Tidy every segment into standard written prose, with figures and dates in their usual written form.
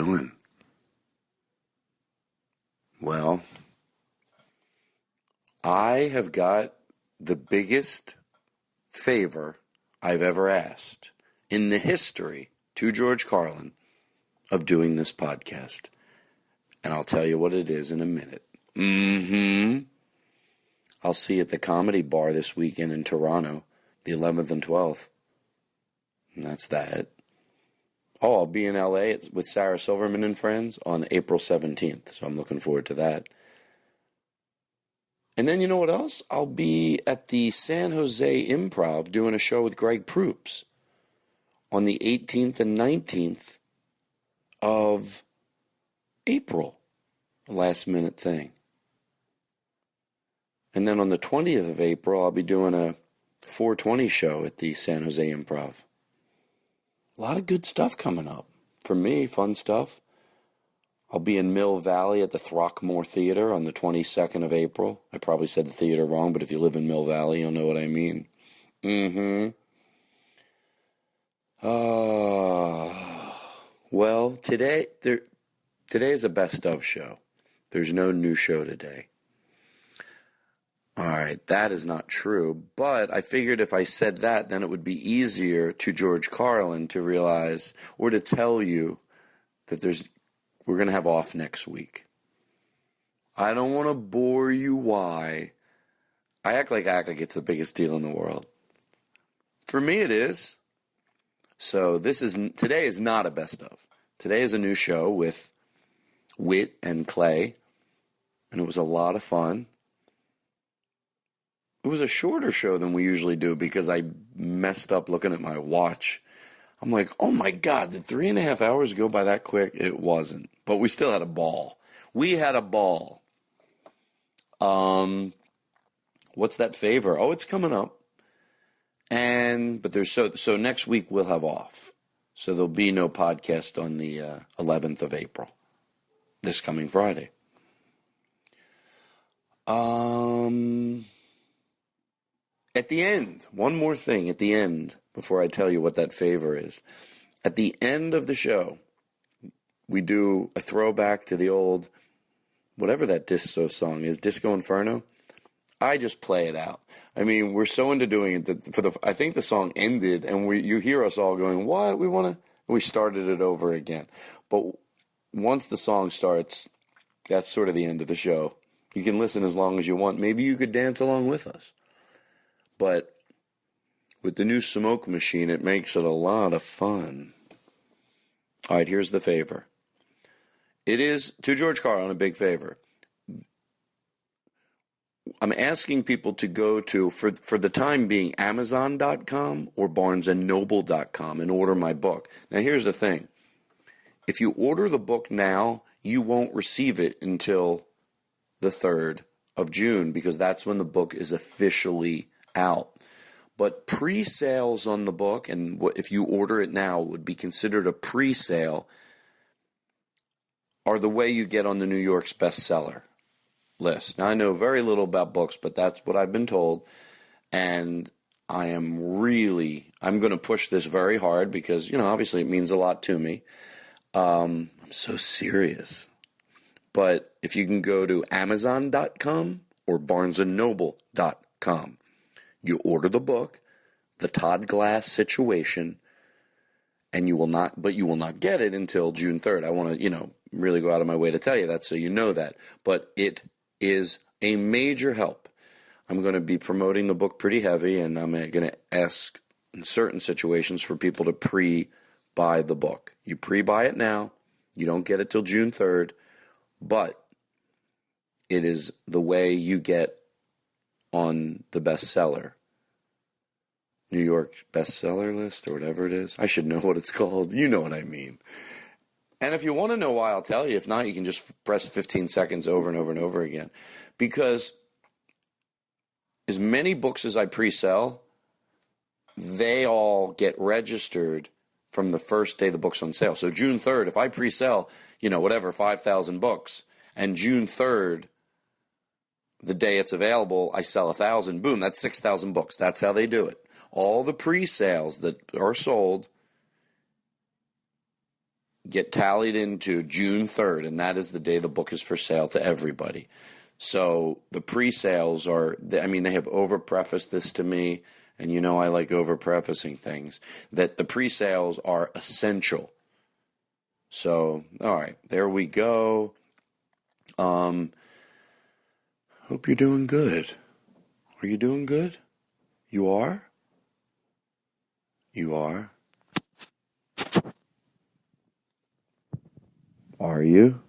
doing? Well, I have got the biggest favor I've ever asked in the history to George Carlin of doing this podcast. And I'll tell you what it is in a minute. I'll see you at the Comedy Bar this weekend in Toronto, the 11th and 12th. And that's that. Oh, I'll be in LA with Sarah Silverman and friends on April 17th. So I'm looking forward to that. And then you know what else? I'll be at the San Jose Improv doing a show with Greg Proops on the 18th and 19th of April. Last minute thing. And then on the 20th of April, I'll be doing a 420 show at the San Jose Improv. A lot of good stuff coming up. For me, fun stuff. I'll be in Mill Valley at the Throckmore Theater on the 22nd of April. I probably said the theater wrong, but if you live in Mill Valley, you'll know what I mean. Well, today is a best of show. There's no new show today. All right, that is not true, but I figured if I said that, then it would be easier to George Carlin to realize or to tell you that we're going to have off next week. I don't want to bore you why. I act like it's the biggest deal in the world. For me, it is. So today is not a best of. Today is a new show with Whit and Clay, and it was a lot of fun. It was a shorter show than we usually do because I messed up looking at my watch. I'm like, oh my God, did 3.5 hours go by that quick? It wasn't, but we still had a ball. We had a ball. What's that favor? Oh, it's coming up. But there's so next week we'll have off. So there'll be no podcast on the 11th of April, this coming Friday. At the end, one more thing at the end, before I tell you what that favor is. At the end of the show, we do a throwback to the old, whatever that disco song is, Disco Inferno. I just play it out. I mean, we're so into doing it that I think the song ended, and you hear us all going, what? We started it over again. But once the song starts, that's sort of the end of the show. You can listen as long as you want. Maybe you could dance along with us. But with the new smoke machine, it makes it a lot of fun. All right, here's the favor. It is, to George Carlin, a big favor. I'm asking people to go to, for the time being, Amazon.com or BarnesandNoble.com and order my book. Now, here's the thing. If you order the book now, you won't receive it until the 3rd of June because that's when the book is officially out. But pre-sales on the book, and if you order it now, it would be considered a pre-sale, are the way you get on the New York's bestseller list. Now, I know very little about books, but that's what I've been told, and I'm going to push this very hard because, obviously it means a lot to me. I'm so serious. But if you can go to Amazon.com or BarnesandNoble.com, you order the book, The Todd Glass Situation, and you will not get it until June 3rd. I want to, really go out of my way to tell you that so you know that. But it is a major help. I'm going to be promoting the book pretty heavy, and I'm going to ask in certain situations for people to pre-buy the book. You pre-buy it now. You don't get it till June 3rd, but it is the way you get on the bestseller, New York bestseller list or whatever it is. I should know what it's called. You know what I mean. And if you want to know why, I'll tell you. If not, you can just press 15 seconds over and over and over again. Because as many books as I pre-sell, they all get registered from the first day the book's on sale. So June 3rd, if I pre-sell, 5,000 books, and June 3rd, the day it's available, I sell 1,000, boom, that's 6,000 books. That's how they do it. All the pre-sales that are sold get tallied into June 3rd, and that is the day the book is for sale to everybody. So the pre-sales are, I mean, they have over-prefaced this to me, and you know I like over-prefacing things, that the pre-sales are essential. So, all right, there we go. Hope you're doing good. Are you doing good? You are? You are? Are you?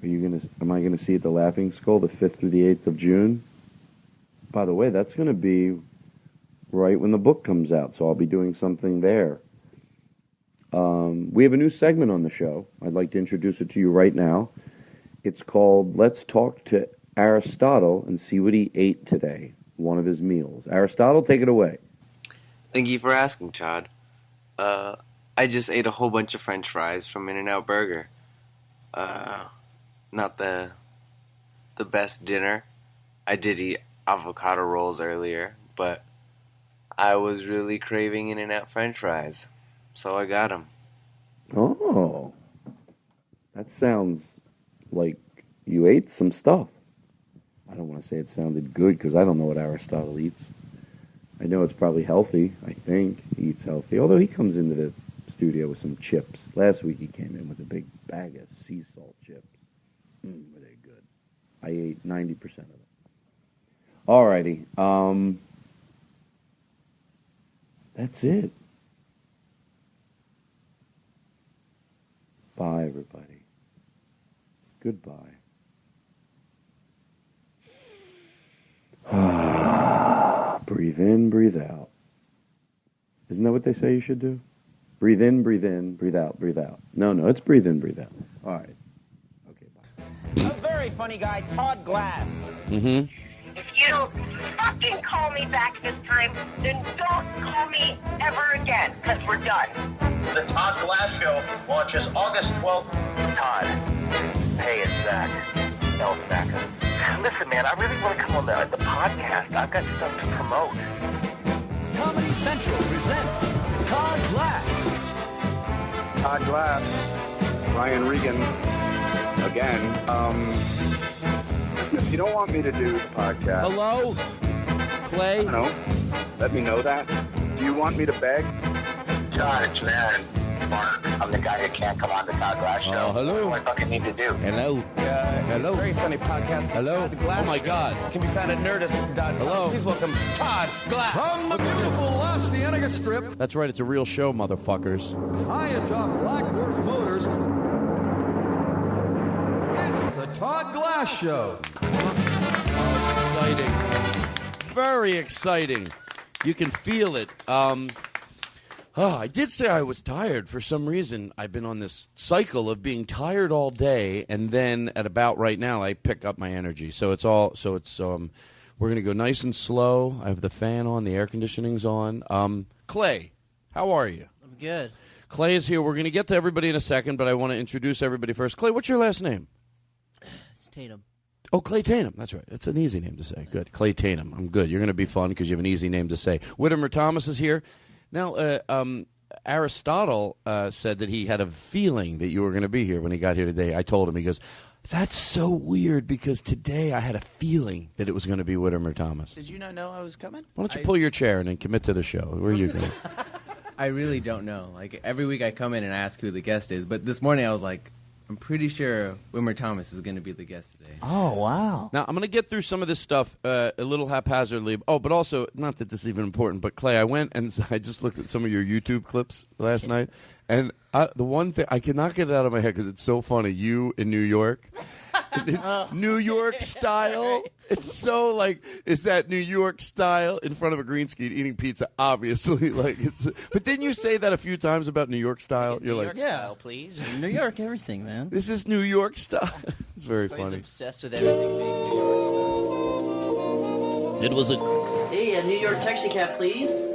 Am I gonna see at the Laughing Skull the 5th through the 8th of June? By the way, that's gonna be right when the book comes out, so I'll be doing something there. We have a new segment on the show. I'd like to introduce it to you right now. It's called Let's Talk to Aristotle and See What He Ate Today, one of his meals. Aristotle, take it away. Thank you for asking, Todd. I just ate a whole bunch of French fries from In-N-Out Burger. Not the best dinner. I did eat avocado rolls earlier, but I was really craving In-N-Out French fries, so I got them. Oh, that sounds like you ate some stuff. I don't want to say it sounded good because I don't know what Aristotle eats. I know it's probably healthy. I think he eats healthy, although he comes into the studio with some chips. Last week he came in with a big bag of sea salt chips. Were they good? I ate 90% of them. Alrighty. That's it. Bye, everybody. Goodbye. Breathe in, breathe out. Isn't that what they say you should do? Breathe in, breathe out, breathe out. No, it's breathe in, breathe out. All right. Okay, bye. A very funny guy, Todd Glass. Mm-hmm. If you don't fucking call me back this time, then don't call me ever again, because we're done. The Todd Glass Show launches August 12th. Todd. Hey, it's Zach. Zach. Listen, man, I really want to come on the podcast. I've got stuff to promote. Comedy Central presents Todd Glass. Todd Glass, Ryan Regan, again. If you don't want me to do the podcast... Hello? Clay? No. Let me know that. Do you want me to beg? Todd, it's Aaron. Mark, I'm the guy that can't come on the Todd Glass Show. Oh, hello. What do I fucking need to do? Hello. Hello. Very funny podcast. Hello. Todd Glass Oh, my Show God. Can be found at Nerdist.com. Hello. Please welcome Todd Glass. From the beautiful Los Cienega Strip, That's right, it's a real show, motherfuckers. high atop Black Horse Motors, it's the Todd Glass Show. Exciting. Very exciting. You can feel it. I did say I was tired for some reason. I've been on this cycle of being tired all day, and then at about right now, I pick up my energy. So we're gonna go nice and slow. I have the fan on, the air conditioning's on. Clay, how are you? I'm good. Clay is here. We're gonna get to everybody in a second, but I want to introduce everybody first. Clay, what's your last name? It's Tatum. Oh, Clay Tatum. That's right. It's an easy name to say. Good. Clay Tatum. I'm good. You're going to be fun because you have an easy name to say. Whitmer Thomas is here. Now, Aristotle said that he had a feeling that you were going to be here when he got here today. I told him, he goes, that's so weird because today I had a feeling that it was going to be Whitmer Thomas. Did you not know I was coming? Why don't you pull your chair and then commit to the show? Where are you going? I really don't know. Like, every week I come in and ask who the guest is, but this morning I was like, I'm pretty sure Whitmer Thomas is going to be the guest today. Oh, wow. Now, I'm going to get through some of this stuff a little haphazardly. Oh, but also, not that this is even important, but Clay, I went and I just looked at some of your YouTube clips last night, and the one thing, I cannot get it out of my head because it's so funny. You in New York. New York style. It's so like, is that New York style in front of a green screen eating pizza? Obviously, like it's. But then you say that a few times about New York style. You're New like, York style, please. New York, everything, man. This is New York style. It's very He's funny. obsessed with everything being New York style. It was a Hey, a New York taxi cab, please.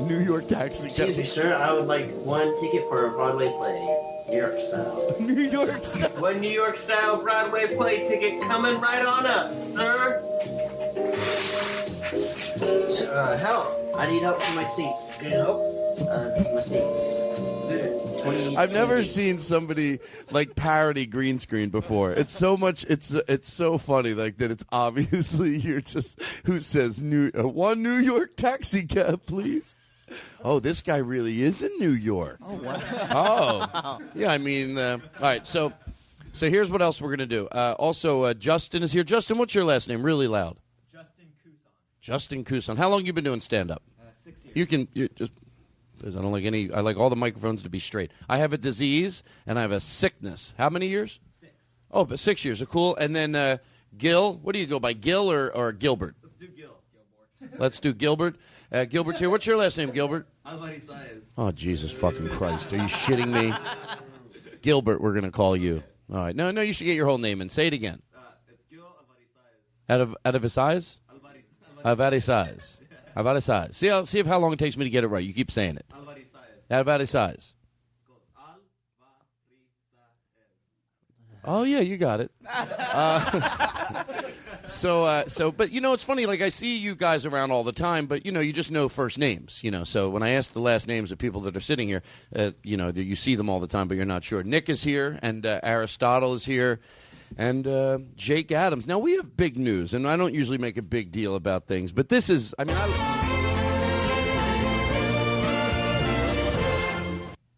New York taxi. Excuse me, sir. I would like one ticket for a Broadway play. New York style. New York style. One New York style Broadway play ticket coming right on up, sir. Help. I need help for my seats. Good help? My seats. I've never seen somebody like parody green screen before. It's so much. It's so funny like that. It's obviously you're just who says one New York taxi cab, please. Oh, this guy really is in New York. Oh, wow. Oh, yeah. I mean, all right. So here's what else we're gonna do. Also, Justin is here. Justin, what's your last name? Really loud. Justin Couson. How long have you been doing stand-up? 6 years. You just. I don't like any. I like all the microphones to be straight. I have a disease and I have a sickness. How many years? 6. Oh, but 6 years. Cool. And then Gil. What do you go by, Gil or Gilbert? Let's do Gil. Let's do Gilbert. Gilbert's here. What's your last name, Gilbert? Alvarez Saez. Oh, Jesus fucking Christ. Are you shitting me? Gilbert, we're going to call you. All right. No, you should get your whole name and say it again. It's Gil Alvarez Saez. Out of his eyes? Alvarez Saez. Alvarez Saez. See if how long it takes me to get it right. You keep saying it. Alvarez Saez. Alvarez Saez. Oh, yeah, you got it. But, it's funny, like, I see you guys around all the time, but, you just know first names, So when I ask the last names of people that are sitting here, you see them all the time, but you're not sure. Nick is here, and Aristotle is here, and Jake Adams. Now, we have big news, and I don't usually make a big deal about things, but this is,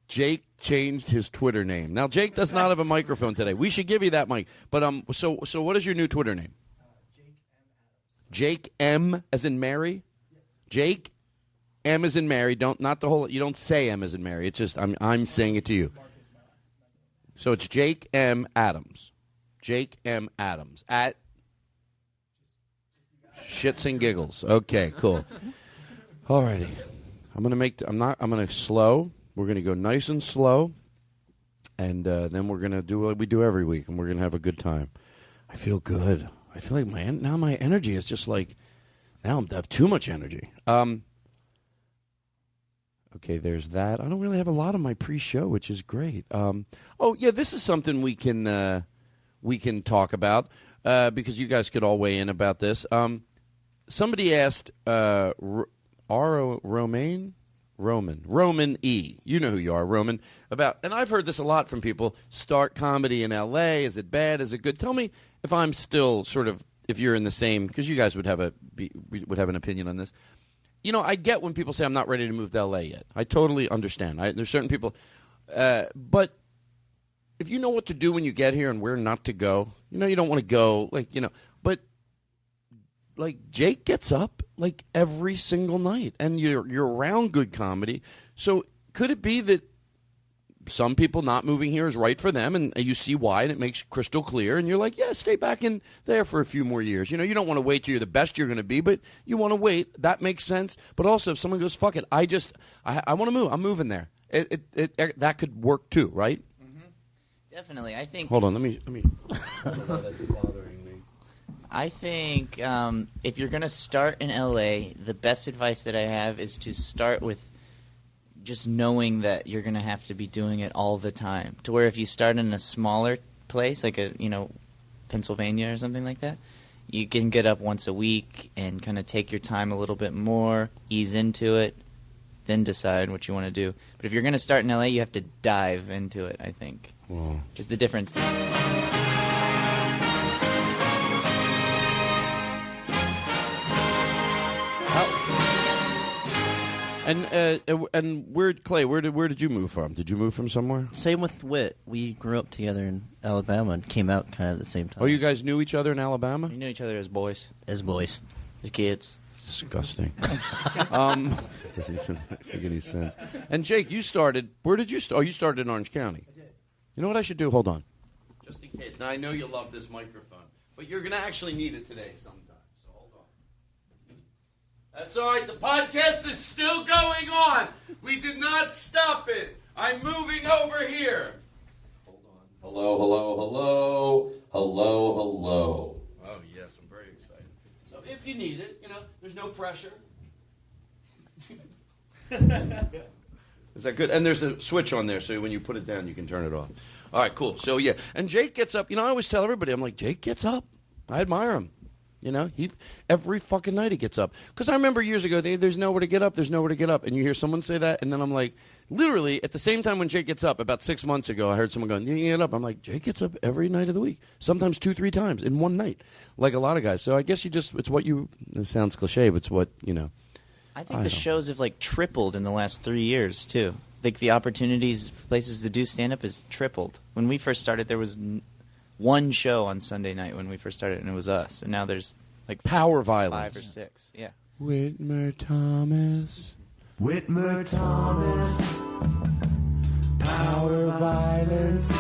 Jake changed his Twitter name. Now, Jake does not have a microphone today. We should give you that mic. But so what is your new Twitter name? Jake M as in Mary? Yes. Jake M as in Mary. Not the whole. You don't say M as in Mary. It's just I'm saying it to you. So it's Jake M Adams. Jake M Adams at Shits and Giggles. Okay, cool. Alrighty. I'm gonna slow. We're going to go nice and slow, and then we're going to do what we do every week, and we're going to have a good time. I feel good. I feel like my energy is just like, now I have too much energy. Okay, there's that. I don't really have a lot of my pre-show, which is great. This is something we can talk about because you guys could all weigh in about this. Somebody asked Roman E. You know who you are, Roman. And I've heard this a lot from people. Start comedy in L.A. Is it bad? Is it good? Tell me if I'm still sort of, if you're in the same, because you guys would have an opinion on this. I get when people say I'm not ready to move to L.A. yet. I totally understand. There's certain people, but if you know what to do when you get here and where not to go, you don't want to go, but. Like, Jake gets up, like, every single night, and you're around good comedy. So could it be that some people not moving here is right for them, and you see why, and it makes crystal clear, and you're like, yeah, stay back in there for a few more years. You don't want to wait till you're the best you're going to be, but you want to wait. That makes sense. But also, if someone goes, fuck it, I want to move. I'm moving there. That could work, too, right? Mm-hmm. Definitely. I think... Hold on, let me... I think if you're going to start in L.A., the best advice that I have is to start with just knowing that you're going to have to be doing it all the time. To where if you start in a smaller place, like Pennsylvania or something like that, you can get up once a week and kind of take your time a little bit more, ease into it, then decide what you want to do. But if you're going to start in L.A., you have to dive into it, I think. Wow. Just the difference. And Clay, where did you move from? Did you move from somewhere? Same with Whit. We grew up together in Alabama and came out kind of at the same time. Oh, you guys knew each other in Alabama? We knew each other as boys. As boys. As kids. Disgusting. Doesn't even make any sense. And Jake, you started. Where did you start? Oh, you started in Orange County. I did. You know what I should do? Hold on. Just in case. Now I know you love this microphone, but you're gonna actually need it today sometime. So hold on. That's all right. The podcast is still going on. We did not stop it. I'm moving over here. Hold on. Hello, hello, hello, hello, hello. Oh yes, I'm very excited. So if you need it, there's no pressure. Is that good? And there's a switch on there, so when you put it down, you can turn it off. All right, cool. So, yeah. And Jake gets up. I always tell everybody, I'm like, Jake gets up. I admire him. You know, every fucking night he gets up. Because I remember years ago, there's nowhere to get up, there's nowhere to get up. And you hear someone say that, and then I'm like, literally, at the same time when Jake gets up, about 6 months ago, I heard someone going, you get up. I'm like, Jake gets up every night of the week. Sometimes 2-3 times in one night, like a lot of guys. So I guess it's what you, it sounds cliche, but it's what, you know. I think the shows have, like, tripled in the last 3 years, too. Like, the opportunities for places to do stand-up has tripled. When we first started, there was one show on Sunday night when we first started, and it was us. And now there's like Power Violence. 5 or 6. Yeah. Whitmer Thomas. Whitmer Thomas. Power Violence.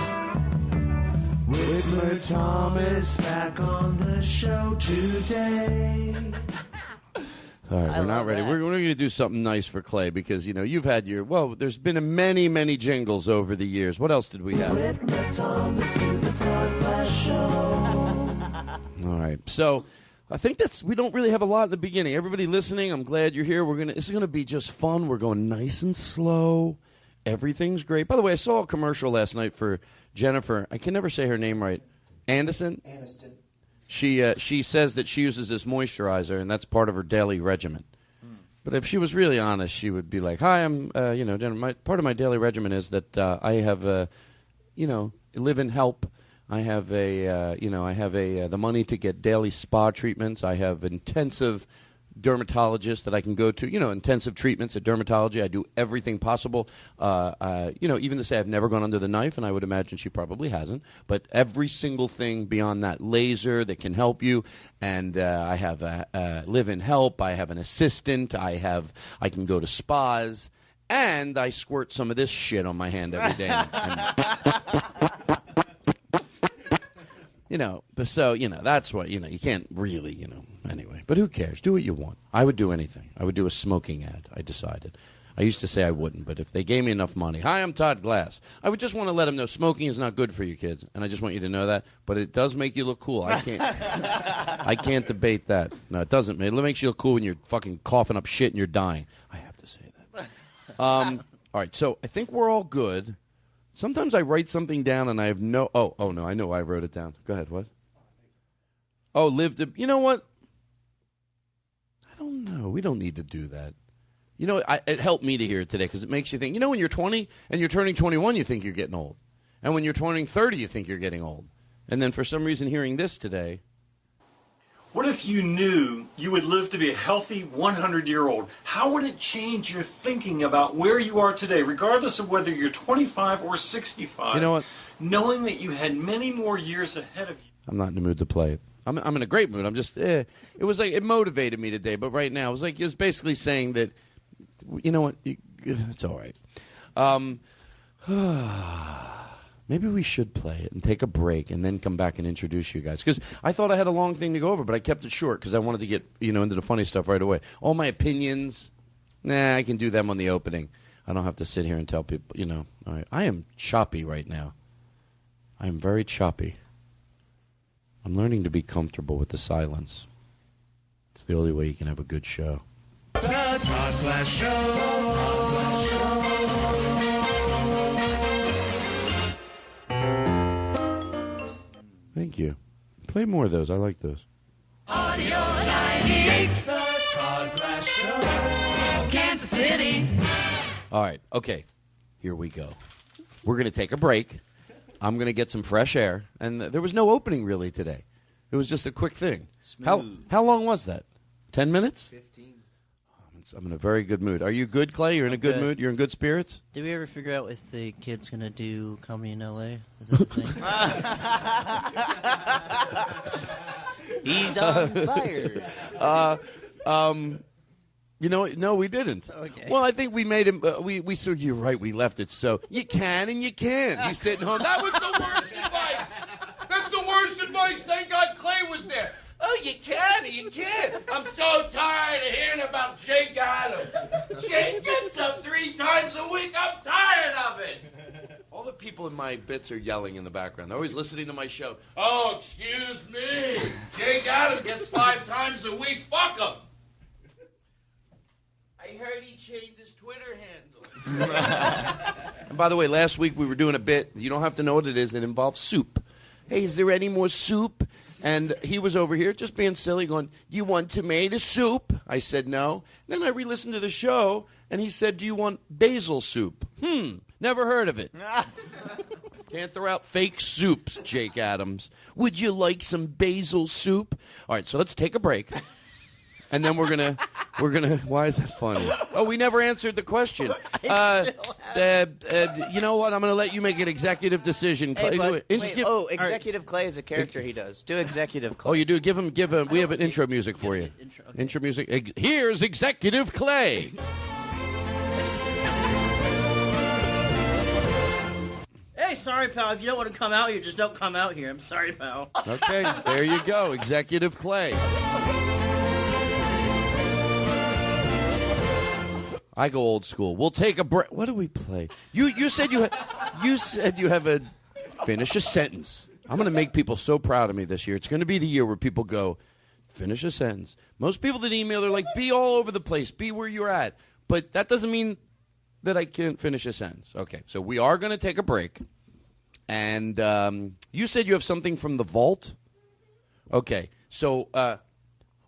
Whitmer Thomas back on the show today. All right, we're not ready. We're going to do something nice for Clay because, you know, you've had there's been many, many jingles over the years. What else did we have? Whitmer Thomas do the Todd Glass Show. All right, so I think we don't really have a lot at the beginning. Everybody listening, I'm glad you're here. This is going to be just fun. We're going nice and slow. Everything's great. By the way, I saw a commercial last night for Jennifer. I can never say her name right. Aniston? She says that she uses this moisturizer, and that's part of her daily regimen. But if she was really honest, she would be like, "Hi, I'm, Jennifer, part of my daily regimen is that I have, live in help. I have the money to get daily spa treatments. I have intensive dermatologist that I can go to, intensive treatments at dermatology. I do everything possible. Even to say I've never gone under the knife, and I would imagine she probably hasn't, but every single thing beyond that, laser that can help you. And I have live-in help. I have an assistant. I can go to spas, and I squirt some of this shit on my hand every day. That's what, you can't really, anyway. But who cares? Do what you want. I would do anything. I would do a smoking ad, I decided. I used to say I wouldn't, but if they gave me enough money. Hi, I'm Todd Glass. I would just want to let them know smoking is not good for you kids, and I just want you to know that. But it does make you look cool. I can't debate that. No, it doesn't. It makes you look cool when you're fucking coughing up shit and you're dying. I have to say that. All right, so I think we're all good. Sometimes I write something down and I have no... Oh, no, I know why I wrote it down. Go ahead, what? Oh, you know what? I don't know. We don't need to do that. It helped me to hear it today because it makes you think, when you're 20 and you're turning 21, you think you're getting old. And when you're turning 30, you think you're getting old. And then for some reason hearing this today... What if you knew you would live to be a healthy 100-year-old? How would it change your thinking about where you are today, regardless of whether you're 25 or 65? You know what? Knowing that you had many more years ahead of you. I'm not in the mood to play it. I'm in a great mood. I'm just, it was like, it motivated me today, but right now, it was basically saying that, you know what, it's all right. Maybe we should play it and take a break and then come back and introduce you guys. Because I thought I had a long thing to go over, but I kept it short because I wanted to get into the funny stuff right away. All my opinions, I can do them on the opening. I don't have to sit here and tell people, All right. I am choppy right now. I am very choppy. I'm learning to be comfortable with the silence. It's the only way you can have a good show. The Todd Glass Show. Todd Glass Show. Thank you. Play more of those. I like those. Audio 98. The Todd Glass Show. Kansas City. All right. Okay. Here we go. We're going to take a break. I'm going to get some fresh air. And there was no opening really today. It was just a quick thing. Smooth. How long was that? 10 minutes? 15. I'm in a very good mood. Are you good, Clay? You're in a good mood? You're in good spirits? Did we ever figure out if the kid's going to do comedy in L.A.? Is that the thing? He's on fire. No, we didn't. Okay. Well, I think we made him. We so you're right. We left it so you can and you can't. He's sitting home. That was the worst advice. That's the worst advice. Thank God Clay was there. Oh, you can or you can't. I'm so tired of hearing about Jake Adams. Jake gets up 3 times a week. I'm tired of it. All the people in my bits are yelling in the background. They're always listening to my show. Oh, excuse me. Jake Adams gets 5 times a week. Fuck him. I heard he changed his Twitter handle. And by the way, last week we were doing a bit. You don't have to know what it is. It involves soup. Hey, is there any more soup? And he was over here just being silly, going, "Do you want tomato soup?" I said no. Then I re-listened to the show, and he said, "Do you want basil soup?" Never heard of it. Can't throw out fake soups, Jake Adams. Would you like some basil soup? All right, so let's take a break. And then we're gonna. Why is that funny? Oh, we never answered the question. You know what? I'm gonna let you make an executive decision. Hey, Executive Clay is a character he does. Do Executive Clay. Oh, you do. Give him. We have an intro music for you. Intro music. Here's Executive Clay. Hey, sorry, pal. If you don't want to come out here, just don't come out here. I'm sorry, pal. Okay, there you go, Executive Clay. I go old school. We'll take a break. What do we play? You said you have a finish a sentence. I'm going to make people so proud of me this year. It's going to be the year where people go, finish a sentence. Most people that email, they're like, be all over the place, be where you're at. But that doesn't mean that I can't finish a sentence. Okay, so we are going to take a break. And you said you have something from the vault? Okay, so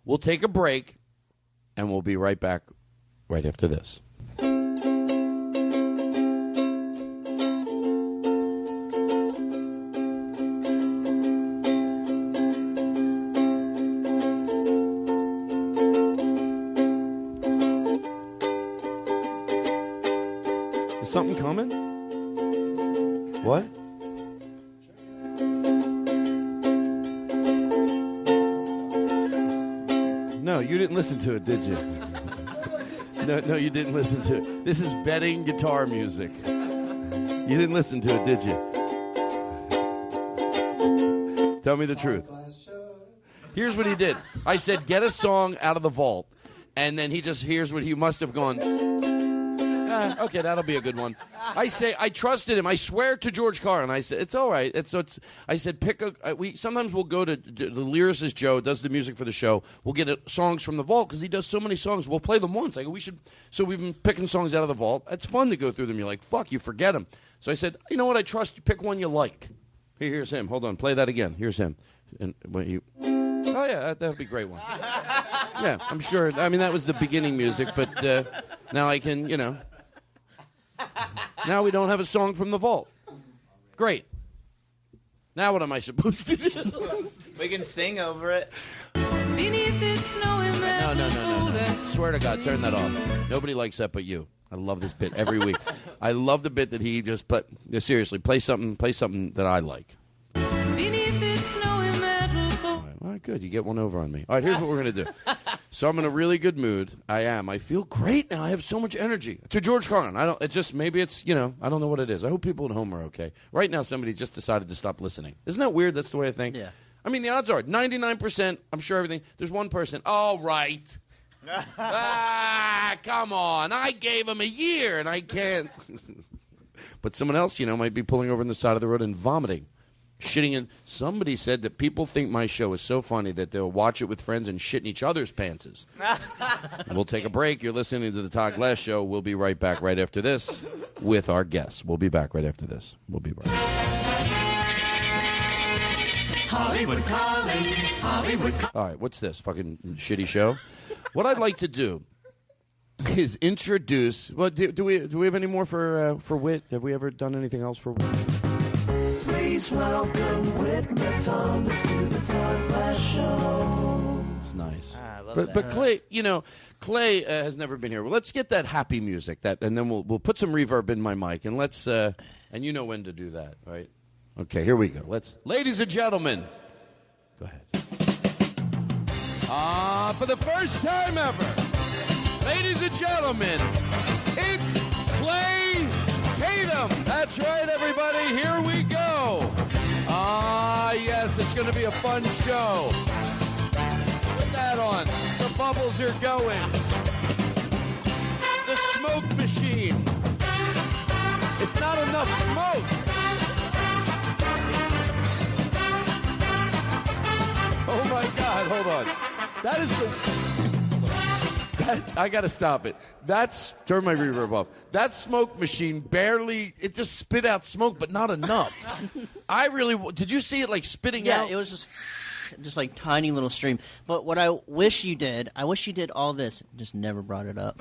we'll take a break, and we'll be right back right after this. Is something coming? What? No, you didn't listen to it, did you? No, you didn't listen to it. This is betting guitar music. You didn't listen to it, did you? Tell me the truth. Here's what he did. I said, get a song out of the vault. And then here's what he must have gone. Okay, that'll be a good one. I trusted him. I swear to George Carlin. I said, it's all right. I said, pick a. Sometimes we'll go to the lyricist Joe does the music for the show. We'll get songs from the vault because he does so many songs. We'll play them once. I go, we should. So we've been picking songs out of the vault. It's fun to go through them. You're like, fuck, you forget them. So I said, you know what? I trust you. Pick one you like. Here's him. Hold on. Play that again. Here's him. And when you. Oh yeah, that would be a great one. Yeah, I'm sure. I mean, that was the beginning music, but now I can, Now we don't have a song from the vault. Great. Now what am I supposed to do? We can sing over it. No. Swear to God, turn that off. Nobody likes that but you. I love this bit every week. I love the bit that he just, but seriously, play something that I like. All right, good. You get one over on me. All right, here's what we're going to do. So I'm in a really good mood. I feel great now. I have so much energy. To George Carlin. I don't know what it is. I hope people at home are okay. Right now, somebody just decided to stop listening. Isn't that weird? That's the way I think. Yeah. I mean, the odds are 99%. I'm sure everything. There's one person. All right. Come on. I gave him a year, and I can't. But someone else, might be pulling over on the side of the road and vomiting. Shitting in. Somebody said that people think my show is so funny that they'll watch it with friends and shit in each other's pantses. We'll take a break. You're listening to the Todd Glass Show. We'll be right back right after this with our guests. We'll be back right after this. We'll be right back. Hollywood calling, Hollywood calling. All right, what's this? Fucking shitty show? What I'd like to do is introduce. Well, do we have any more for Whit? Have we ever done anything else for Whit? Please welcome Whitmer Thomas to the Todd Glass Show. It's nice. I love but that. Clay, Clay has never been here. Well, let's get that happy music, and then we'll put some reverb in my mic, and let's and you know when to do that, right? Okay, here we go. Ladies and gentlemen, go ahead. For the first time ever, ladies and gentlemen, it's Clay Tatum. That's right, everybody. Here we go. Yes, it's going to be a fun show. Put that on. The bubbles are going. The smoke machine. It's not enough smoke. Oh, my God. Hold on. That is I got to stop it. Turn my reverb off. That smoke machine it just spit out smoke, but not enough. Did you see it like spitting out? Yeah, it was just... just like tiny little stream. But what I wish you did all this, just never brought it up.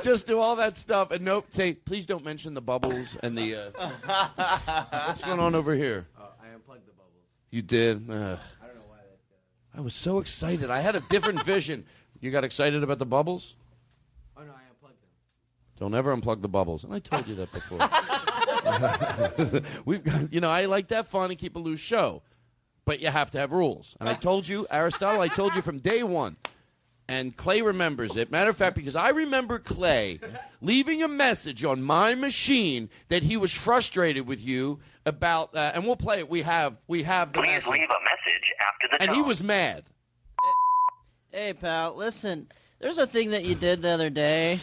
Just do all that stuff and nope. Say, please don't mention the bubbles and the. What's going on over here? I unplugged the bubbles. You did. I don't know why that. I was so excited. I had a different vision. You got excited about the bubbles? Oh no, I unplugged them. Don't ever unplug the bubbles. And I told you that before. We've got, I like to have fun and keep a loose show, but you have to have rules. And I told you, Aristotle, I told you from day one. And Clay remembers it. Matter of fact, because I remember Clay leaving a message on my machine that he was frustrated with you about, and we'll play it. We have the Please message. leave a message after the And tone. he was mad. Hey, pal, listen, there's a thing that you did the other day.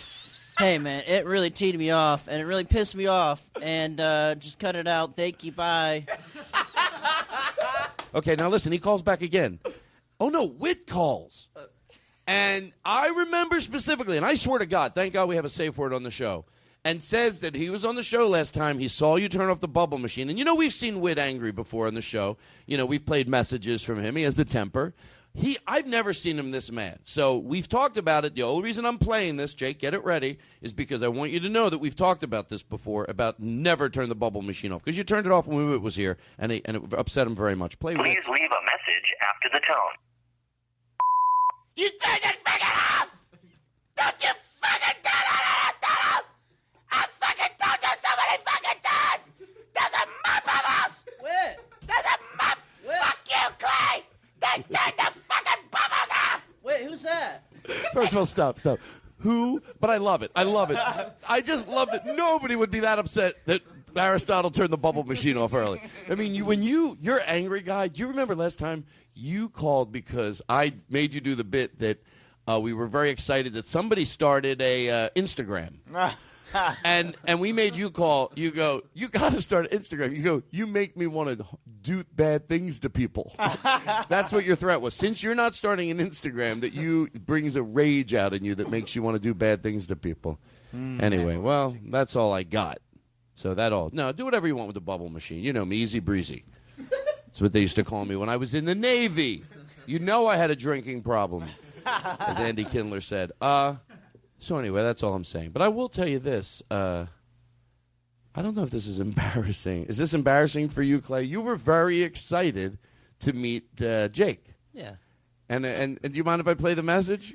Hey, man, it really teed me off, and it really pissed me off. And just cut it out. Thank you, bye. Okay, now listen, he calls back again. Oh, no, Whit calls. And I remember specifically, and I swear to God, thank God we have a safe word on the show, and says that he was on the show last time. He saw you turn off the bubble machine. And, we've seen Whit angry before on the show. We've played messages from him. He has the temper. I've never seen him this mad. So we've talked about it. The only reason I'm playing this, Jake, get it ready, is because I want you to know that we've talked about this before, about never turn the bubble machine off. Because you turned it off when Whit was here, and it upset him very much. Play Please Whit. leave a message after the tone. You turned it fucking off! Don't you fucking turn it off! I fucking told you so many fucking times! There's a mop bubbles! Whit! There's a mop! Fuck you, Clay! They turned the fucking bubbles off! Wait, who's that? First of all, stop. Who? But I love it. I just love that nobody would be that upset that Aristotle turned the bubble machine off early. I mean, you're an angry guy. Do you remember last time you called because I made you do the bit that we were very excited that somebody started a Instagram. And we made you call. You go, you got to start an Instagram. You go, you make me want to do bad things to people. That's what your threat was. Since you're not starting an Instagram, that brings a rage out in you that makes you want to do bad things to people. Anyway, well, that's all I got. So do whatever you want with the bubble machine. You know me, easy breezy. That's what they used to call me when I was in the Navy. I had a drinking problem, as Andy Kindler said. So anyway, that's all I'm saying. But I will tell you this. I don't know if this is embarrassing. Is this embarrassing for you, Clay? You were very excited to meet Jake. Yeah. And do you mind if I play the message?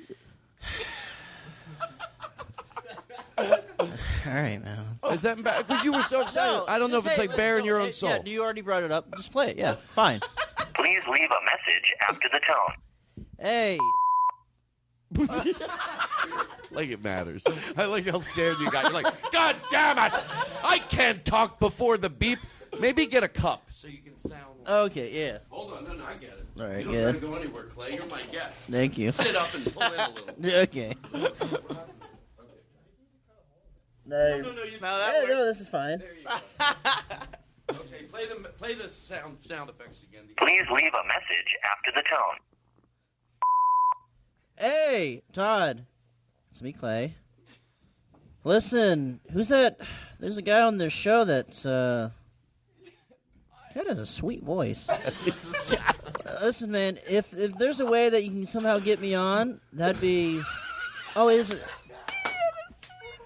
All right, man. Is that because you were so excited? No, I don't know if it's like bearing your own soul. Yeah, you already brought it up. Just play it. Yeah, fine. Please leave a message after the tone. Hey. Like it matters. I like how scared you got. You're like, God damn it! I can't talk before the beep. Maybe get a cup so you can sound. Okay, yeah. Hold on, no, I get it. All right, you don't good. gotta go anywhere, Clay. You're my guest. Thank you. Sit up and pull in a little. Okay. No, this is fine. There you go. Okay, play the sound effects again. Please leave a message after the tone. Hey, Todd. It's me, Clay. Listen, who's that? There's a guy on this show that's, Ted has a sweet voice. Listen, man, if there's a way that you can somehow get me on, that'd be... Oh, is it?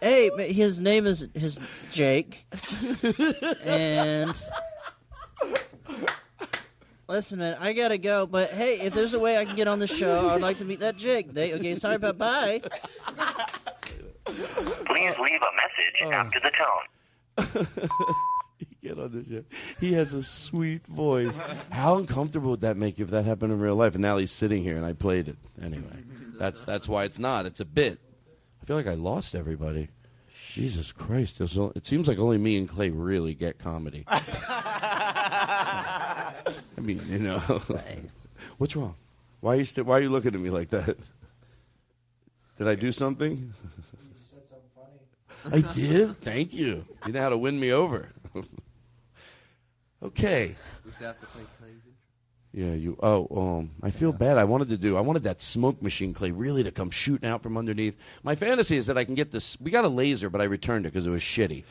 Hey, his name is Jake. And... Listen, man, I gotta go, but hey, if there's a way I can get on the show, I'd like to meet that Jake. Okay, sorry about bye. Please leave a message after the tone. Get on the show. He has a sweet voice. How uncomfortable would that make you if that happened in real life? And now he's sitting here, and I played it. Anyway, that's why it's not. It's a bit. I feel like I lost everybody. Jesus Christ. It seems like only me and Clay really get comedy. I mean, what's wrong? Why are you looking at me like that? Did I do something? You said something funny. I did? Thank you. You know how to win me over. Okay. We still have to play Clay's intro. Yeah, I feel bad. I wanted that smoke machine, Clay, really to come shooting out from underneath. My fantasy is that I can get this. We got a laser, but I returned it because it was shitty.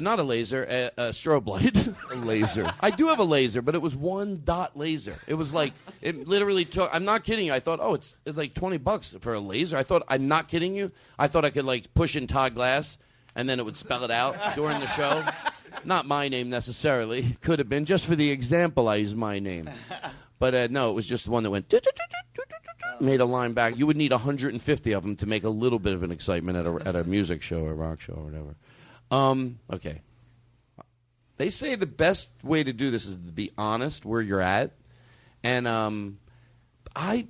not a laser, a strobe light. A laser. I do have a laser, but it was 1 dot laser. It was like, it literally took, I'm not kidding you. I thought, it's like $20 for a laser. I'm not kidding you. I thought I could like push in Todd Glass and then it would spell it out during the show. Not my name necessarily. Could have been. Just for the example, I used my name. But no, it was just the one that went, made a line back. You would need 150 of them to make a little bit of an excitement at a music show or rock show or whatever. Okay. They say the best way to do this is to be honest where you're at. And I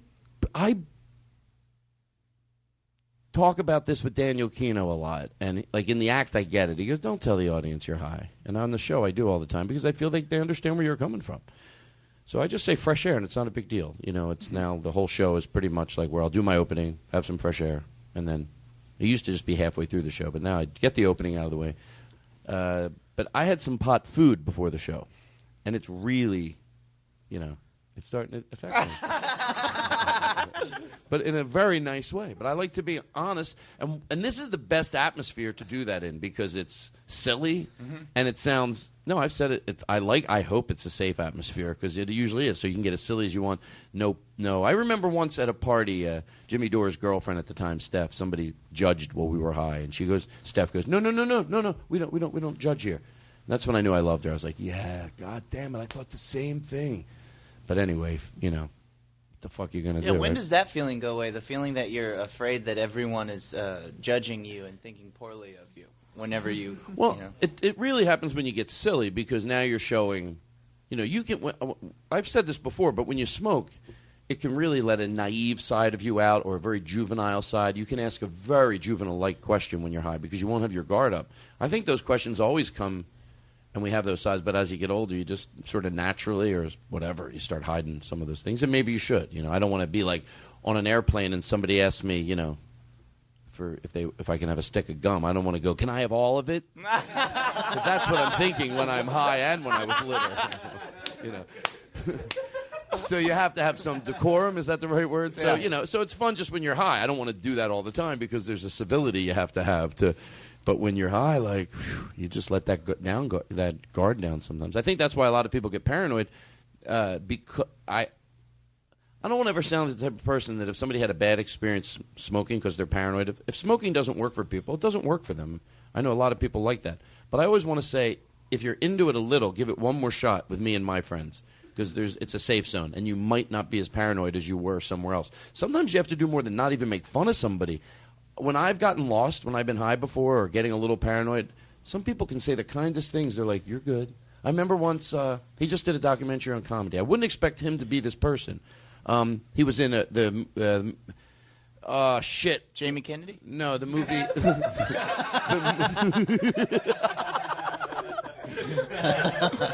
talk about this with Daniel Kino a lot. And like in the act, I get it. He goes, don't tell the audience you're high. And on the show, I do all the time because I feel like they understand where you're coming from. So I just say fresh air, and it's not a big deal. You know, it's now the whole show is pretty much like where I'll do my opening, have some fresh air, and then it used to just be halfway through the show, but now I get the opening out of the way. But I had some pot food before the show, and it's really, it's starting to affect me. But in a very nice way. But I like to be honest, and this is the best atmosphere to do that in because it's silly, and it sounds. No, I've said it. I hope it's a safe atmosphere because it usually is. So you can get as silly as you want. No. I remember once at a party, Jimmy Dore's girlfriend at the time, Steph. Somebody judged while we were high, and Steph goes, no. We don't judge here. And that's when I knew I loved her. I was like, yeah, God damn it, I thought the same thing. But anyway, what the fuck are you gonna do? When right? does that feeling go away? The feeling that you're afraid that everyone is judging you and thinking poorly of you. Whenever you, It really happens when you get silly because now you're showing, you can. I've said this before, but when you smoke, it can really let a naive side of you out or a very juvenile side. You can ask a very juvenile-like question when you're high because you won't have your guard up. I think those questions always come, and we have those sides. But as you get older, you just sort of naturally or whatever, you start hiding some of those things, and maybe you should. I don't want to be like on an airplane and somebody asks me, if I can have a stick of gum, I don't want to go, can I have all of it? Because that's what I'm thinking when I'm high and when I was little. So you have to have some decorum. Is that the right word? So so it's fun just when you're high. I don't want to do that all the time because there's a civility you have to. But when you're high, like you just let that that guard down sometimes. I think that's why a lot of people get paranoid. Because I don't want to ever sound the type of person that if somebody had a bad experience smoking because they're paranoid, if smoking doesn't work for people, it doesn't work for them. I know a lot of people like that. But I always want to say, if you're into it a little, give it one more shot with me and my friends because it's a safe zone, and you might not be as paranoid as you were somewhere else. Sometimes you have to do more than not even make fun of somebody. When I've gotten lost, when I've been high before or getting a little paranoid, some people can say the kindest things. They're like, you're good. I remember once he just did a documentary on comedy. I wouldn't expect him to be this person. He was in Jamie Kennedy? No, the movie.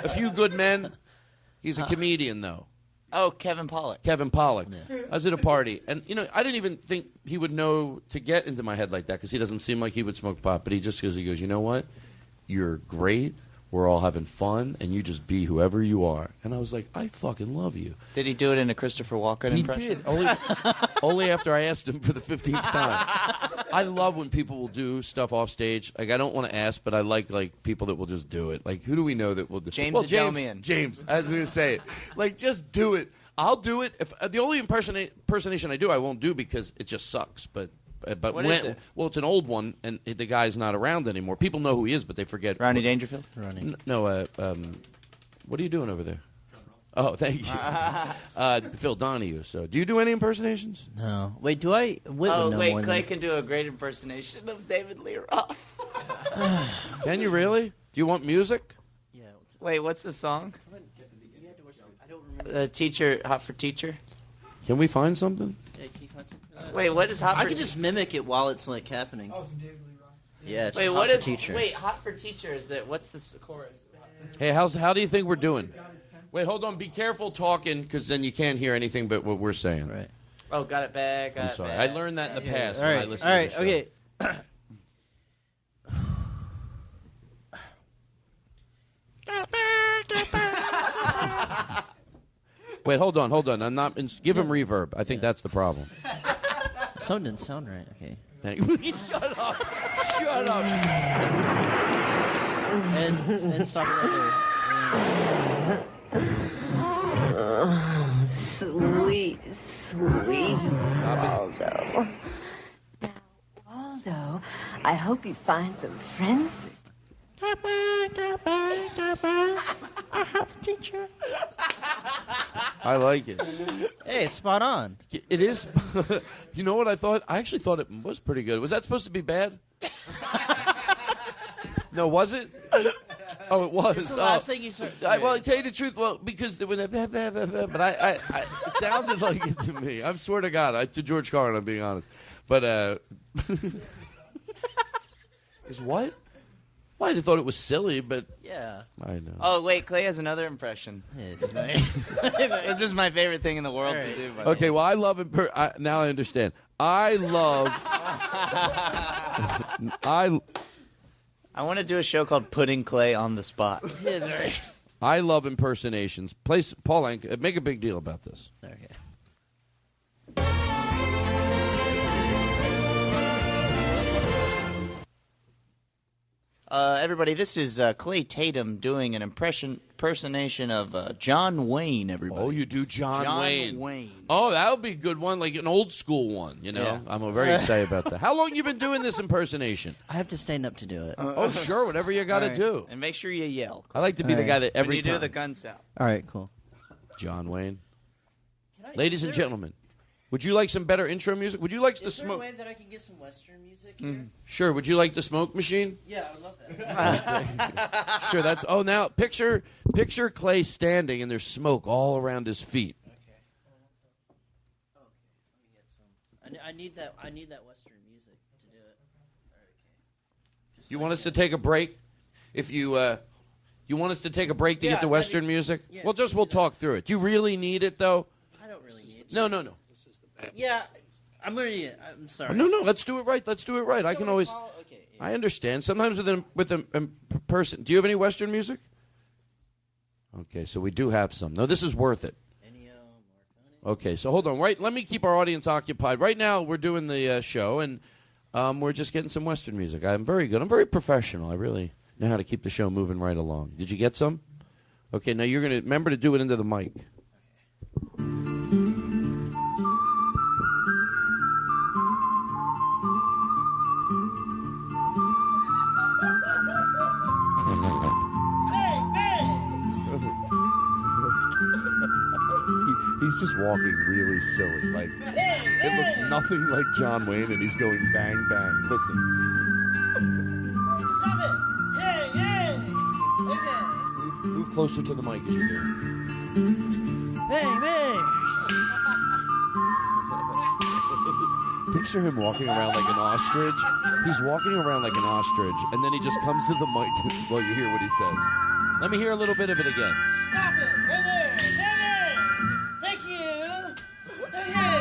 A Few Good Men. He's a comedian, though. Oh, Kevin Pollak. Kevin Pollak. Yeah. I was at a party, and I didn't even think he would know to get into my head like that because he doesn't seem like he would smoke pot. But he goes, you know what? You're great. We're all having fun, and you just be whoever you are. And I was like, I fucking love you. Did he do it in a Christopher Walken impression? He did. Only after I asked him for the 15th time. I love when people will do stuff off stage. Like, I don't want to ask, but I like people that will just do it. Like, who do we know that will do it? James Adomian. James, I was going to say it. Like, just do it. I'll do it. If the only impersonation I do, I won't do because it just sucks. But what is it? Well, it's an old one, and the guy's not around anymore. People know who he is, but they forget. Ronnie Dangerfield? No, what are you doing over there? Oh, thank you. Phil Donahue. So, do you do any impersonations? No. Wait, do I? Clay can do a great impersonation of David Lee Roth. Can you really? Do you want music? Yeah. Wait, what's the song? I don't remember. Teacher, Hot for Teacher. Can we find something? Wait, what is Hot for Teacher? I can just mimic it while it's like happening. Oh, some David Lee Roth. Yeah, it's Wait, Hot what for is Teacher. Wait, Hot for Teacher is that? What's the chorus? Hey, how do you think we're doing? Wait, hold on. Be careful talking because then you can't hear anything but what we're saying. Right. Oh, got it back. I'm sorry. I learned that in the past all when right. I listened All right. to the show. Okay. Wait, hold on. I'm not. Give him reverb. I think that's the problem. Something didn't sound right. Okay. Shut up. and stop it right Oh, sweet, sweet Waldo. Now, Waldo, I hope you find some friends. I have a teacher. I like it. Hey, it's spot on. It is. You know what I thought? I actually thought it was pretty good. Was that supposed to be bad? No, was it? Oh, it was. It's the last thing you said. Well, I tell you the truth. Well, because when but I it sounded like it to me. I swear to God, to George Carlin, I'm being honest. But is what? Well, I thought it was silly, but yeah, I know. Oh wait, Clay has another impression. This is my favorite thing in the world to do. Buddy. Okay, well, I love it. Now I understand. I love. I want to do a show called Putting Clay on the Spot. I love impersonations. Paul Anka, make a big deal about this. Okay. Everybody, this is Clay Tatum doing an impersonation of John Wayne, everybody. Oh, you do John Wayne. Wayne. Oh, that would be a good one, like an old school one, you know? Yeah. I'm very excited about that. How long you been doing this impersonation? I have to stand up to do it. Oh, sure, whatever you got to Right. do. And make sure you yell. I like to be the guy that every when you time. do the guns out. All right, cool. John Wayne. Ladies and gentlemen, would you like some better intro music? Would you like the Is there a smoke? way that I can get some Western music here? Sure, would you like the smoke machine? Yeah, I would love that. Sure, that's. Oh, now picture Clay standing and there's smoke all around his feet. I need that Western music to do it. You want us to take a break? If you want us to take a break to get the Western music? yeah, Well, we'll talk through it. Do you really need it though? I don't really need it. No. Yeah, I'm gonna need it. I'm sorry. No, let's do it right. I can always. Okay. Yeah. I understand. Sometimes with a person. Do you have any Western music? Okay, so we do have some. No, this is worth it. Okay, so hold on. Right, let me keep our audience occupied. Right now, we're doing the show, and we're just getting some Western music. I'm very good. I'm very professional. I really know how to keep the show moving right along. Did you get some? Okay, now you're going to remember to do it into the mic. He's just walking really silly. Like it looks nothing like John Wayne, and he's going bang bang. Listen. Stop it! Hey! Okay. Move closer to the mic as you do. Bang, bang! Picture him walking around like an ostrich. He's walking around like an ostrich, and then he just comes to the mic while you hear what he says. Let me hear a little bit of it again. Stop it! Right there! Hey! Thank you! Okay!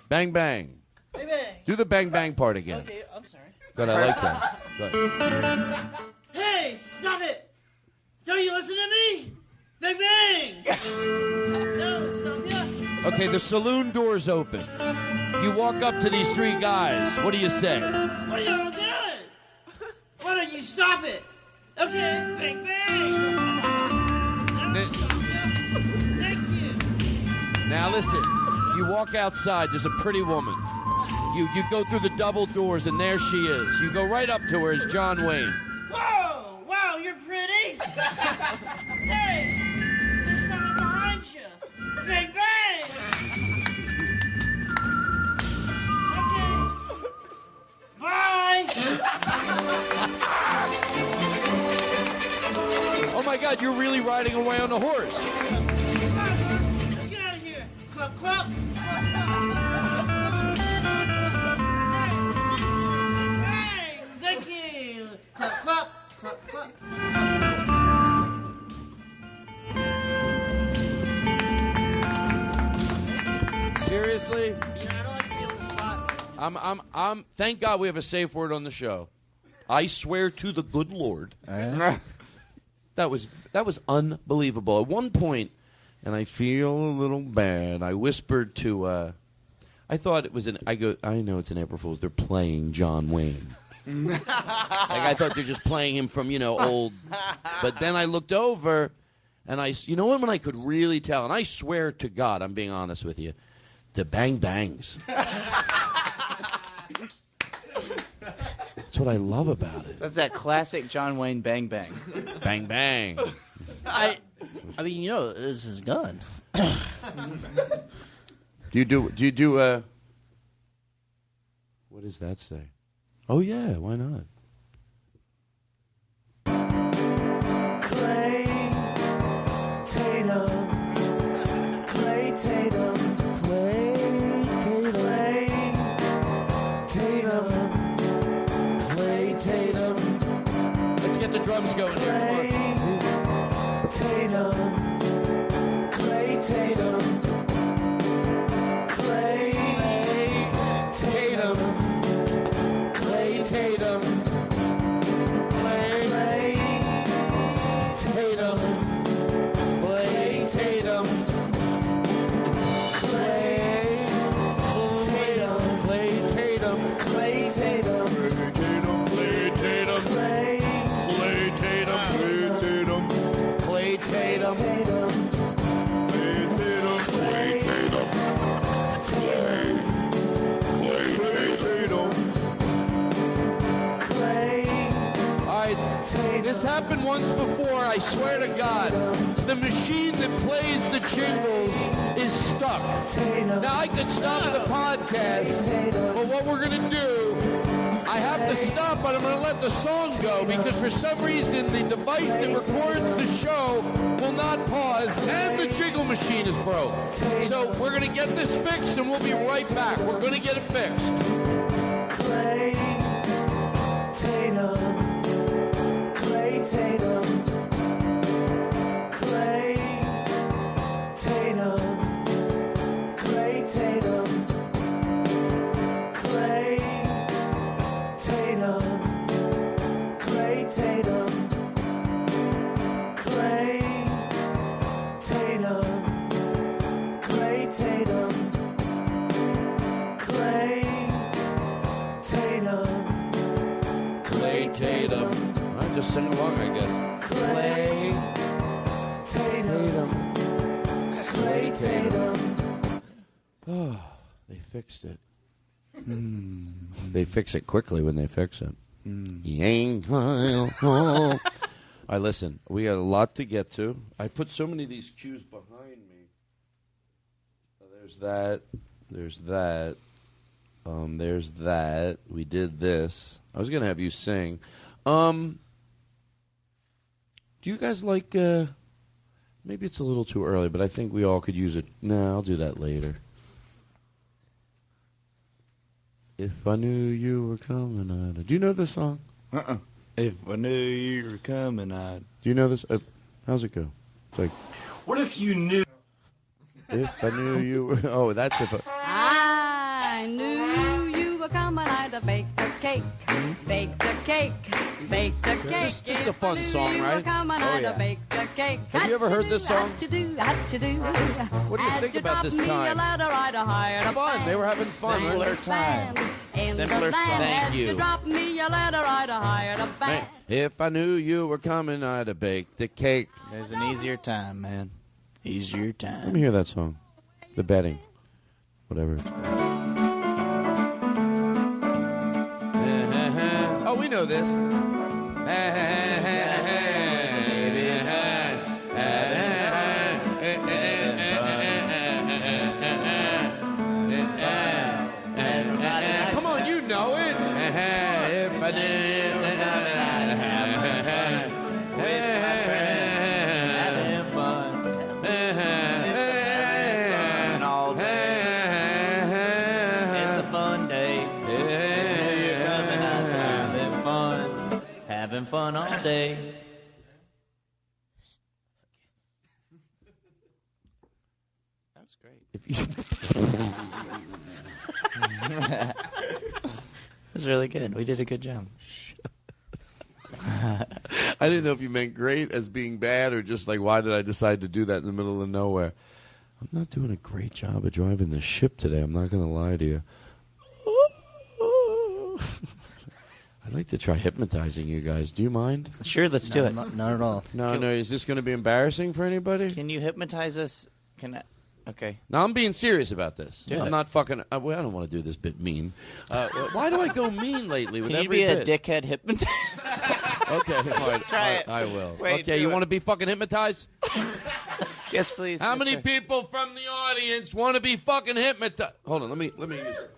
Bang bang. Bang, bang. Do the bang bang part again. Okay, I'm sorry. Good, I like that. Good. Hey! Stop it! Don't you listen to me? Bang, bang! No, stop ya! Okay, the saloon door's open. You walk up to these three guys. What do you say? What are y'all doing? Why don't you stop it? Okay, bang, bang! No, stop ya! Thank you! Now listen, you walk outside, there's a pretty woman. You go through the double doors, and there she is. You go right up to her as John Wayne. Whoa! Wow, you're pretty! Hey! There's someone behind you! Bang, bang! Okay. Bye! Oh my God, you're really riding away on a horse. Let's get out of here! Clup, clup! Bang! Thank you! Clup, clup! Clup, clup! Seriously? Yeah, I don't like to be on the spot. I'm thank God we have a safe word on the show. I swear to the good Lord. That was unbelievable. At one point, and I feel a little bad, I whispered to I thought it was I know it's an April Fool's. They're playing John Wayne. Like I thought they're just playing him from, old. But then I looked over, and when I could really tell, and I swear to God, I'm being honest with you, the Bang Bangs. That's what I love about it. That's that classic John Wayne Bang Bang. Bang Bang. I mean, this is gun. Do you do what does that say? Oh yeah, why not? Clay Tatum. Clay Tatum. Clay Tatum. Clay Tatum. Let's get the drums going here. Tatum. Clay Tatum. Clay Tatum. Clay Tatum. Clay Tatum. Clay Tatum. Clay Tatum. Clay Tatum. Clay Tatum. Clay Tatum. Clay Tatum. This happened once before, I swear to God. The machine that plays the jingles is stuck. Now, I could stop the podcast, but what we're going to do, I have to stop, but I'm going to let the song go because for some reason the device that records the show will not pause, and the jiggle machine is broke. So we're going to get this fixed, and we'll be right back. We're going to get it fixed. Clay Tatum. Clay Tatum. Clay Tatum. Clay Tatum. Clay Tatum. Clay Tatum. Clay Tatum. Clay Tatum. Clay Tatum. Clay Tatum. I just sing along, I guess. Clay Tatum. Clay Tatum. Oh, they fixed it. They fix it quickly when they fix it. All right, listen, we got a lot to get to. I put so many of these cues behind me. So there's that. There's that. There's that. We did this. I was going to have you sing. Do you guys like, maybe it's a little too early, but I think we all could use it. No, I'll do that later. If I knew you were coming, I'd... Do you know this song? If I knew you were coming, I'd... Do you know this? How's it go? It's like... What if you knew... If I knew you were... Oh, that's if I knew you were coming, I'd have baked a cake, baked a cake, baked a cake. This is a fun song, right? Oh, yeah. Have you ever heard this song? What do you think about this time? It's fun. They were having fun. Simpler time. Simpler song. Thank you. Drop me a letter, I'd have hired a band. If I knew you were coming, I'd have baked a cake. There's an easier time, man. Easier time. Let me hear that song. The betting. Whatever it's called. Oh, we know this. Come on, you know it. If I did. Having fun. All day. It's a fun day. You're coming out having fun. Having fun all day. That was great. If you That's really good. We did a good job. I didn't know if you meant great as being bad or just like, why did I decide to do that in the middle of nowhere? I'm not doing a great job of driving the ship today. I'm not going to lie to you. I'd like to try hypnotizing you guys. Do you mind? Sure, let's do it. Not at all. No. Is this going to be embarrassing for anybody? Can you hypnotize us? Okay. No, I'm being serious about this. Do I'm it. not fucking. I don't want to do this bit mean. Why do I go mean lately with Can you every be a bit? dickhead hypnotist? Okay, all right, Try it. I will. Wait, okay, do you it. want to be fucking hypnotized? Yes, please. How Yes, many sir. people from the audience want to be fucking hypnotized? Hold on, let me use it.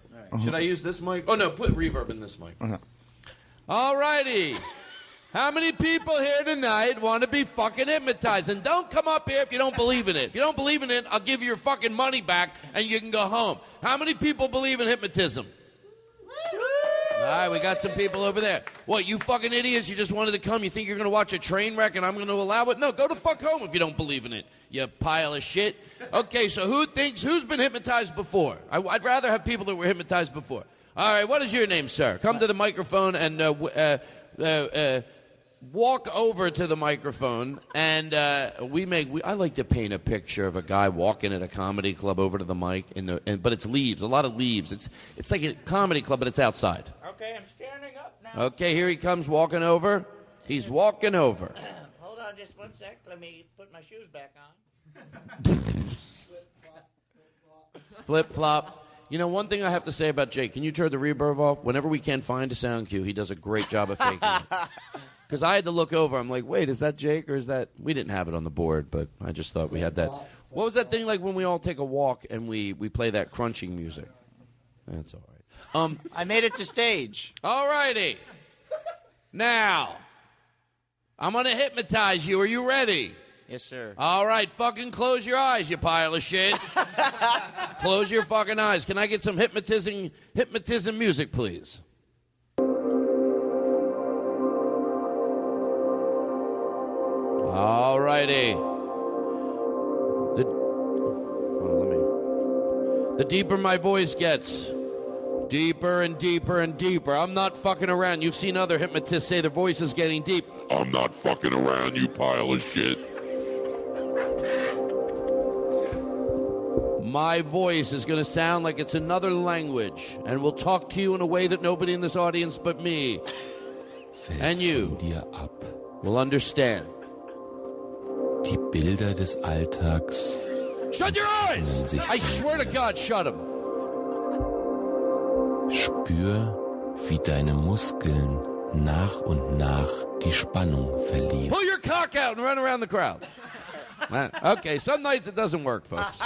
Should I use this mic? Oh no, put reverb in this mic. All righty. How many people here tonight want to be fucking hypnotized? And don't come up here if you don't believe in it. If you don't believe in it, I'll give you your fucking money back and you can go home. How many people believe in hypnotism? All right, we got some people over there. What, you fucking idiots? You just wanted to come? You think you're going to watch a train wreck and I'm going to allow it? No, go the fuck home if you don't believe in it, you pile of shit. Okay, so who's been hypnotized before? I'd rather have people that were hypnotized before. All right, what is your name, sir? Come to the microphone and walk over to the microphone, and I like to paint a picture of a guy walking at a comedy club over to the mic, but it's leaves, a lot of leaves. It's like a comedy club, but it's outside. Okay, I'm standing up now. Okay, here he comes walking over. He's walking over. Hold on just one sec. Let me put my shoes back on. Flip flop. You know, one thing I have to say about Jake, can you turn the reverb off? Whenever we can find a sound cue, he does a great job of faking it. Because I had to look over. I'm like, wait, is that Jake or is that... We didn't have it on the board, but I just thought we had that. What was that thing like when we all take a walk and we play that crunching music? That's all right. I made it to stage. All righty. Now, I'm going to hypnotize you. Are you ready? Yes, sir. All right, fucking close your eyes, you pile of shit. Close your fucking eyes. Can I get some hypnotism music, please? All righty. The deeper my voice gets, deeper and deeper and deeper. I'm not fucking around. You've seen other hypnotists say their voice is getting deep. I'm not fucking around, you pile of shit. My voice is going to sound like it's another language, and will talk to you in a way that nobody in this audience but me and you will understand. Die Bilder des Alltags. Shut your eyes! I swear to God, shut them. Spür, wie deine Muskeln nach und nach die Spannung verlieren. Pull your cock out and run around the crowd. Okay, some nights it doesn't work, folks.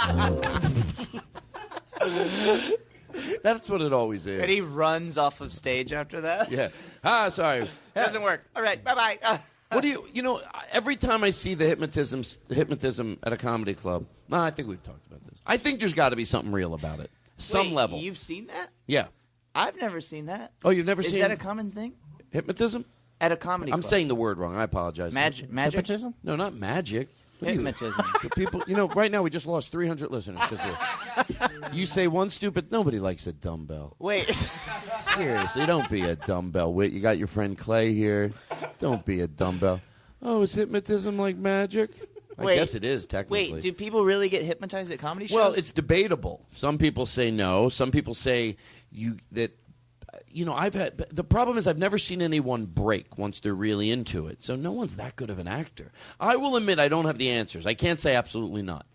That's what it always is. And he runs off of stage after that? Yeah. Sorry. Doesn't work. All right, bye-bye. What do you every time I see the hypnotism at a comedy club, I think we've talked about this. I think there's got to be something real about it. Some Wait, level. You've seen that? Yeah. I've never seen that. Oh, you've never seen Is that a common thing? Hypnotism? At a comedy club. I'm saying the word wrong. I apologize. Magic? Hypnotism? No, not magic. What are you- Hypnotism. People, right now we just lost 300 listeners. 'Cause you say one stupid. Nobody likes a dumbbell. Wait. Seriously, don't be a dumbbell. Wait, you got your friend Clay here. Don't be a dumbbell. Oh, is hypnotism like magic? I guess it is technically. Wait, do people really get hypnotized at comedy shows? Well, it's debatable. Some people say no. Some people say I've had the problem is I've never seen anyone break once they're really into it. So no one's that good of an actor. I will admit I don't have the answers. I can't say absolutely not.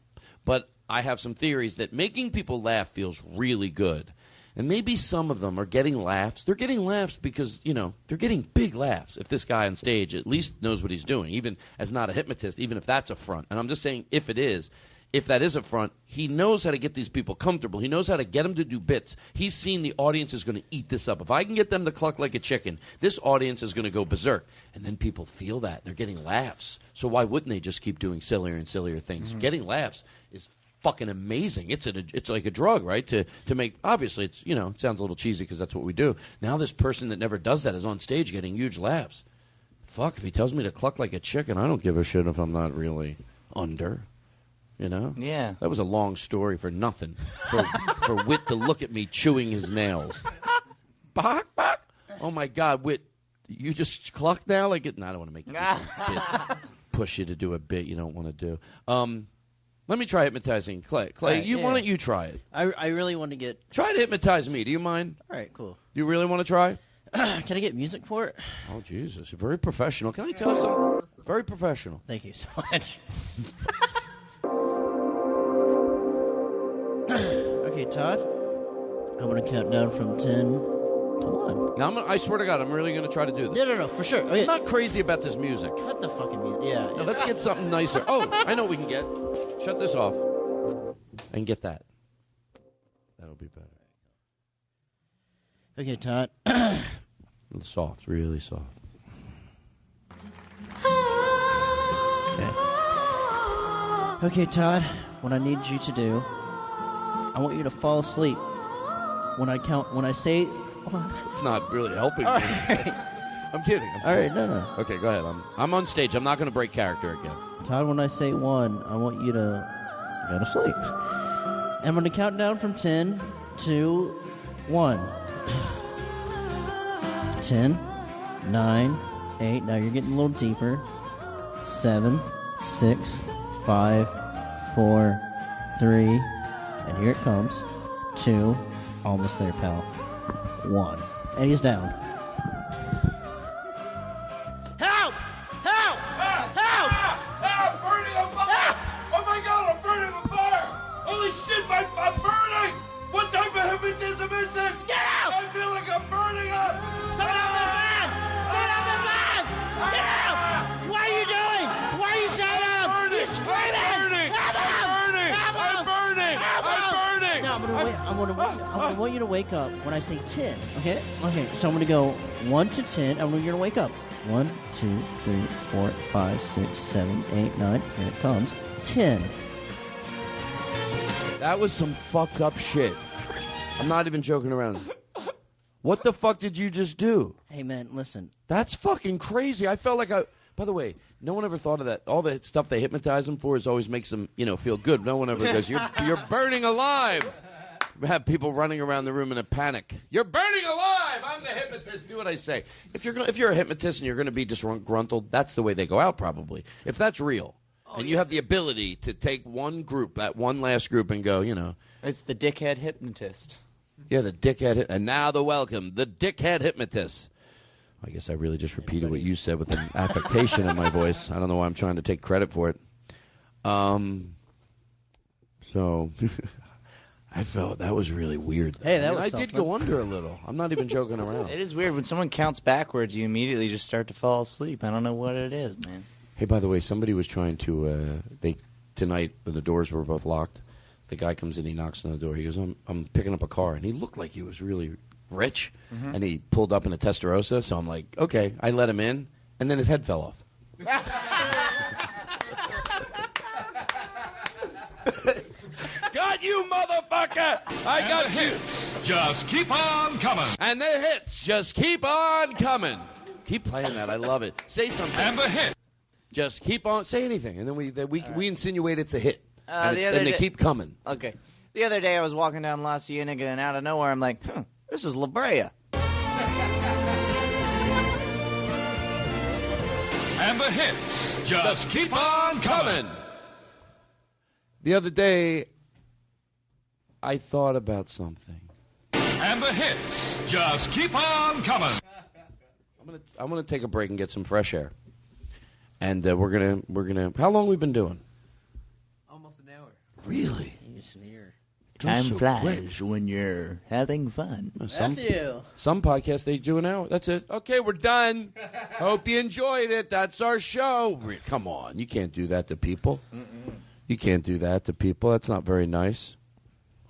But I have some theories that making people laugh feels really good. And maybe some of them are getting laughs. They're getting laughs because, they're getting big laughs. If this guy on stage at least knows what he's doing, even as not a hypnotist, even if that's a front. And I'm just saying if that is a front, he knows how to get these people comfortable. He knows how to get them to do bits. He's seen the audience is going to eat this up. If I can get them to cluck like a chicken, this audience is going to go berserk. And then people feel that. They're getting laughs. So why wouldn't they just keep doing sillier and sillier things? Mm-hmm. Getting laughs is fucking amazing. It's like a drug, right? To make, obviously, it's, it sounds a little cheesy because that's what we do. Now this person that never does that is on stage getting huge laughs. Fuck, if he tells me to cluck like a chicken, I don't give a shit if I'm not really under. Yeah. That was a long story for nothing. For Whit to look at me chewing his nails. Bok, bok. Oh, my God, Whit, you just clucked now? No, I don't want to make you do some bit. Push you to do a bit you don't want to do. Let me try hypnotizing Clay. Clay, why don't you try it? I really want to get... Try to hypnotize me. Do you mind? All right, cool. You really want to try? Can I get music for it? Oh, Jesus. You're very professional. Can I tell you something? Very professional. Thank you so much. Okay, Todd. I'm going to count down from 10 to 1. Now, I swear to God, I'm really going to try to do this. No, for sure. Okay. I'm not crazy about this music. Cut the fucking music. Yeah. No, let's get something nicer. Oh, I know what we can get. Shut this off. And get that. That'll be better. Okay, Todd. Soft, really soft. Okay, Todd. What I need you to do, I want you to fall asleep. When I say... It's not really helping me. Right. I'm kidding. All right, no. Okay, go ahead. I'm on stage. I'm not going to break character again. Todd, when I say 1, I want you to go to sleep. And I'm going to count down from 10 to 1. 10, 9, 8. Now you're getting a little deeper. 7, 6, 5, 4, 3. And here it comes. 2. Almost there, pal. 1. And he's down. Help! Help! Help! I'm burning on fire! Oh my God, I'm burning on fire! Holy shit, I'm burning! What type of hypnotism is this? Get out! I feel like I'm burning up! Someone out this man! Someone out this man! Get out! What are you doing? Why are you shut up? You're screaming! I'm burning! I'm burning! I'm burning! No, I'm gonna want you to wake up when I say 10. Okay? Okay. So I'm gonna go 1 to 10. And you're gonna wake up. 1, 2, 3, 4, 5, 6, 7, 8, 9. Here it comes. 10. That was some fucked up shit. I'm not even joking around. What the fuck did you just do? Hey man, listen. That's fucking crazy. I felt like By the way, no one ever thought of that. All the stuff they hypnotize them for always makes them, feel good. No one ever goes, you're burning alive. We have people running around the room in a panic. You're burning alive. I'm the hypnotist. Do what I say. If you're a hypnotist and you're going to be disgruntled, that's the way they go out probably. If that's real. And you have the ability to take one group, that one last group, and go, It's the dickhead hypnotist. Yeah, the dickhead. And now the welcome, the dickhead hypnotist. I guess I really just repeated what you said with an affectation in my voice. I don't know why I'm trying to take credit for it. So I felt that was really weird. Hey, I did go under a little. I'm not even joking around. It is weird. When someone counts backwards, you immediately just start to fall asleep. I don't know what it is, man. Hey, by the way, somebody was trying to, tonight when the doors were both locked, the guy comes in, he knocks on the door. He goes, I'm picking up a car. And he looked like he was really rich. Mm-hmm. And he pulled up in a Testarossa. So I'm like, okay. I let him in. And then his head fell off. Got you, motherfucker! I got you. Hits just keep on coming. And the hits just keep on coming. Keep playing that. I love it. Say something. And the hit. Just keep on. Say anything. And then we insinuate it's a hit. And The they keep coming. Okay. The other day I was walking down La Cienega, and out of nowhere I'm like, this is La Brea. And the hits just keep on coming. The other day, I thought about something. And the hits just keep on coming. I'm gonna take a break and get some fresh air. And we're gonna. How long we been doing? Almost an hour. Really? Time so flies quick. when you're having fun. Some podcasts, they do an hour. That's it. Okay, we're done. Hope you enjoyed it. That's our show. Come on. You can't do that to people. You can't do that to people. That's not very nice.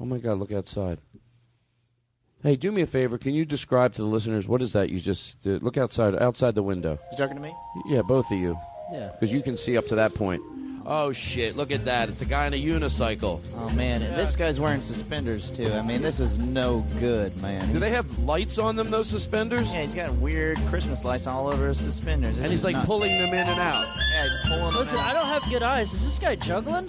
Oh, my God. Look outside. Hey, do me a favor. Can you describe to the listeners, what is that you just did? Look outside the window. You talking to me? Yeah, both of you. Yeah. Because you can see up to that point. Oh, shit. Look at that. It's a guy on a unicycle. Oh, man. This guy's wearing suspenders, too. I mean, this is no good, man. Do they have lights on them, those suspenders? Yeah, he's got weird Christmas lights all over his suspenders. And he's, like, nuts. pulling them in and out. Yeah, he's pulling Listen, them out. I don't have good eyes. Is this guy juggling?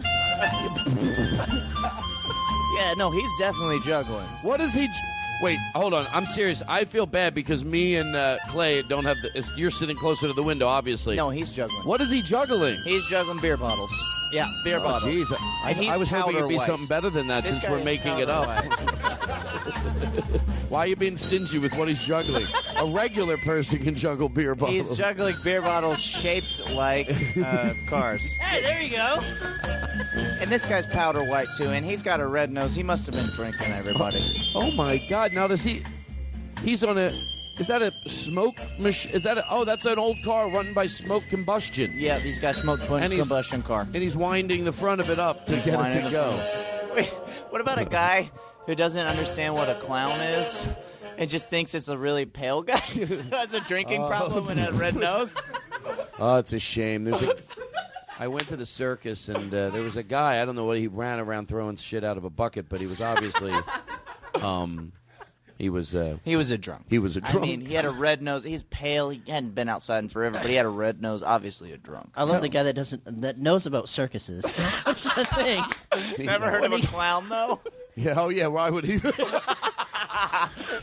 Yeah, no, he's definitely juggling. What is he... Wait, hold on. I'm serious. I feel bad because me and Clay don't have the... You're sitting closer to the window, obviously. No, he's juggling. What is he juggling? He's juggling beer bottles. Yeah, beer bottles. Jeez. And he's I was hoping it'd be powder something white. better than that This since guy we're is making it powder up. white. Why are you being stingy with what he's juggling? A regular person can juggle beer bottles. He's juggling beer bottles shaped like cars. Hey, there you go. And this guy's powder white, too, and he's got a red nose. He must have been drinking, everybody. Oh, my God. Now, does he... He's on a... Is that a smoke machine? Is that a... Oh, that's an old car run by smoke combustion. Yeah, he's got smoke combustion car. And he's winding the front of it up to get it to go. Wait, what about a guy who doesn't understand what a clown is and just thinks it's a really pale guy who has a drinking problem and a red nose? Oh, it's a shame. I went to the circus, and there was a guy, I don't know what, he ran around throwing shit out of a bucket, but he was obviously... He was a drunk. He was a drunk. I mean, he had a red nose. He's pale. He hadn't been outside in forever, but he had a red nose. Obviously, a drunk. I love the guy that knows about circuses. I think. Never heard of a clown though. Yeah. Oh yeah. Why would he?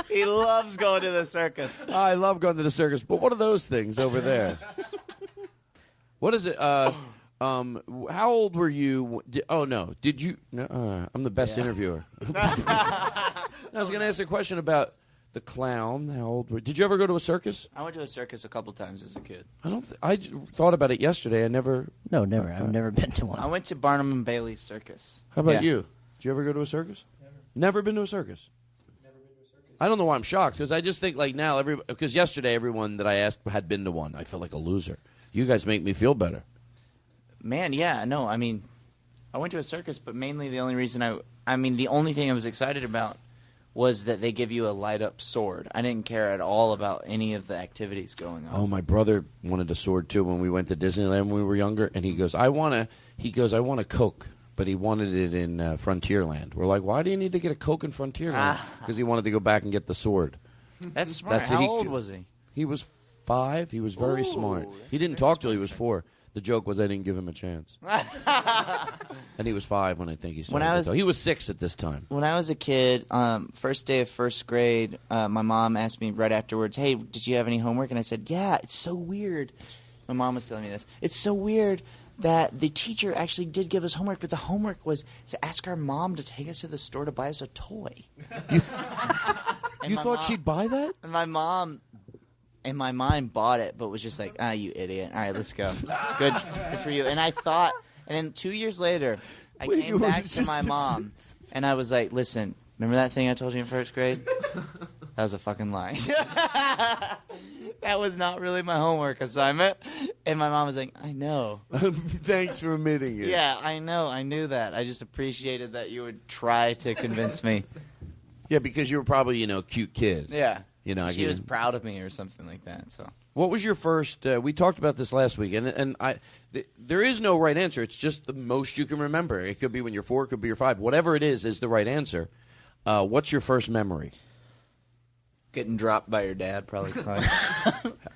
He loves going to the circus. I love going to the circus, but what are those things over there? What is it? How old were you? Oh no! Did you? I'm the best interviewer. I was going to ask a question about the clown. How old were? Did you ever go to a circus? I went to a circus a couple times as a kid. I thought about it yesterday. I never. No, never. I've never been to one. I went to Barnum and Bailey's circus. How about you? Did you ever go to a circus? Never been to a circus. I don't know why I'm shocked, because I just think like now because yesterday everyone that I asked had been to one. I felt like a loser. You guys make me feel better. Man, yeah, no, I mean, I went to a circus, but mainly the only reason the only thing I was excited about was that they give you a light-up sword. I didn't care at all about any of the activities going on. Oh, my brother wanted a sword, too, when we went to Disneyland when we were younger, and he goes, I want a Coke, but he wanted it in Frontierland. We're like, why do you need to get a Coke in Frontierland? Because he wanted to go back and get the sword. That's smart. How old was he? He was 5. He was very smart. He didn't talk till he was 4. The joke was I didn't give him a chance. And he was 5 when I think he started. He was 6 at this time. When I was a kid, first day of first grade, my mom asked me right afterwards, hey, did you have any homework? And I said, yeah, it's so weird. My mom was telling me this. It's so weird that the teacher actually did give us homework, but the homework was to ask our mom to take us to the store to buy us a toy. You thought she'd buy that? And my mom... in my mind, bought it, but was just like, you idiot. All right, let's go. Good for you. And I thought, and then 2 years later, I came back to my mom, and I was like, listen, remember that thing I told you in first grade? That was a fucking lie. That was not really my homework assignment. And my mom was like, I know. Thanks for admitting it. Yeah, I know. I knew that. I just appreciated that you would try to convince me. Yeah, because you were probably, a cute kid. Yeah. She was proud of me or something like that. So, what was your first? We talked about this last week, and there is no right answer. It's just the most you can remember. It could be when you're 4, it could be you're 5. Whatever it is the right answer. What's your first memory? Getting dropped by your dad, probably.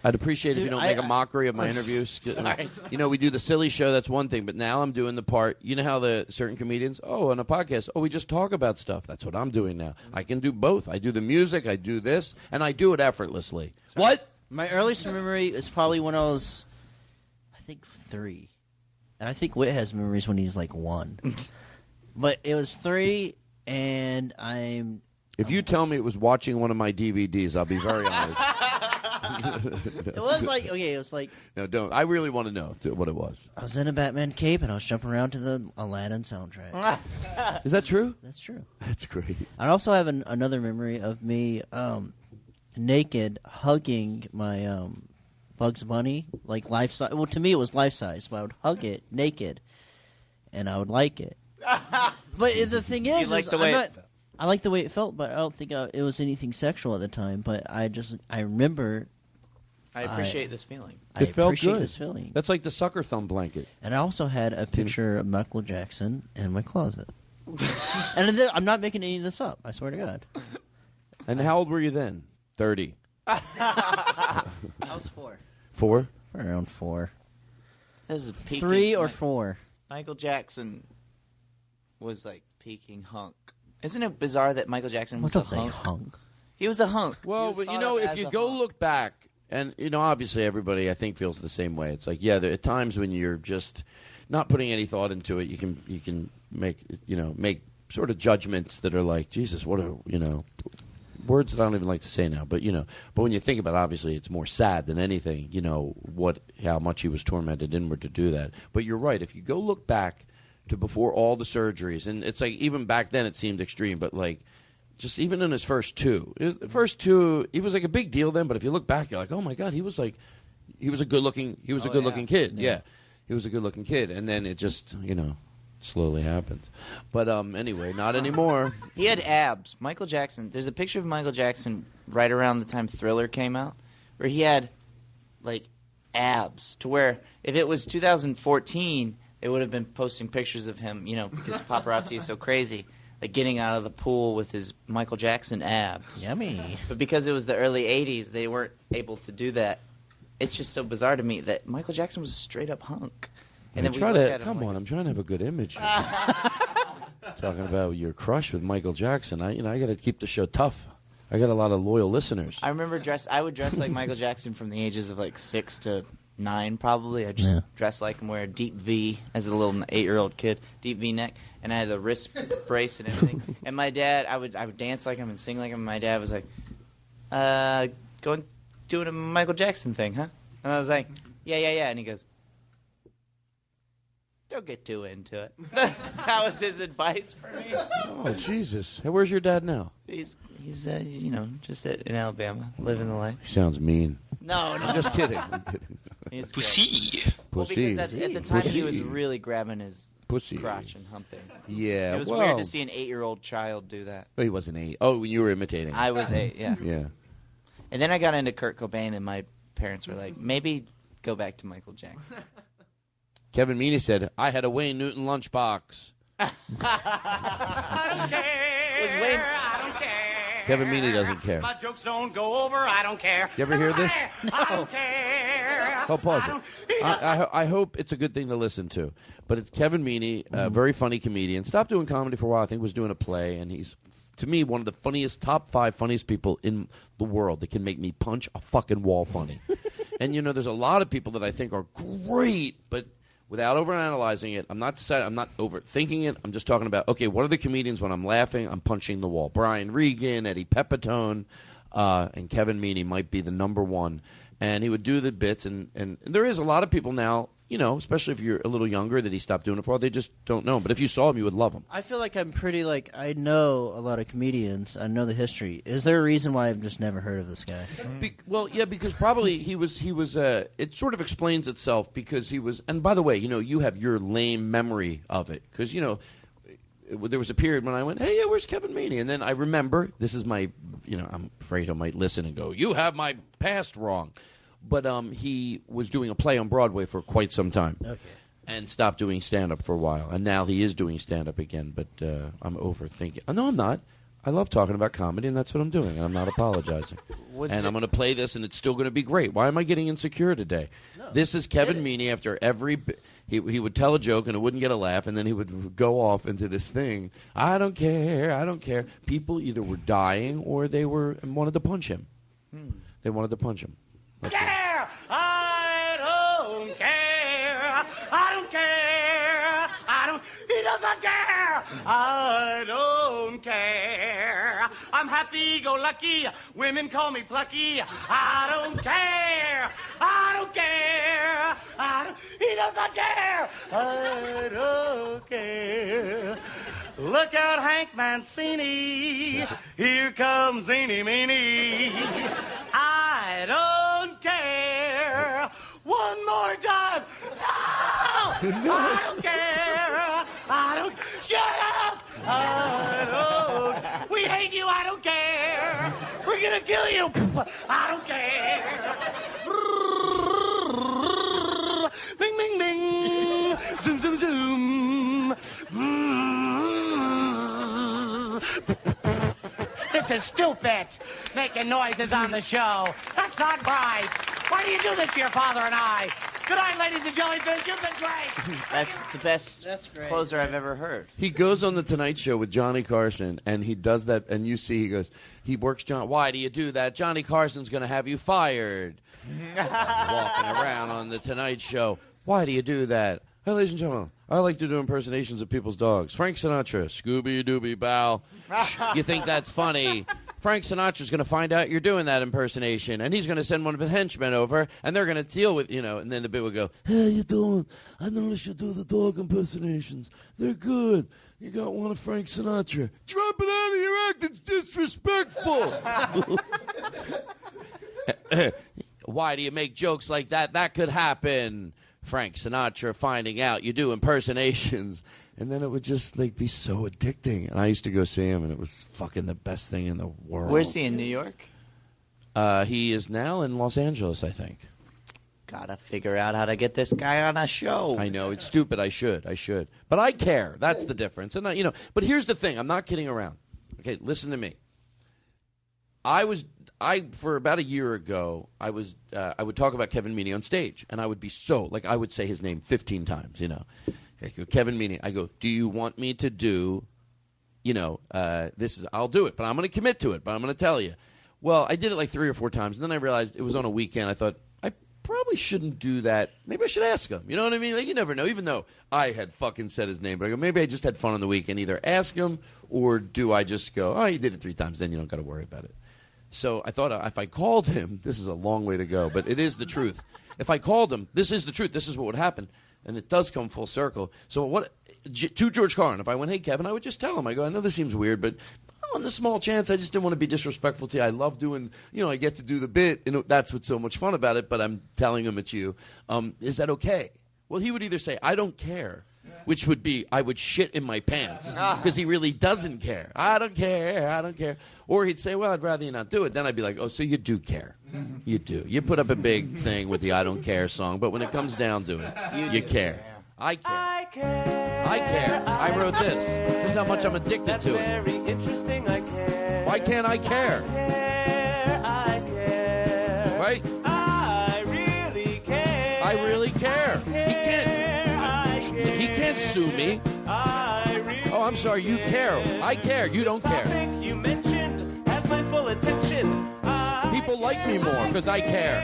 I'd appreciate if you don't make a mockery of my interviews. Sorry. We do the silly show. That's one thing, but now I'm doing the part. You know how the certain comedians, on a podcast, we just talk about stuff. That's what I'm doing now. I can do both. I do the music, I do this, and I do it effortlessly. Sorry. What? My earliest memory is probably when I was, I think, 3. And I think Whit has memories when he's like 1. But it was 3, and I'm... If you tell me it was watching one of my DVDs, I'll be very honored. It was like... No, don't. I really want to know what it was. I was in a Batman cape, and I was jumping around to the Aladdin soundtrack. Is that true? That's true. That's great. I also have another memory of me naked hugging my Bugs Bunny, like life-size. Well, to me, it was life-size, but I would hug it naked, and I would like it. But the thing is, I like the way it felt, but I don't think it was anything sexual at the time. But I remember. I appreciate this feeling. It felt appreciate good. This feeling. That's like the sucker thumb blanket. And I also had a picture of Michael Jackson in my closet. And I'm not making any of this up. I swear to God. And how old were you then? 30. I was 4. 4? Around 4. This is peaking. 3 or 4. Michael Jackson was like peaking hunk. Isn't it bizarre that Michael Jackson was a hunk? He was a hunk. Well, but if you go look back, and obviously everybody I think feels the same way. It's like, there are times when you're just not putting any thought into it. You can make sort of judgments that are like, Jesus, what are, words that I don't even like to say now, but but when you think about it, obviously it's more sad than anything, how much he was tormented inward to do that. But you're right. If you go look back to before all the surgeries, and it's like even back then it seemed extreme, but like just even in his first two, he was like a big deal then. But if you look back, you're like, oh my God, he was a good looking kid. Yeah, he was a good looking kid, and then it just slowly happens. But anyway, not anymore. He had abs. Michael Jackson. There's a picture of Michael Jackson right around the time Thriller came out, where he had like abs to where if it was 2014, they would have been posting pictures of him, because paparazzi is so crazy, like getting out of the pool with his Michael Jackson abs. Yummy. But because it was the early 80s, they weren't able to do that. It's just so bizarre to me that Michael Jackson was a straight up hunk. And then I'm trying to have a good image here. Talking about your crush with Michael Jackson. I got to keep the show tough. I got a lot of loyal listeners. I remember I would dress like Michael Jackson from the ages of like 6 to 9 probably. I just dress like him, wear a deep V as a little 8-year-old kid, deep V neck, and I had the wrist brace and everything. And my dad, I would dance like him and sing like him. And my dad was like, doing a Michael Jackson thing, huh? And I was like, yeah. And he goes, don't get too into it. That was his advice for me. Oh, Jesus. Hey, where's your dad now? He's just in Alabama, living the life. He sounds mean. No. I'm just kidding. I'm kidding. Pussy. Well, because at the time he was really grabbing his crotch and humping. Yeah, it was weird to see an 8-year-old child do that. Oh, he wasn't 8. Oh, you were imitating. I was 8, yeah. Yeah. And then I got into Kurt Cobain, and my parents were like, maybe go back to Michael Jackson. Kevin Meaney said, I had a Wayne Newton lunchbox. I don't care. I don't care. Kevin Meaney doesn't care. My jokes don't go over. I don't care. You ever hear this? I don't care. Oh, pause it. I hope it's a good thing to listen to. But it's Kevin Meaney, a very funny comedian. Stopped doing comedy for a while. I think was doing a play. And he's, to me, one of the top 5 funniest people in the world that can make me punch a fucking wall funny. And, there's a lot of people that I think are great, but without overanalyzing it, I'm not overthinking it. I'm just talking about, okay, what are the comedians when I'm laughing, I'm punching the wall? Brian Regan, Eddie Pepitone, and Kevin Meaney might be the number one. And he would do the bits, and there is a lot of people now, especially if you're a little younger, that he stopped doing it for. They just don't know him. But if you saw him, you would love him. I feel like I'm pretty, I know a lot of comedians. I know the history. Is there a reason why I've just never heard of this guy? Well, yeah, because probably he was. It sort of explains itself because he was. And by the way, you have your lame memory of it because there was a period when I went, hey, yeah, where's Kevin Meaney? And then I remember this is my. I'm afraid I might listen and go, you have my past wrong. But he was doing a play on Broadway for quite some time. Okay. And stopped doing stand-up for a while. And now he is doing stand-up again, but I'm overthinking. No, I'm not. I love talking about comedy, and that's what I'm doing, and I'm not apologizing. I'm going to play this, and it's still going to be great. Why am I getting insecure today? No, this is Kevin Meaney after every... He would tell a joke, and it wouldn't get a laugh, and then he would go off into this thing. I don't care. People either were dying or they wanted to punch him. They wanted to punch him. That's care. I don't care. I don't care. He doesn't care. I don't care. I'm happy-go-lucky. Women call me plucky. I don't care. I don't care. He doesn't care. I don't care. Look out, Hank Mancini. Here comes Eeny Meeny. I don't care. One more time. No! I don't care. Shut up. We hate you. I don't care. We're gonna kill you. I don't care. Bing, bing, bing. Zoom, zoom, zoom. This is stupid. Making noises on the show. That's not right. Why do you do this to your father and I? Good night, ladies and jellyfish. You've been great. That's the best closer I've ever heard. He goes on the Tonight Show with Johnny Carson, and he does that, and you see he works John. Why do you do that? Johnny Carson's going to have you fired. Walking around on the Tonight Show. Why do you do that? Hey, ladies and gentlemen, I like to do impersonations of people's dogs. Frank Sinatra, Scooby-Dooby Bow. You think that's funny? Frank Sinatra's going to find out you're doing that impersonation, and he's going to send one of his henchmen over, and they're going to deal with, and then the bit would go, hey, you doing? I noticed you do the dog impersonations. They're good. You got one of Frank Sinatra. Drop it out of your act. It's disrespectful. Why do you make jokes like that? That could happen. Frank Sinatra finding out you do impersonations. And then it would just be so addicting. And I used to go see him, and it was fucking the best thing in the world. Where's he, in New York? He is now in Los Angeles, I think. Gotta figure out how to get this guy on a show. I know, it's stupid. I should. But I care. That's the difference. And but here's the thing. I'm not kidding around. Okay, listen to me. For about a year ago, I would talk about Kevin Meaney on stage, and I would be I would say his name 15 times, I go, Kevin Meaney. I go, do you want me to do, I'll do it, but I'm going to commit to it, but I'm going to tell you. Well, I did it 3 or 4 times, and then I realized it was on a weekend. I thought, I probably shouldn't do that. Maybe I should ask him. You know what I mean? You never know, even though I had fucking said his name. But I go, maybe I just had fun on the weekend. Either ask him, or do I just go, oh, you did it 3 times, then you don't got to worry about it. So I thought if I called him, this is a long way to go, but it is the truth. If I called him, this is the truth. This is what would happen. And it does come full circle. So to George Carlin, if I went, hey, Kevin, I would just tell him. I go, I know this seems weird, but on the small chance, I just didn't want to be disrespectful to you. I love doing, I get to do the bit, and that's what's so much fun about it, but I'm telling him it's you. Is that okay? Well, he would either say, I don't care, which would be, I would shit in my pants, because he really doesn't care. I don't care. Or he'd say, well, I'd rather you not do it. Then I'd be like, oh, so you do care. You do. You put up a big thing with the I don't care song, but when it comes down to it, you care. I care. I wrote this. This is how much I'm addicted to it. Very interesting, I care. Why can't I care? I care. Right? I really care. I really care. He can't sue me. Oh, I'm sorry. You care. I care. You don't care. You mentioned has my full attention. People like me more because I care.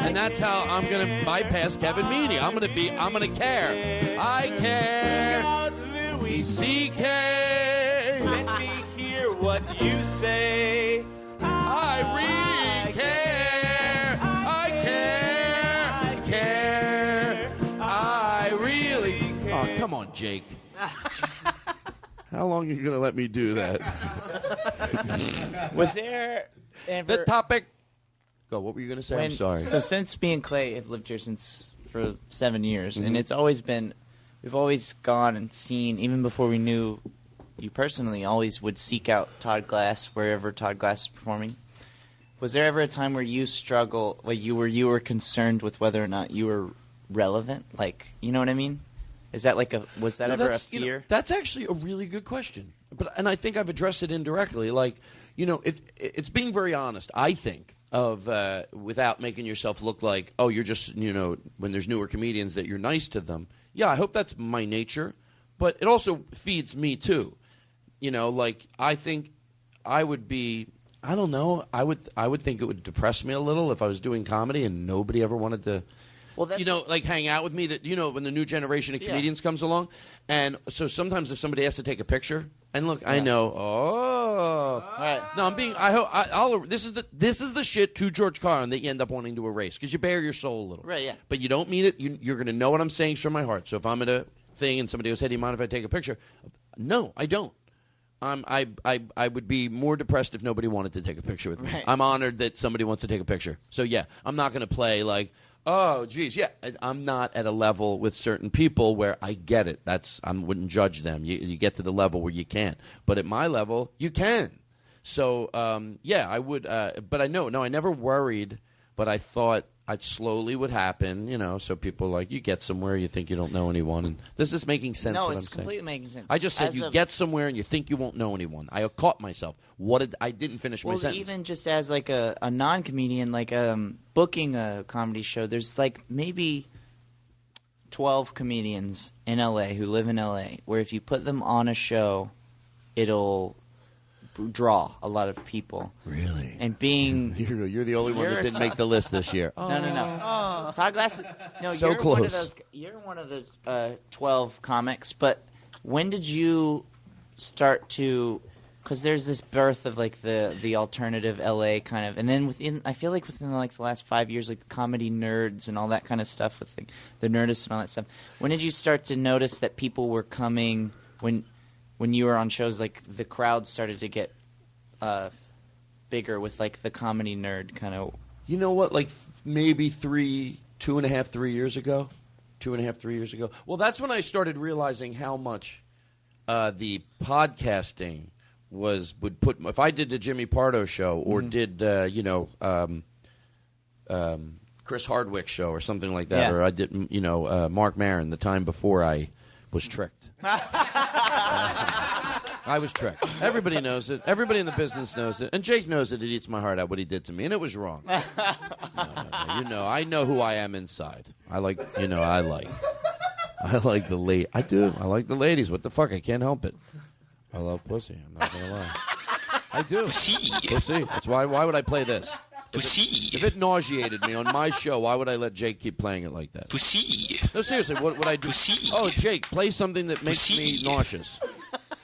And that's how I'm going to bypass Kevin Meaney. I'm going to care. I care. Louis C.K. Let me hear what you say. I really care. I care. I really care. Oh, come on, Jake. How long are you going to let me do that? Was there ever... The topic... Go, what were you going to say? I'm sorry. So since me and Clay have lived here for 7 years, Mm-hmm. and it's always been, we've always gone and seen, even before we knew you personally, always would seek out Todd Glass wherever Todd Glass is performing. Was there ever a time where you struggle, like you were concerned with whether or not you were relevant? Like, you know what I mean? Is that was that ever a fear? That's actually a really good question. And I think I've addressed it indirectly. It's being very honest, I think, without making yourself look like, oh, you're just, when there's newer comedians that you're nice to them. Yeah, I hope that's my nature, but it also feeds me too. I think I would be, I don't know, I would think it would depress me a little if I was doing comedy and nobody ever wanted to, hang out with me, that, when the new generation of comedians comes along. And so sometimes if somebody has to take a picture, and look, I know, Right. No, I'm being, I'll this is the shit to George Carlin that you end up wanting to erase, because you bare your soul a little. Right, yeah. But you don't mean it, you're going to know what I'm saying from my heart. So if I'm at a thing and somebody goes, hey, do you mind if I take a picture? No, I don't. I would be more depressed if nobody wanted to take a picture with me. Right. I'm honored that somebody wants to take a picture. So yeah, I'm not going to play like, oh, geez, yeah. I'm not at a level with certain people where I get it. I wouldn't judge them. You get to the level where you can't. But at my level, you can. So, yeah, I would. But I never worried, but I thought it slowly would happen, so people you get somewhere, you think you don't know anyone. And this is making sense. No, what it's I'm completely saying. making sense. I just said get somewhere and you think you won't know anyone. I caught myself. I didn't finish my sentence. Even just as a non-comedian, booking a comedy show, there's maybe 12 comedians in L.A. who live in L.A. where if you put them on a show, it'll draw a lot of people. Really? And being you're the only one that didn't make the list this year. No. Todd Glass. No, So you're close. one of those. You're one of the 12 comics. But when did you start to? Because there's this birth of like the alternative LA kind of, and then I feel like within like the last 5 years, like the comedy nerds and all that kind of stuff with the Nerdist and all that stuff. When did you start to notice that people were coming when you were on shows? Like the crowd started to get bigger with like the comedy nerd kind of. You know what? Like maybe 3 years ago. Well, that's when I started realizing how much the podcasting would put. If I did the Jimmy Pardo show or did Chris Hardwick show or something like that, or I did Mark Maron the time before I was tricked. I was tricked. Everybody knows it. Everybody in the business knows it. And Jake knows it. It eats my heart out what he did to me, and it was wrong. No. I know who I am inside. I like the late. I do. I like the ladies. What the fuck? I can't help it. I love pussy. I'm not gonna lie. I do. Pussy. That's why. Why would I play this? Pussy. If it nauseated me on my show, why would I let Jake keep playing it like that? Pussy. No, seriously. What would I do? Pussy. Oh, Jake, play something that makes me nauseous.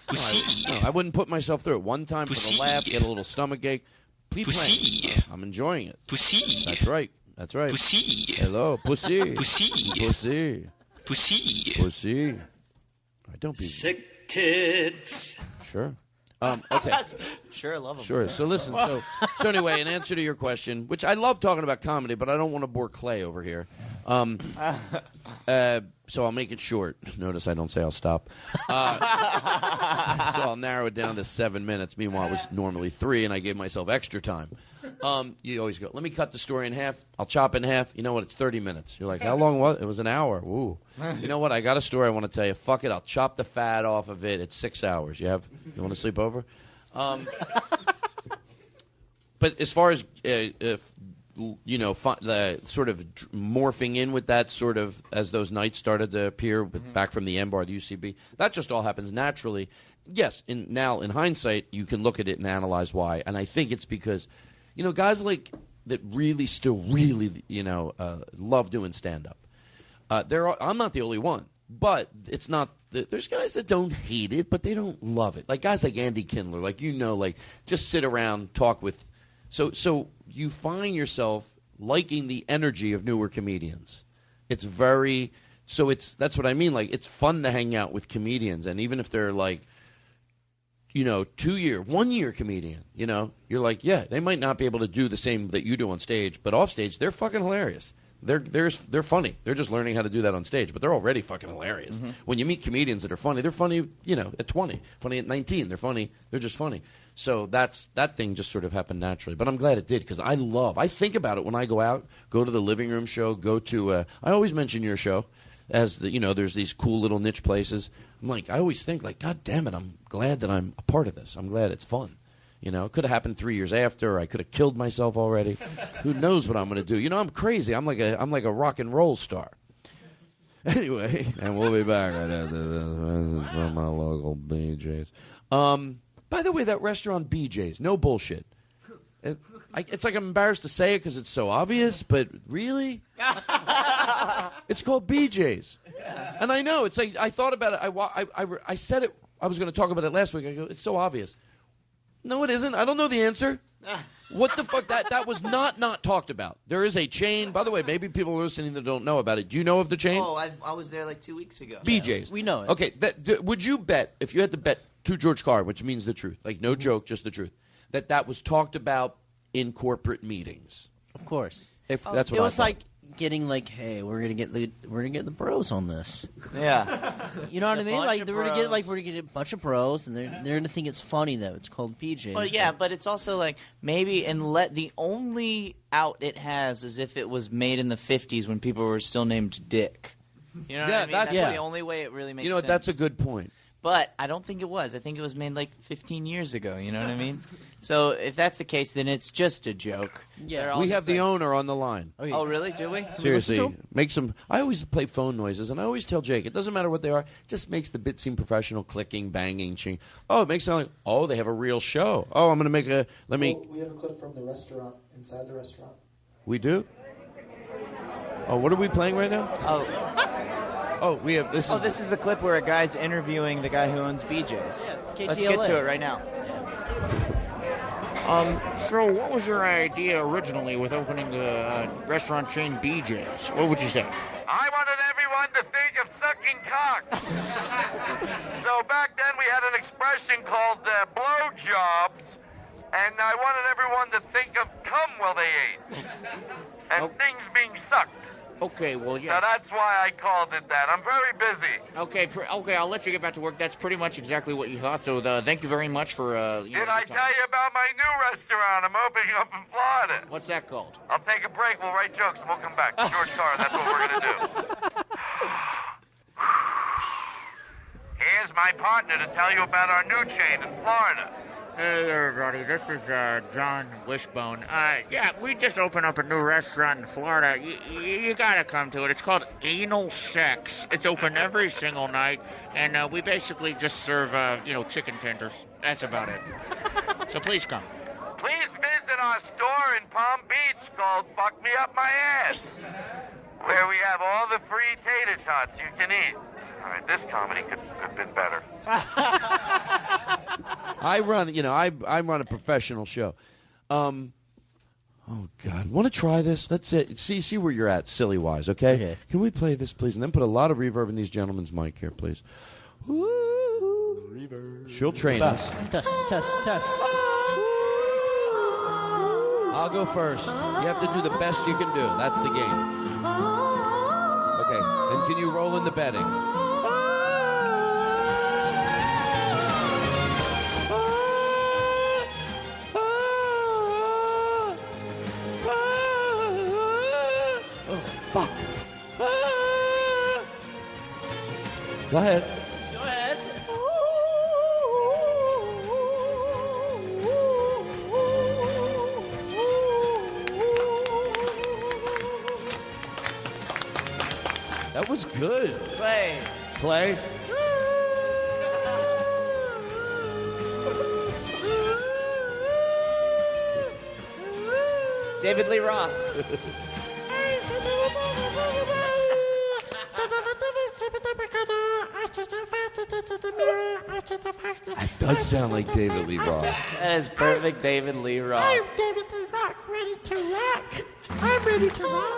Pussy. No, I wouldn't put myself through it. One time for the laugh, get a little stomach ache. Please Pussy. play. I'm enjoying it. Pussy. That's right. Pussy. Hello, pussy. Pussy. Pussy. Pussy. Pussy. All right, don't be sick tits. Sure. Okay. Sure, love them. Sure. So listen. So anyway, in answer to your question, which I love talking about comedy, but I don't want to bore Clay over here. So I'll make it short. Notice I don't say I'll stop. So I'll narrow it down to 7 minutes. Meanwhile, it was normally 3, and I gave myself extra time. You always go, let me cut the story in half. I'll chop it in half. You know what? It's 30 minutes. You're like, how long was it? It was an hour. Ooh. You know what? I got a story I want to tell you. Fuck it. I'll chop the fat off of it. It's 6 hours. You want to sleep over? But as far as the sort of morphing in with that sort of as those nights started to appear back from the M Bar, the UCB, that just all happens naturally. Yes, now in hindsight, you can look at it and analyze why, and I think it's because, guys like that really still really love doing stand up. I'm not the only one, but it's not. There's guys that don't hate it, but they don't love it. Like guys like Andy Kindler, just sit around, talk with. So you find yourself liking the energy of newer comedians. That's what I mean. Like it's fun to hang out with comedians, and even if they're like, 1 year comedian, you're like, yeah, they might not be able to do the same that you do on stage, but off stage they're fucking hilarious. They're funny. They're just learning how to do that on stage, but they're already fucking hilarious. Mm-hmm. When you meet comedians that are funny, they're funny, at 20, funny at 19. They're funny. They're just funny. So that thing just sort of happened naturally. But I'm glad it did because I think about it when I go out, go to the living room show, go to I always mention your show as there's these cool little niche places. I'm like, I always think like, God damn it, I'm glad that I'm a part of this. I'm glad it's fun. It could have happened 3 years after, or I could have killed myself already. Who knows what I'm going to do? I'm crazy. I'm like a rock and roll star. Anyway, and we'll be back right after this from my local BJ's. By the way, that restaurant BJ's, no bullshit. It's like I'm embarrassed to say it because it's so obvious, but really, it's called BJ's, and I know it's like I thought about it. I said it. I was going to talk about it last week. I go, it's so obvious. No, it isn't. I don't know the answer. What the fuck? That was not talked about. There is a chain. By the way, maybe people listening that don't know about it. Do you know of the chain? Oh, I was there like 2 weeks ago. BJ's. We know it. Okay. Would you bet, if you had to bet to George Carr, which means the truth, like no joke, just the truth, that was talked about in corporate meetings? Of course. If that's what it was I thought. like getting like, hey, we're gonna get the bros on this. Yeah. You know what I mean? Like we're gonna get a bunch of bros, and they're gonna think it's funny that it's called PJ. Well, yeah, but it's also like maybe the only out it has is if it was made in the 50s when people were still named Dick. You know what I mean? That's the only way it really makes sense. That's a good point. But I don't think it was. I think it was made like 15 years ago. You know what I mean? So if that's the case, then it's just a joke. Yeah. We have the owner on the line. Oh, really? Do we? Seriously, make some. I always play phone noises, and I always tell Jake, it doesn't matter what they are. It just makes the bit seem professional, clicking, banging, ching. Oh, it makes it sound like, oh, they have a real show. Oh, I'm going to make a. Let me. We have a clip from the restaurant, inside the restaurant. We do? Oh, what are we playing right now? Oh, we have. This is a clip where a guy's interviewing the guy who owns BJ's. Let's get to it right now. So what was your idea originally with opening the restaurant chain BJ's? What would you say? I wanted everyone to think of sucking cock. So back then we had an expression called blow jobs, and I wanted everyone to think of cum while they ate, and things being sucked. Okay, well, yeah. So that's why I called it that. I'm very busy. Okay, I'll let you get back to work. That's pretty much exactly what you thought, so thank you very much for, Did I tell you about my new restaurant I'm opening up in Florida? What's that called? I'll take a break, we'll write jokes, and we'll come back. George Carr, that's what we're going to do. Here's my partner to tell you about our new chain in Florida. Hey, everybody, this is John Wishbone. Yeah, we just opened up a new restaurant in Florida. You gotta come to it. It's called Anal Sex. It's open every single night, and we basically just serve, chicken tenders. That's about it. So please come. Please visit our store in Palm Beach called Fuck Me Up My Ass, where we have all the free tater tots you can eat. All right, this comedy could have been better. I run a professional show. Oh God, want to try this? That's it. See where you're at, silly wise. Okay? Can we play this, please, and then put a lot of reverb in these gentlemen's mic here, please. Woo! Reverb. She'll train us. Test. I'll go first. You have to do the best you can do. That's the game. Okay, and can you roll in the betting? Fuck. Go ahead. That was good. Clay. David Lee Roth. That does sound like David Lee Roth. That is perfect David Lee Roth. I'm David Lee Roth, ready to rock. I'm ready to rock.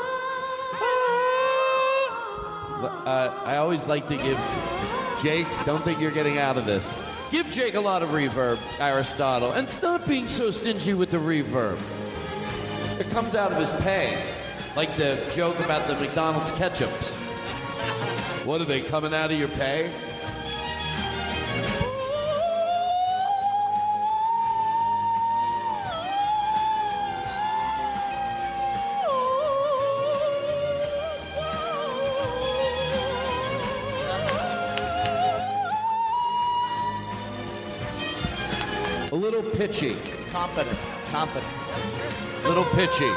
I always like to give Jake, don't think you're getting out of this. Give Jake a lot of reverb, Aristotle, and stop being so stingy with the reverb. It comes out of his pay, like the joke about the McDonald's ketchups. What are they, coming out of your pay? A little pitchy. Confident. Little pitchy.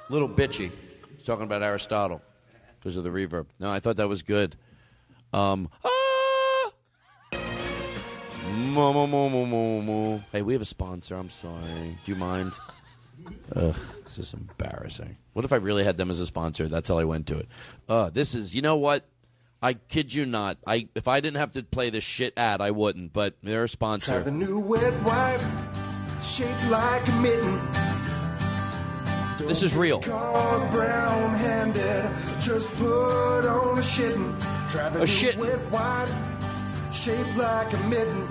Little bitchy. He's talking about Aristotle because of the reverb. No, I thought that was good. Hey, we have a sponsor. I'm sorry. Do you mind? Ugh, this is embarrassing. What if I really had them as a sponsor? That's how I went to it. This is, you know what? I kid you not. If I didn't have to play this shit ad, I wouldn't. But they're a sponsor. Try the new wet wipe, shaped like a mitten. This is real. Brown-handed, just put on a shittin'. Try the new wet wipe, shaped like a mitten.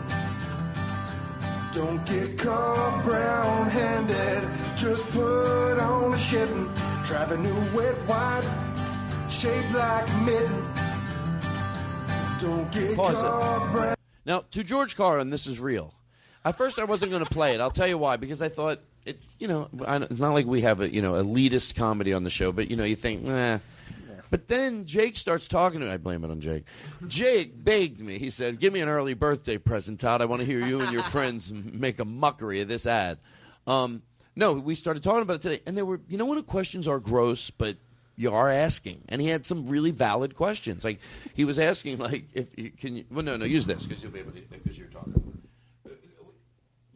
Don't get caught brown-handed, just put on a shittin'. Try the new wet wipe, shaped like a mitten. Don't get caught brown. Now, to George Carlin, this is real. At first, I wasn't going to play it. I'll tell you why. Because I thought it's, it's not like we have a, elitist comedy on the show. But, you think, But then Jake starts talking to me. I blame it on Jake. Jake begged me. He said, give me an early birthday present, Todd. I want to hear you and your friends make a mockery of this ad. No, we started talking about it today. And there were, you know when the questions are gross, but you are asking. And he had some really valid questions. Like, he was asking, like, if you can you, well, no, use this because you'll be able to, because you're talking. At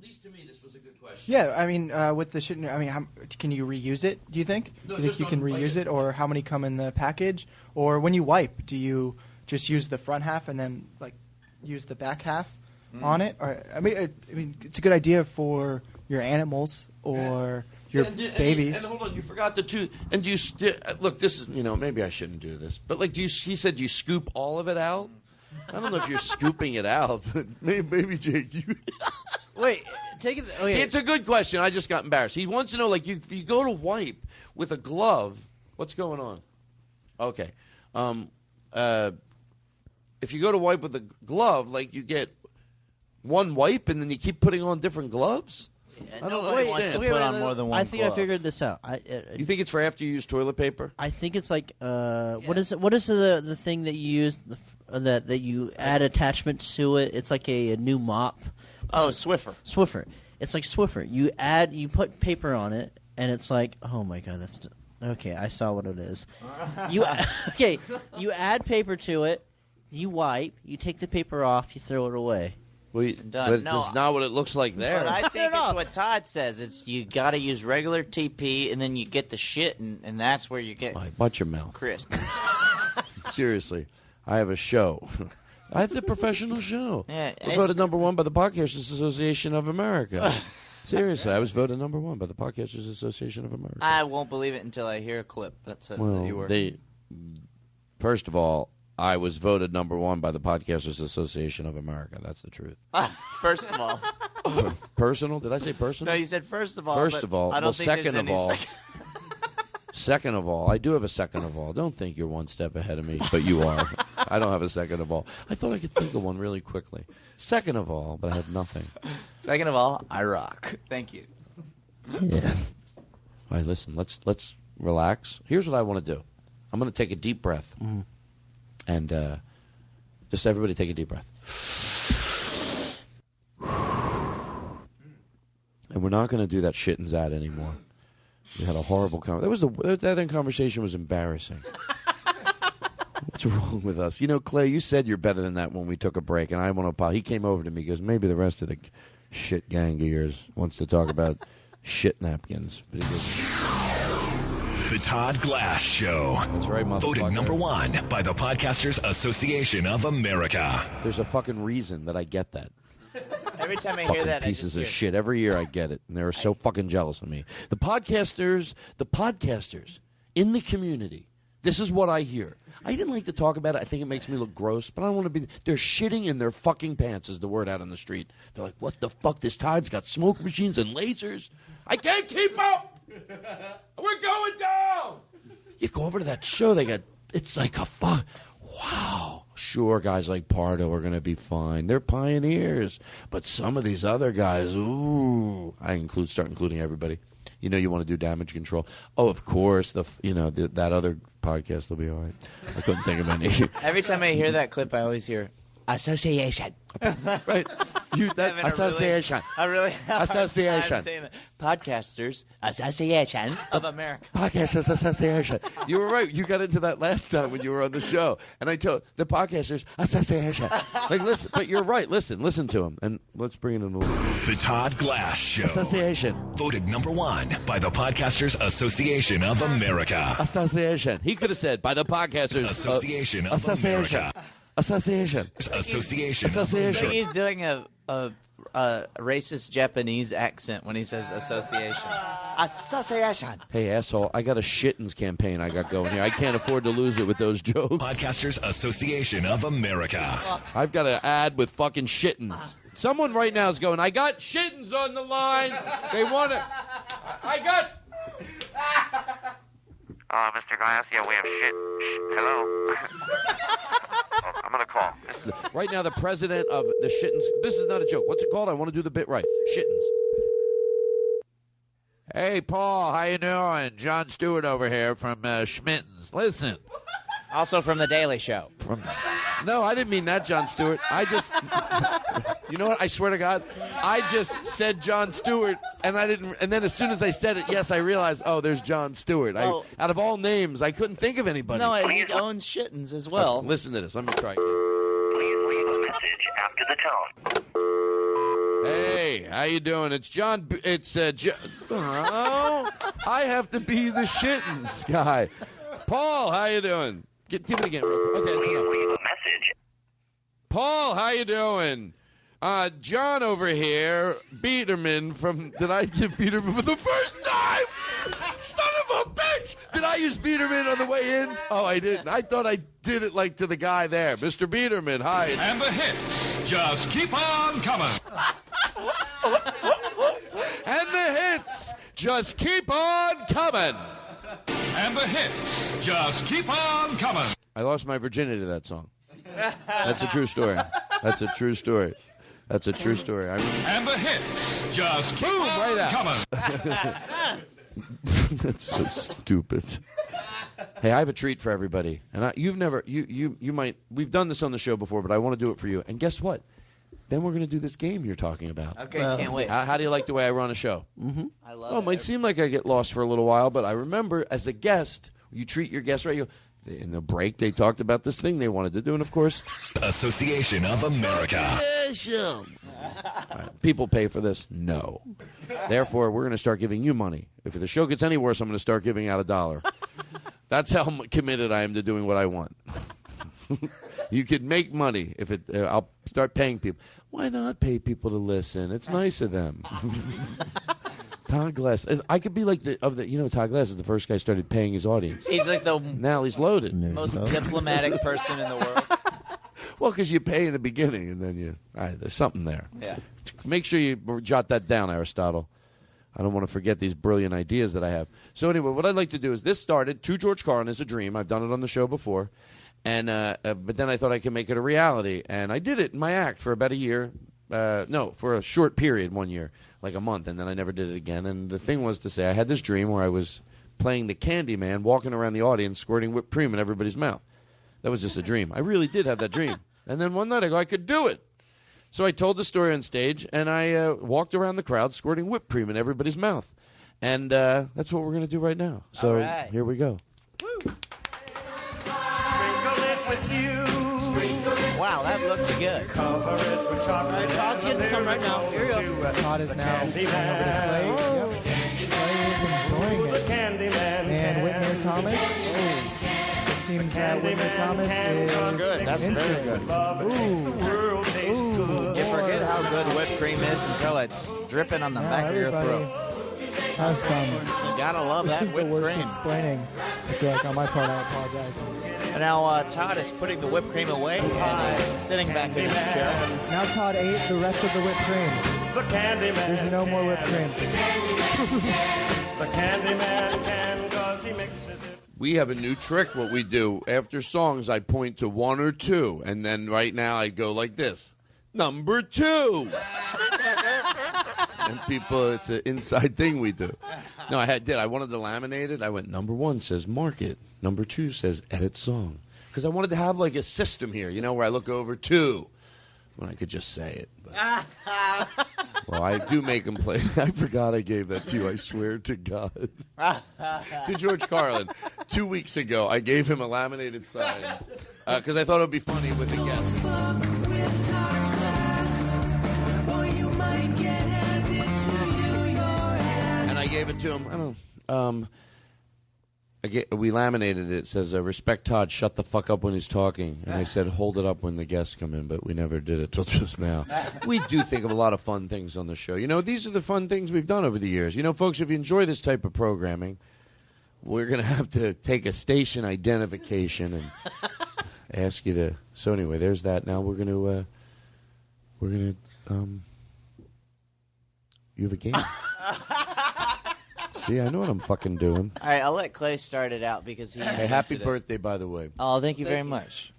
least to me, this was a good question. Yeah, I mean, with the shit, I mean, can you reuse it, do you think? No, Do you think you can reuse it, or how many come in the package? Or when you wipe, do you just use the front half and then, like, use the back half on it? Or I mean, it's a good idea for your animals or your babies. And hold on, you forgot the two. And do you look? This is, maybe I shouldn't do this, but like, he said you scoop all of it out. I don't know if you're scooping it out, but maybe Jake, you. Wait, take it. Oh, yeah. It's a good question. I just got embarrassed. He wants to know, like, if you go to wipe with a glove, what's going on? Okay. If you go to wipe with a glove, like, you get one wipe and then you keep putting on different gloves? I don't understand. Put on more than one I think glove. I figured this out. You think it's for after you use toilet paper? I think it's like what is the thing that you use that you add attachments to it? It's like a new mop. Oh, Swiffer. Swiffer. It's like Swiffer. You put paper on it, and it's like, oh my god, that's okay. I saw what it is. You add paper to it. You wipe. You take the paper off. You throw it away. Well, but that's not what it looks like there. But I think it's what Todd says. It's you got to use regular TP, and then you get the shit, and that's where you get watch your mouth. Crisp. Seriously, I have a show. It's a professional show. Yeah, We're voted #1 by the Podcasters Association of America. Seriously, I was voted #1 by the Podcasters Association of America. I won't believe it until I hear a clip that says that you were. First of all, I was voted #1 by the Podcasters Association of America. That's the truth. First of all. Personal? Did I say personal? No, you said first of all. First of all. I don't think second there's of any all. Second of all, I do have a second of all. Don't think you're one step ahead of me, but you are. I don't have a second of all. I thought I could think of one really quickly. Second of all, but I have nothing. Second of all, I rock. Thank you. Yeah. All right, listen. Let's relax. Here's what I want to do. I'm going to take a deep breath, and just everybody take a deep breath. And we're not going to do that shit and zat anymore. We had a horrible conversation. That conversation was embarrassing. What's wrong with us? Clay, you said you're better than that when we took a break, and I want to apologize. He came over to me because maybe the rest of the shit gang of yours wants to talk about shit napkins. But he goes, The Todd Glass Show. That's right, motherfucker. Voted #1 by the Podcasters Association of America. There's a fucking reason that I get that. Every time I fucking hear that, pieces I of just shit. Every year I get it, and they're so fucking jealous of me. The podcasters in the community. This is what I hear. I didn't like to talk about it. I think it makes me look gross, but I don't want to be. They're shitting in their fucking pants, is the word out on the street. They're like, "What the fuck? This Todd's got smoke machines and lasers. I can't keep up. We're going down." You go over to that show. It's like a fuck. Wow. Sure, guys like Pardo are going to be fine. They're pioneers. But some of these other guys, ooh. I start including everybody. You want to do damage control. Oh, of course. That other podcast will be all right. I couldn't think of any. Every time I hear that clip, I always hear association. Right. Association. I really have Association. saying that. Podcasters Association of America. Podcasters Association. You were right. You got into that last time when you were on the show, and I told the Podcasters Association. Like, listen, but you're right. Listen to him, and let's bring it in. The Todd Glass Show. Association. Voted #1 by the Podcasters Association of America. Association. He could have said by the Podcasters Association of America. Association. Association. Association. He's doing a racist Japanese accent when he says association. Association. Hey, asshole, I got a shittins campaign I got going here. I can't afford to lose it with those jokes. Podcasters Association of America. I've got an ad with fucking shittins. Someone right now is going, I got shittins on the line. They want to... I got... Mr. Glass, yeah, we have shit. Hello? I'm going to call. Right now, the president of the shittins... This is not a joke. What's it called? I want to do the bit right. Shittins. Hey, Paul, how you doing? John Stewart over here from Schmittens. Listen, Also from The Daily Show. No, I didn't mean that, Jon Stewart. I just, you know what? I swear to God, I just said Jon Stewart, and I didn't. And then as soon as I said it, yes, I realized, oh, there's Jon Stewart. Well, out of all names, I couldn't think of anybody. No, he owns Shittens as well. Listen to this. Let me try again. Please leave a message after the tone. Hey, how you doing? It's John. Oh, I have to be the Shittens guy. Paul, how you doing? Give it again real quick. Okay, Please leave a message. Paul, how you doing? John over here, Biederman from... Did I give Biederman for the first time? Son of a bitch! Did I use Biederman on the way in? Oh, I didn't. I thought I did it like to the guy there. Mr. Biederman, hi. And the hits just keep on coming. And the hits just keep on coming. And the hits just keep on coming. I lost my virginity to that song. That's a true story. That's a true story. That's a true story. And the hits just keep on coming. That's so stupid. Hey, I have a treat for everybody, and you've never, you might. We've done this on the show before, but I want to do it for you. And guess what? Then we're going to do this game you're talking about. Okay, can't wait. How do you like the way I run a show? Mm-hmm. I love it. It might seem like I get lost for a little while, but I remember as a guest, you treat your guests right. In the break, they talked about this thing they wanted to do, and of course, Association of America. People pay for this? No. Therefore, we're going to start giving you money. If the show gets any worse, I'm going to start giving out $1. That's how committed I am to doing what I want. You could make money if it. I'll start paying people. Why not pay people to listen? It's nice of them. Todd Glass. I could be like Todd Glass is the first guy started paying his audience. He's like the now he's loaded. most diplomatic person in the world. Well, because you pay in the beginning, and then there's something there. Yeah. Make sure you jot that down, Aristotle. I don't want to forget these brilliant ideas that I have. So anyway, what I'd like to do is this started To George Carlin as a dream. I've done it on the show before. And but then I thought I could make it a reality. And I did it in my act for about a year. For a short period, 1 year, like a month. And then I never did it again. And the thing was to say I had this dream where I was playing the candy man, walking around the audience, squirting whipped cream in everybody's mouth. That was just a dream. I really did have that dream. And then one night I go, I could do it. So I told the story on stage, and I walked around the crowd squirting whipped cream in everybody's mouth. And that's what we're going to do right now. So Here we go. Wow, that looks good. Todd's getting some right now. Here you go. Todd is now over to Clay. Yep. Clay is enjoying it. And Whitmer Thomas. It seems that Whitmer Thomas is good. That's very good. Ooh. You forget how good whipped cream is until it's dripping on the back of your throat. Has some. You gotta love that whipped This is the worst cream. explaining. I feel like on my part, I apologize. And now Todd is putting the whipped cream away and is sitting back in his chair. Now Todd ate the rest of the whipped cream. There's no more whipped cream. The Candyman can, 'cause he mixes it. We have a new trick. What we do after songs, I point to one or two, and then right now I go like this: number 2. And people, it's an inside thing we do. No, I wanted to laminate it. I went, number 1 says market. Number 2 says edit song. Because I wanted to have like a system here, where I look over 2. When I could just say it. But. Well, I do make them play. I forgot I gave that to you, I swear to God. To George Carlin. 2 weeks ago, I gave him a laminated sign. Because I thought it would be funny with the guest. And I gave it to him. I don't know. We laminated it. It says, respect Todd, shut the fuck up when he's talking. And I said, hold it up when the guests come in, but we never did it till just now. We do think of a lot of fun things on the show. These are the fun things we've done over the years. Folks, if you enjoy this type of programming, we're going to have to take a station identification and ask you to... So anyway, there's that. Now we're going to... you have a game. See, I know what I'm fucking doing. All right, I'll let Clay start it out because he... Hey, happy birthday, by the way. Oh, thank you very much.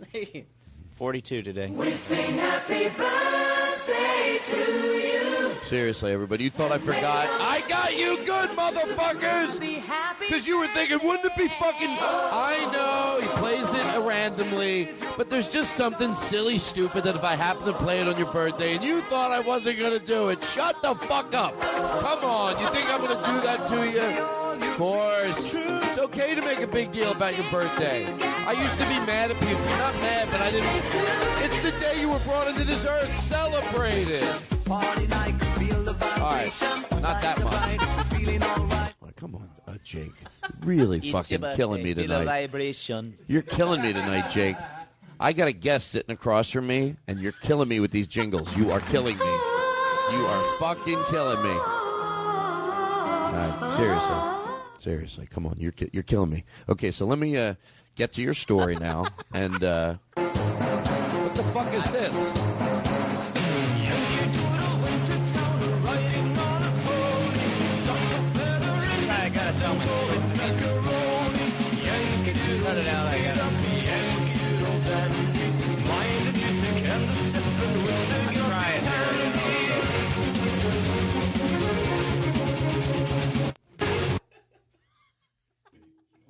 42 today. We sing happy birthday to you. Seriously, everybody. You thought I forgot? I got you good, motherfuckers! Because you were thinking, wouldn't it be fucking... I know, he plays it randomly, but there's just something silly, stupid that if I happen to play it on your birthday and you thought I wasn't going to do it, shut the fuck up. Come on, you think I'm going to do that to you? Of course. It's okay to make a big deal about your birthday. I used to be mad at people. Not mad, but I didn't... It's the day you were brought into this earth. Celebrate it. All right, not that much. Oh, come on, Jake. Really fucking killing me tonight. You're killing me tonight, Jake. I got a guest sitting across from me, and you're killing me with these jingles. You are killing me. You are fucking killing me. Seriously, come on. You're killing me. Okay, so let me get to your story now. And what the fuck is this? I gotta tell my story. Cut it out, I gotta. I'm trying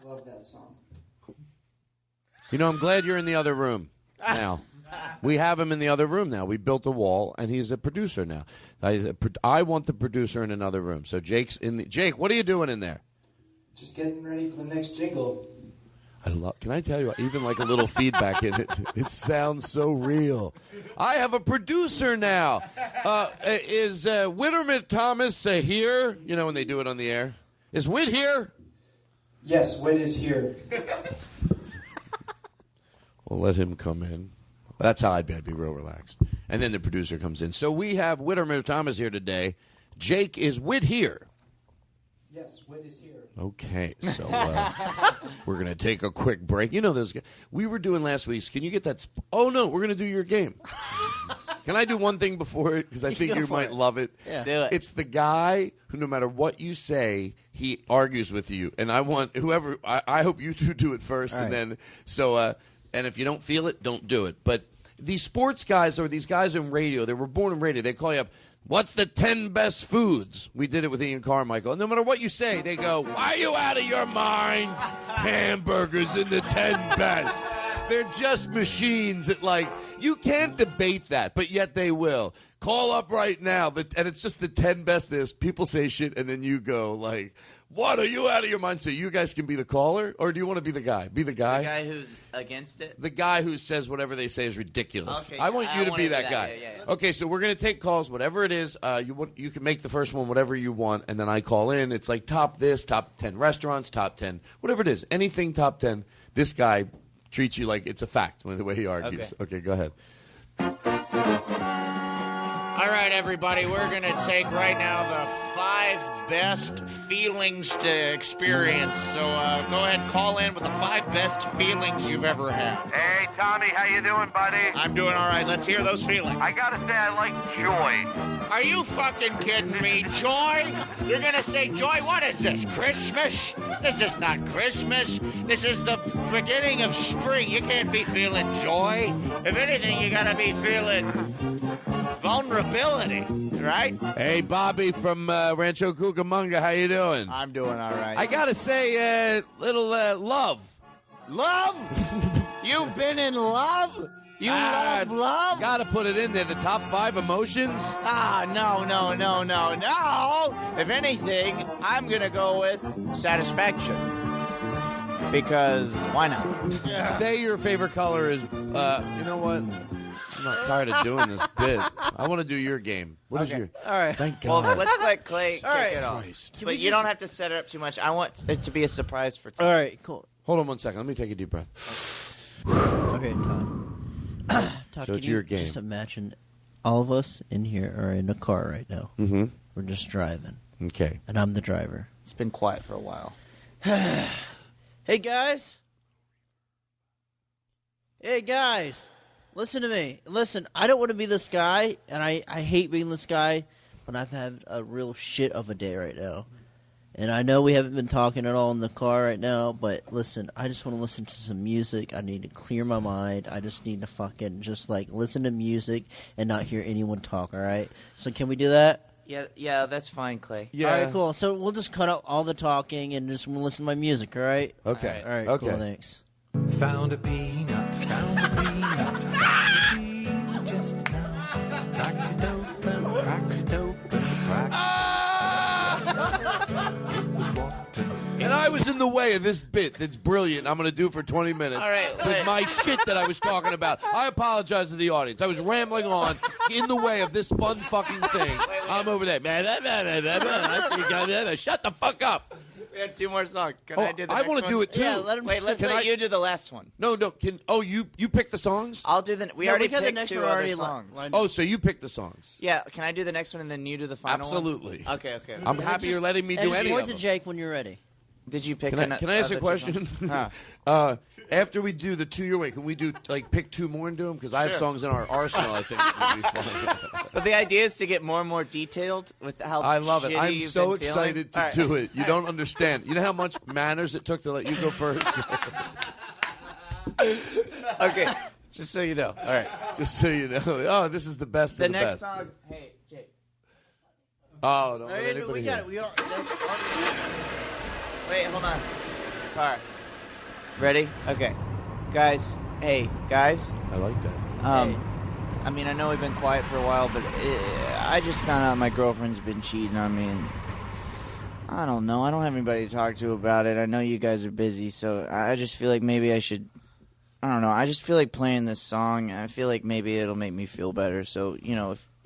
Love that song. You know, I'm glad you're in the other room now. We have him in the other room now. We built a wall, and he's a producer now. I want the producer in another room. So Jake's in the... Jake, what are you doing in there? Just getting ready for the next jingle. Can I tell you, even like a little feedback in it, it sounds so real. I have a producer now. Is Whitmer Thomas here? You know when they do it on the air? Is Whit here? Yes, Whit is here. We'll let him come in. That's how I'd be real relaxed. And then the producer comes in. So we have Whitmer Thomas here today. Jake, is Whit here? Yes, Whit is here. Okay, so we're going to take a quick break. You know those guys. We were doing last week's. Can you get that? Oh, no, we're going to do your game. Can I do one thing before it? Because I think you might love it. Yeah. Do it. It's the guy who, no matter what you say, he argues with you. And I want whoever, I hope you two do it first. All and right. then, so, and if you don't feel it, don't do it. But these sports guys or these guys in radio, they were born in radio. They call you up. What's the 10 best foods? We did it with Ian Carmichael. And no matter what you say, they go, why are you out of your mind? Hamburgers in the 10 best. They're just machines that, like, you can't debate that, but yet they will. Call up right now. And it's just the 10 best this. People say shit, and then you go, like, what? Are you out of your mind? So you guys can be the caller, or do you want to be the guy? Be the guy? The guy who's against it? The guy who says whatever they say is ridiculous. Okay, I want you to be that guy. Yeah. Okay, so we're going to take calls, whatever it is. You can make the first one whatever you want, and then I call in. It's like top 10 restaurants, top 10, whatever it is. Anything top 10. This guy treats you like it's a fact the way he argues. Okay, go ahead. All right, everybody, we're going to take right now the 5 best feelings to experience. So go ahead and call in with the 5 best feelings you've ever had. Hey, Tommy, how you doing, buddy? I'm doing all right. Let's hear those feelings. I gotta say I like joy. Are you fucking kidding me? Joy? You're going to say joy? What is this, Christmas? This is not Christmas. This is the beginning of spring. You can't be feeling joy. If anything, you got to be feeling vulnerability, right? Hey, Bobby from Rancho Cucamonga, how you doing? I'm doing all right. I got to say, little love. Love? You've been in love? You love love? Got to put it in there, the top 5 emotions. No. If anything, I'm going to go with satisfaction. Because why not? Yeah. Say your favorite color is, you know what? I'm not tired of doing this bit. I want to do your game. What is your... All right. Thank God. Well, let's let Clay All right. kick it off. Christ. But you don't have to set it up too much. I want it to be a surprise for Todd. All right, cool. Hold on one second. Let me take a deep breath. Okay, Todd. Todd, So can it's you your game. just imagine all of us in here are in a car right now. Mm-hmm. We're just driving. Okay. And I'm the driver. It's been quiet for a while. Hey, guys. Hey, guys. Listen to me. Listen, I don't want to be this guy, and I hate being this guy, but I've had a real shit of a day right now. And I know we haven't been talking at all in the car right now, but listen, I just want to listen to some music. I need to clear my mind. I just need to fucking just, like, listen to music and not hear anyone talk, all right? So can we do that? Yeah, that's fine, Clay. All right, cool. So we'll just cut out all the talking and just listen to my music, all right? Okay. All right, Okay. cool, thanks. Found a peanut, found a peanut, found a peanut just now. Cracked it open, it was rotten. And I was in the way of this bit that's brilliant. I'm going to do for 20 minutes All right, with wait. my shit that I was talking about. I apologize to the audience. I was rambling on in the way of this fun fucking thing. I'm over there. Shut the fuck up. We have 2 more songs. Can Oh, I do the I next wanna one? do it, too. Yeah, let him. Wait, let's Can let I- you do the last one. No. You pick the songs? I'll do the. We No, already because the picked next 2 one other already songs. Oh, so you pick the songs. Yeah, can I do the next one and then you do the final Absolutely. one? Okay. I'm happy you're letting me do Just any point of to them. Jake when you're ready. Did you pick? Can I ask a other 2 question? songs? Huh. After we do the 2 Your Way, can we do pick 2 more and do them? Because I have Sure. songs in our arsenal. I think would be fun. But the idea is to get more and more detailed with how I love it. shitty I'm you've so been feeling. excited to All right. do it. You don't understand. You know how much manners it took to let you go first? Okay, just so you know. All right. Just so you know. Oh, this is the best The of the next best. song. Hey, Jake. Oh, don't All let right, anybody we hear. got it. We are. Wait, hold on. Car. Ready? Okay. Guys. Hey, guys. I like that. I mean, I know we've been quiet for a while, but I just found out my girlfriend's been cheating on me, and I don't know. I don't have anybody to talk to about it. I know you guys are busy, so I just feel like maybe I should. I don't know. I just feel like playing this song. I feel like maybe it'll make me feel better. So,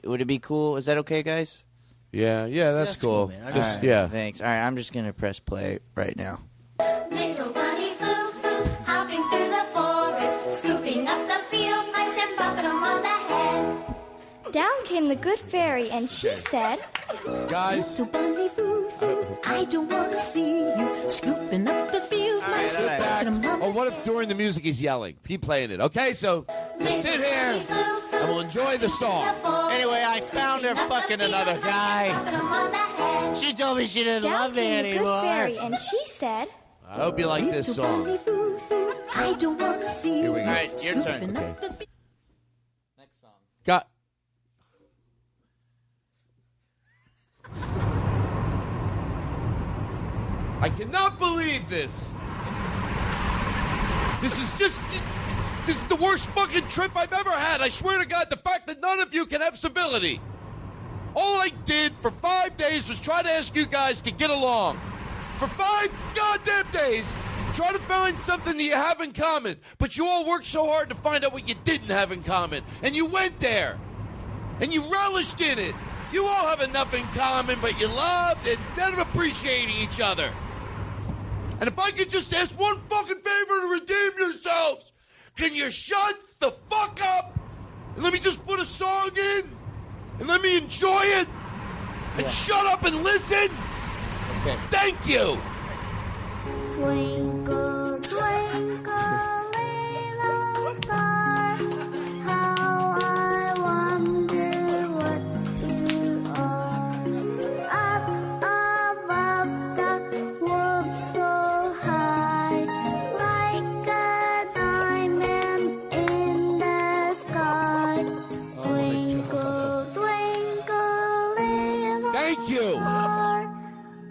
would it be cool? Is that okay, guys? Yeah, that's cool. man. Just All right, yeah. Thanks. All right, I'm just gonna press play right now. Little bunny foo-foo, hopping through the forest, scooping up the field mice and bumping them on the head. Down came the good fairy, and she said, Guys. Little bunny foo-foo, I don't want to see you scooping up the field mice Sit and back. bumping them on Oh, what if during the music he's yelling? Keep playing it. Okay, so just sit here and we'll enjoy the song. Anyway, I found her fucking another guy. She told me she didn't Down love me came the good anymore. fairy, and she said, I hope you like this Little song. bunny foo-foo, I don't want to see Here we you go. All right, your turn. scooping up Okay. the field. Next song. Got. I cannot believe this. This is the worst fucking trip I've ever had. I swear to God, the fact that none of you can have civility. All I did for 5 days was try to ask you guys to get along. For 5 goddamn days, try to find something that you have in common. But you all worked so hard to find out what you didn't have in common. And you went there. And you relished in it. You all have enough in common, but you loved instead of appreciating each other. And if I could just ask one fucking favor to redeem yourselves, can you shut the fuck up and let me just put a song in and let me enjoy it and shut up and listen? Okay. Thank you. Twinkle, twinkle, little star, how I wonder what you are. Up above the world so high, like a diamond in the sky. Twinkle, twinkle, little Thank you. star,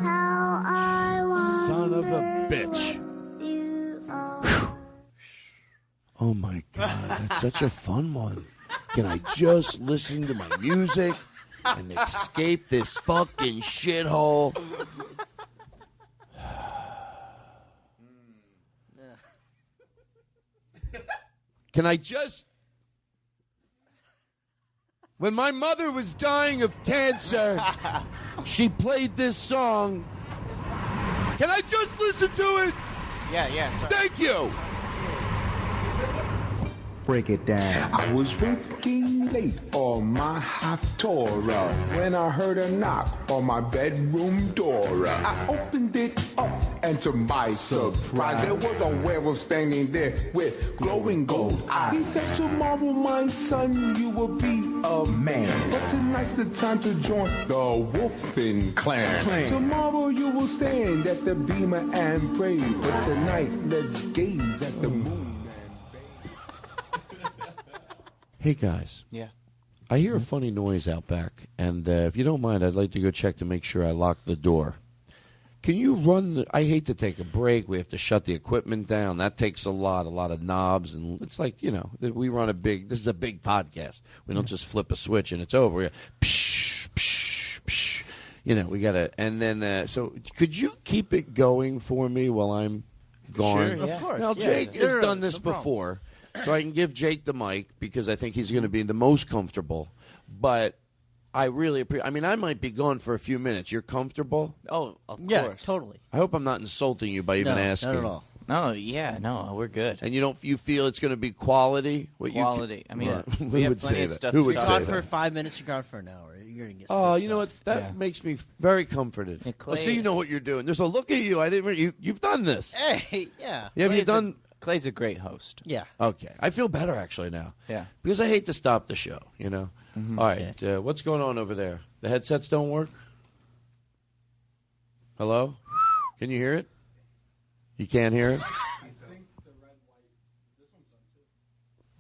how I wonder. Son of a bitch. You are. Oh my God, that's such a fun one. Can I just listen to my music and escape this fucking shithole? Can I just... When my mother was dying of cancer, she played this song. Can I just listen to it? Yeah, sorry. Thank you. Break it down. I was working late on my Haftorah when I heard a knock on my bedroom door. I opened it up, and to my surprise, there was a werewolf standing there with glowing gold eyes. He said, tomorrow, my son, you will be a man. But tonight's the time to join the Wolfen clan. Tomorrow you will stand at the beamer and pray. But tonight, let's gaze at the moon. Hey guys. Yeah. I hear a funny noise out back, and if you don't mind, I'd like to go check to make sure I lock the door. Can you run I hate to take a break. We have to shut the equipment down. That takes a lot of knobs, and it's like, we run this is a big podcast. We don't just flip a switch and it's over. We psh, psh, psh. We got to, and then, so could you keep it going for me while I'm gone? Sure, yeah. Of course. Now, Jake has done this before, so I can give Jake the mic because I think he's going to be the most comfortable, but I really appreciate. I mean, I might be gone for a few minutes. You're comfortable? Oh, of Yeah, course. totally. I hope I'm not insulting you by even asking. Not at all. No, yeah, no, we're good. And you feel it's going to be quality? Quality. I mean, we have plenty of stuff. Who would You're say gone that? for 5 minutes. You're gone for an hour. You're gonna get. Oh, some you know what? That makes me very comforted. Yeah, Clay- so you know what you're doing. There's a look at you. I didn't. You've done this. Hey, yeah. Have you done? Clay's a great host. Yeah. Okay, I feel better actually now. Yeah. Because I hate to stop the show. All right, Yeah. what's going on over there? The headsets don't work. Hello? Can you hear it? You can't hear it.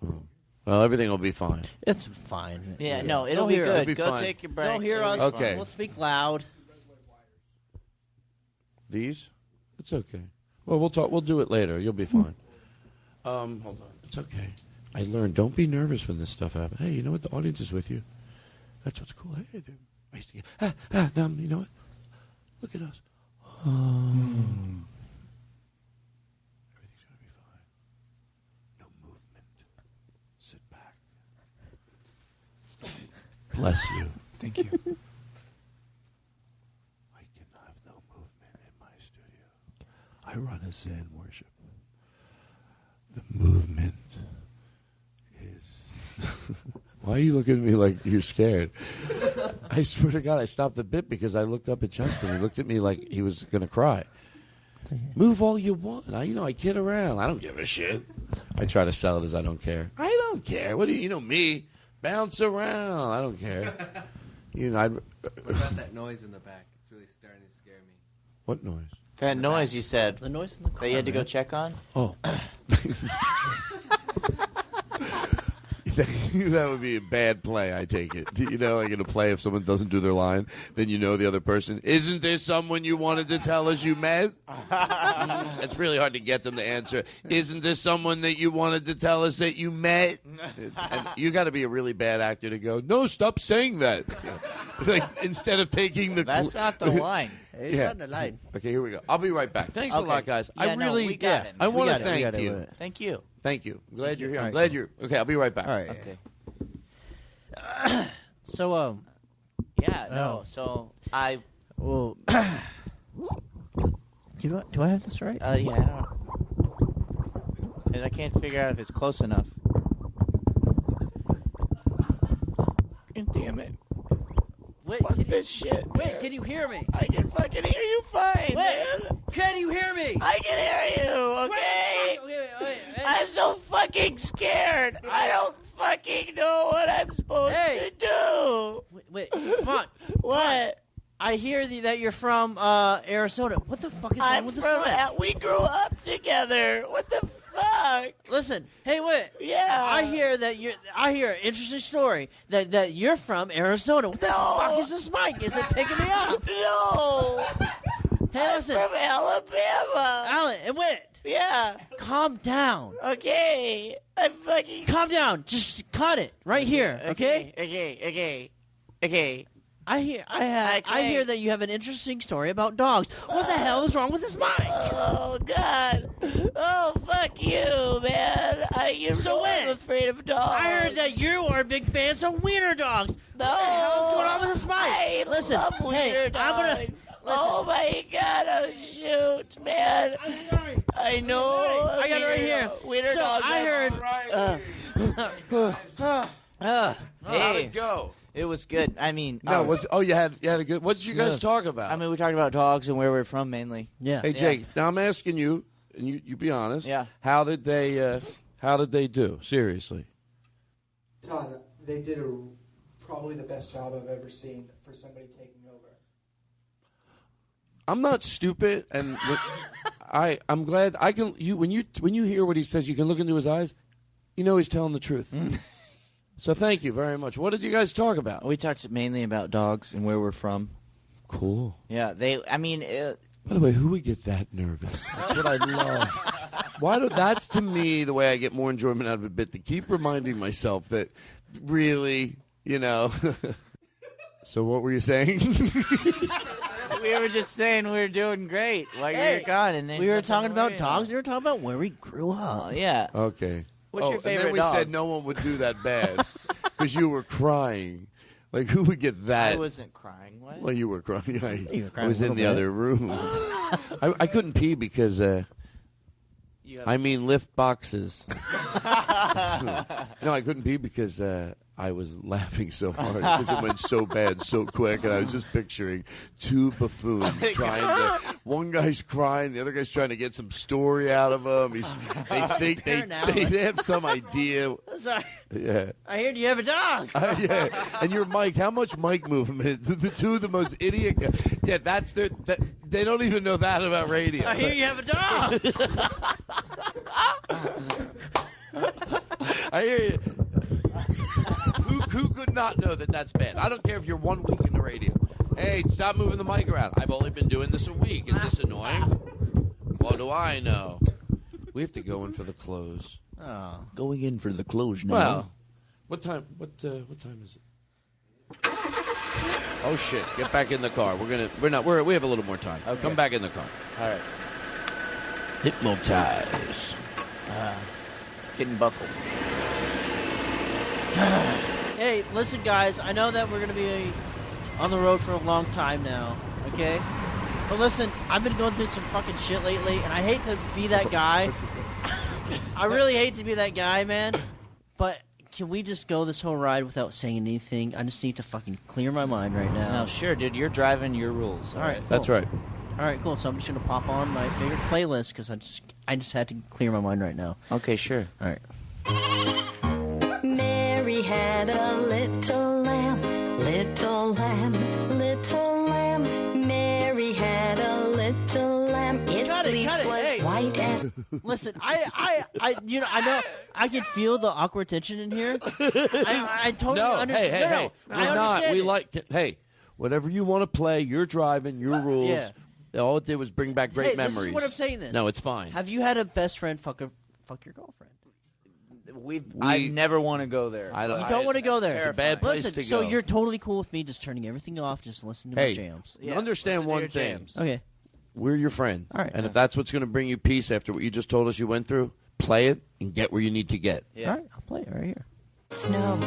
Oh. Well, everything will be fine. It's fine. Yeah, no, it'll be good. It'll be Go fine. take your break. Don't hear us. Okay. Let's speak loud. These? It's okay. Well, we'll talk. We'll do it later. You'll be fine. Hold on. It's okay. I learned. Don't be nervous when this stuff happens. Hey, you know what? The audience is with you. That's what's cool. Hey, I used to get, now, you know what? Look at us. Everything's going to be fine. No movement. Sit back. Bless you. Thank you. I can have no movement in my studio. I run a Zen worship. The movement is... Why are you looking at me like you're scared? I swear to God, I stopped the bit because I looked up at Justin. He looked at me like he was going to cry. Move all you want. I kid around. I don't give a shit. I try to sell it as I don't care. I don't care. What do you know me? Bounce around. I don't care. What about that noise in the back? It's really starting to scare me. What noise? That noise you said. The noise in the car. That you had to go check on? Oh. That would be a bad play, I take it. Like in a play, if someone doesn't do their line, then the other person, isn't there someone you wanted to tell us you met? It's really hard to get them to answer, isn't there someone that you wanted to tell us that you met? And you got to be a really bad actor to go, no, stop saying that. Like, instead of taking the... That's not the line. It's not the line. Okay, here we go. I'll be right back. Thanks a lot, guys. Yeah, we got it. I want to We thank got it. you. Thank you. Thank you. I'm glad you're here. I'm All glad right. you're... Okay, I'll be right back. All right. Okay. So, Yeah, no, so I... well, do I have this right? yeah, I don't know. 'Cause I can't figure out if it's close enough. God damn it. Wait, Fuck this shit. Wait, can you hear me? I can fucking hear you fine, Wait, man. can you hear me? I can hear you, okay? Wait. I'm so fucking scared. I don't fucking know what I'm supposed to do. Wait, come on. What? I hear that you're from Arizona. What the fuck is wrong I'm with this from... guy? We grew up together. What the fuck? Listen, hey, wait. Yeah. I hear an interesting story that you're from Arizona. What the fuck is this mic? Is it picking me up? No. Hey, listen. I'm from Alabama. Alan, and wait. Yeah. Calm down. Okay. I'm fucking... Calm down. Just cut it right here, okay? Okay. I hear that you have an interesting story about dogs. What the hell is wrong with this mic? Oh, God. Oh, fuck you, man. I'm afraid of dogs. I heard that you are big fans of wiener dogs. No. What the hell is going on with this mic? I love wiener dogs. Oh, my God. Oh, shoot, man. I'm sorry. I know. I got it right here. Wiener So dogs. I heard. How'd it go? It was good. I mean, you had a good. What did you guys talk about? I mean, we talked about dogs and where we're from mainly. Yeah. Hey Jake, now I'm asking you, and you be honest. Yeah. How did they do? Seriously. Todd, they did probably the best job I've ever seen for somebody taking over. I'm not stupid, and I'm glad I can. When you hear what he says, you can look into his eyes. You know he's telling the truth. So thank you very much. What did you guys talk about? We talked mainly about dogs and where we're from. Cool. Yeah, By the way, who would get that nervous? That's what I love. That's to me the way I get more enjoyment out of a bit, to keep reminding myself that really, So what were you saying? We were just saying we were doing great while you were gone. And we were talking about dogs. We were talking about where we grew up. Oh, yeah. Okay. What's your favorite and then we dog? said no one would do that bad because you were crying. Like, who would get that? I wasn't crying. What? Well, you were crying. You were crying I was a in the little other room. I couldn't pee because, lift boxes. No, I couldn't pee because I was laughing so hard because it went so bad so quick, and I was just picturing two buffoons trying to. One guy's crying, the other guy's trying to get some story out of him. They have some idea. Sorry. Yeah. I heard you have a dog. Yeah, and your mic. How much mic movement? The two of the most idiot. Yeah, that's their. They don't even know that about radio. I hear you have a dog. I hear you. Who could not know that that's bad? I don't care if you're 1 week in the radio. Hey, stop moving the mic around. I've only been doing this a week. Is this annoying? What do I know? We have to go in for the close. Oh. Going in for the close now. Well, what time? What time is it? Oh shit! Get back in the car. We have a little more time. Okay. Come back in the car. All right. Hypnotize. Getting buckled. Hey, listen, guys. I know that we're going to be on the road for a long time now, okay? But listen, I've been going through some fucking shit lately, and I hate to be that guy. I really hate to be that guy, man. But can we just go this whole ride without saying anything? I just need to fucking clear my mind right now. No, sure, dude. You're driving your rules. All right, cool. That's right. All right, cool. So I'm just going to pop on my favorite playlist because I just had to clear my mind right now. Okay, sure. All right. Mary had a little lamb, little lamb, little lamb. Mary had a little lamb. Its fleece was white as. Listen, I know I can feel the awkward tension in here. I totally understand. Hey, we're not. We like. Hey, whatever you want to play, you're driving, your rules. Yeah. All it did was bring back great memories. This is what I'm saying. This. No, it's fine. Have you had a best friend fuck your girlfriend? I never want to go there. You don't want to go there. It's a bad place Listen, to so go. you're totally cool with me just turning everything off, just listening to my jams. Understand one thing. Okay. We're your friend. All right. And if that's what's going to bring you peace after what you just told us you went through, play it and get where you need to get. Yeah. All right, I'll play it right here. Snow,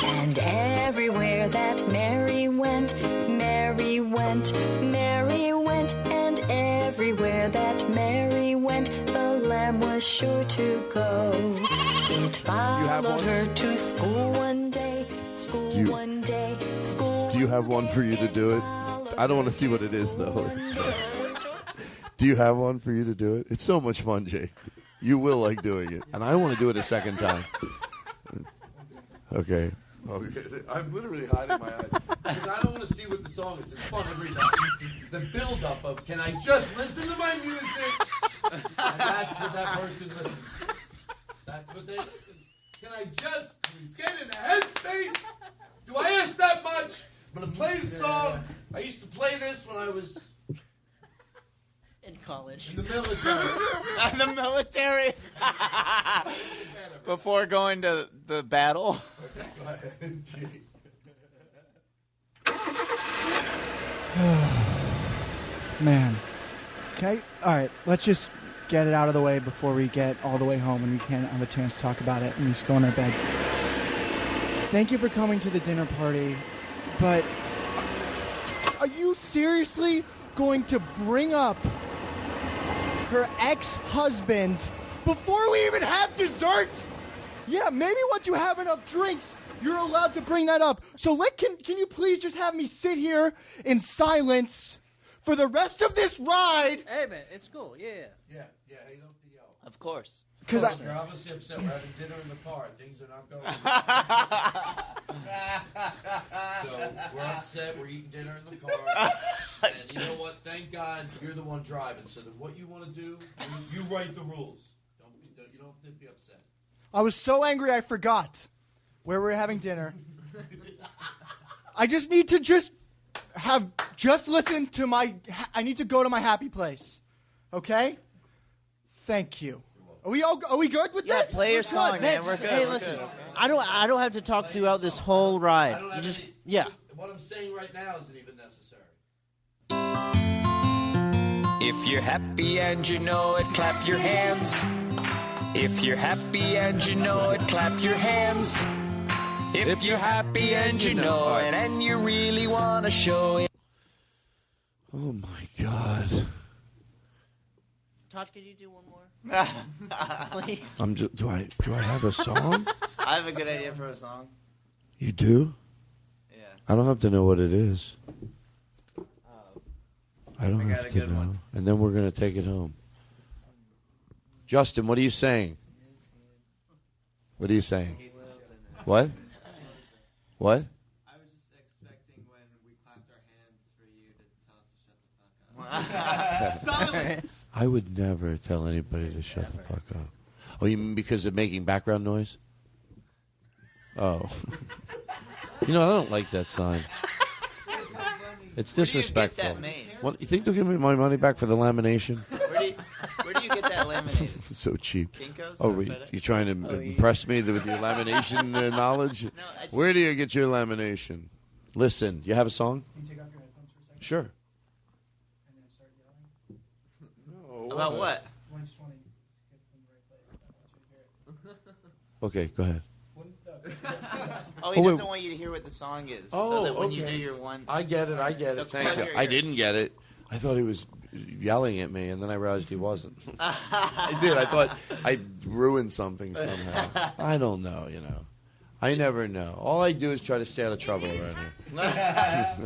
and everywhere that Mary went, Mary went, Mary went, and everywhere that Mary went, the lamb was sure to go. It followed her to school one day, one day, school. Do you have one for you to do it? I don't want to see what it is, though. Do you have one for you to do it? It's so much fun, Jake. You will like doing it. And I want to do it a second time. Okay. I'm literally hiding my eyes. Because I don't want to see what the song is. It's fun every time. The build-up of, can I just listen to my music? And that's what that person listens. That's what they listen. Can I just please get in a headspace? Do I ask that much? I'm going to play the song. I used to play this when I was... in college. In the military. In the military? Before going to the battle? Okay, go ahead. Man. Okay. All right. Let's just get it out of the way before we get all the way home and we can't have a chance to talk about it and we just go in our beds. Thank you for coming to the dinner party, but are you seriously going to bring up her ex-husband before we even have dessert? Yeah, maybe once you have enough drinks, you're allowed to bring that up. So can you please just have me sit here in silence for the rest of this ride? Hey, man, it's cool. Yeah. Yeah, you don't have to yell. Of course. Because you're obviously upset. We're having dinner in the car. Things are not going So we're upset. We're eating dinner in the car. And you know what? Thank God you're the one driving. So then what you want to do, you write the rules. You don't have to be upset. I was so angry I forgot. where we're having dinner. I just need to listen to I need to go to my happy place. Okay? Thank you. Are we good with this? Play your song, man. We're good. Hey, listen. I don't have to talk throughout this whole ride. You just What I'm saying right now isn't even necessary. If you're happy and you know it, clap your hands. If you're happy and you know it, clap your hands. If you're happy and you know it, and you really want to show it. Oh my God. Todd, could you do one more? Please. Do I have a song? I have a good idea for a song. You do? Yeah. I don't have to know what it is. I don't I got have a to good know. one. And then we're going to take it home. Justin, what are you saying? What are you saying? What? What? I was just expecting when we clapped our hands for you to tell us to shut the fuck up. Silence! I would never tell anybody to shut the fuck up. Oh, you mean because of making background noise? Oh. You know, I don't like that sign. It's disrespectful. Where do you get that made? What, you think they'll give me my money back for the lamination? Where do you get that laminated? So cheap. Kinko's Oh, or you trying to impress me with your lamination knowledge? Where do you get your lamination? Listen, you have a song? Can you take off your headphones for a second? Sure. And then start yelling? About what? I just want to get in the right place. I want you to hear it. Okay, go ahead. He doesn't want you to hear what the song is. So that when you do your one... I get it. So Thank plug you. your I ears. didn't get it. I thought he was yelling at me, and then I realized he wasn't. I did. I thought I ruined something somehow. I don't know, you know. I never know. All I do is try to stay out of trouble around here.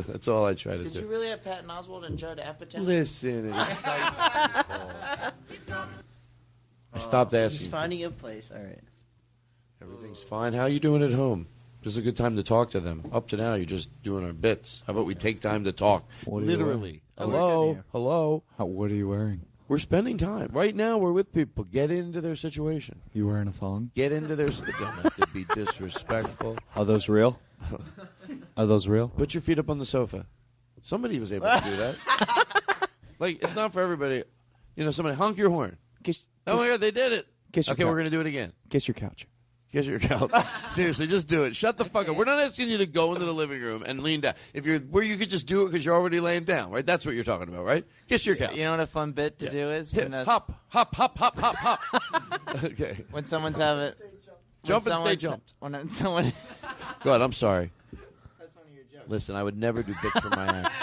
That's all I try to Did do. you really have Patton Oswalt and Judd Apatow? Listen, it excites people. I stopped asking. He's finding a place. All right. Everything's fine. How are you doing at home? This is a good time to talk to them. Up to now, you're just doing our bits. How about we take time to talk? What are you Literally. wearing? Hello? Hello? What are you wearing? We're spending time. Right now, we're with people. Get into their situation. You wearing a thong? Get into their... Don't have to be disrespectful. Are those real? Are those real? Put your feet up on the sofa. Somebody was able to do that. Like, it's not for everybody. You know, somebody honk your horn. Oh, my God, they did it. Okay, we're going to do it again. Kiss your couch. Kiss your couch. Seriously, just do it. Shut the fuck up. We're not asking you to go into the living room and lean down. If you're where you could just do it because you're already laying down, right? That's what you're talking about, right? Kiss your couch. You know what a fun bit to do is? Hip, hop, hop, hop, hop, hop, hop. Okay. When someone's having... Jump and stay jumped. When someone... Go ahead. I'm sorry. Listen, I would never do bits for my act.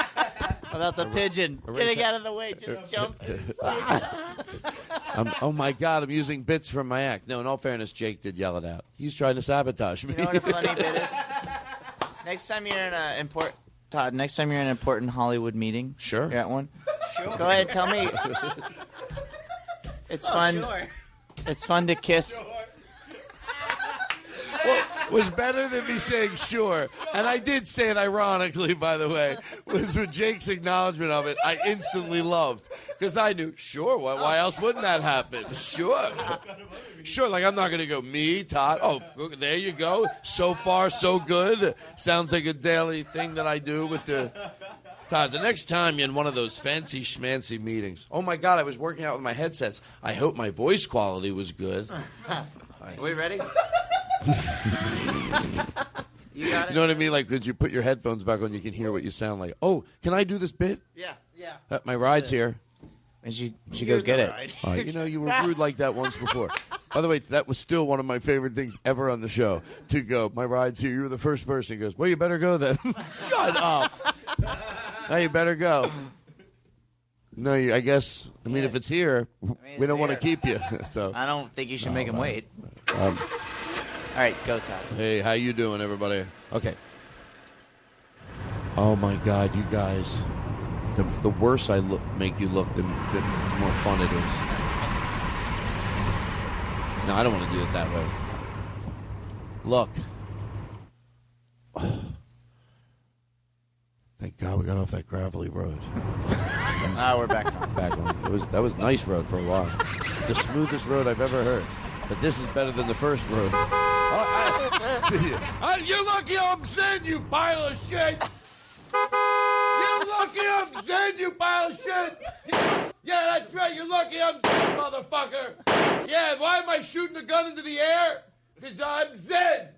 About the pigeon. Getting out of the way, just jump. Oh, my God, I'm using bits from my act. No, in all fairness, Jake did yell it out. He's trying to sabotage me. You know what a funny bit is? Next time you're in an important... Todd, next time you're in an important Hollywood meeting. Sure. You're at one. Sure. Go ahead, tell me. It's fun. Sure. It's fun to kiss... Was better than me saying sure. And I did say it ironically, by the way, was with Jake's acknowledgement of it. I instantly loved. Because I knew, sure, why else wouldn't that happen? Sure. Sure, like I'm not going to go, me, Todd. Oh, there you go. So far, so good. Sounds like a daily thing that I do with the... Todd, the next time you're in one of those fancy schmancy meetings, oh, my God, I was working out with my headsets. I hope my voice quality was good. Are we ready? You got it? You know what I mean? Like, because you put your headphones back on, you can hear what you sound like. Oh, can I do this bit? Yeah. My ride's here. And you should go get it. You know, you were rude like that once before. By the way, that was still one of my favorite things ever on the show. To go, my ride's here. You were the first person. He goes, well, you better go then. Shut up. Now you better go. No, I guess. I mean, if it's here, we don't want to keep you. So I don't think you should make him wait. All right, go, Todd. Hey, how you doing, everybody? Okay. Oh, my God, you guys. The worse I make you look, the more fun it is. No, I don't want to do it that way. Look. Thank God we got off that gravelly road. We're back on. Back on. That was a nice road for a while. The smoothest road I've ever heard. But this is better than the first road. You're lucky I'm Zen, you pile of shit. You're lucky I'm Zen, you pile of shit. Yeah, that's right. You're lucky I'm Zen, motherfucker. Yeah, why am I shooting a gun into the air? Because I'm Zen.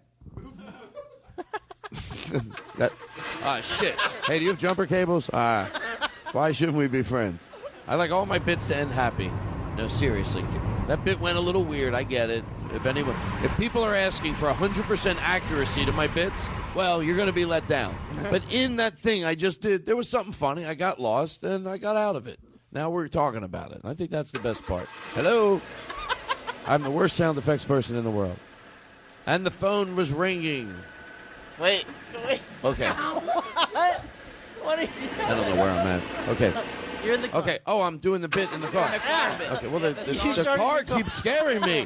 Shit. Hey, do you have jumper cables? Why shouldn't we be friends? I like all my bits to end happy. No, seriously. That bit went a little weird. I get it. If people are asking for 100% accuracy to my bits, well, you're going to be let down. But in that thing I just did, there was something funny. I got lost, and I got out of it. Now we're talking about it. I think that's the best part. Hello? I'm the worst sound effects person in the world. And the phone was ringing. Wait. Okay. What? What are you doing? I don't know where I'm at. Okay. You're in the car. Okay. Oh, I'm doing the bit in the car. Okay. Well, the car keeps scaring me.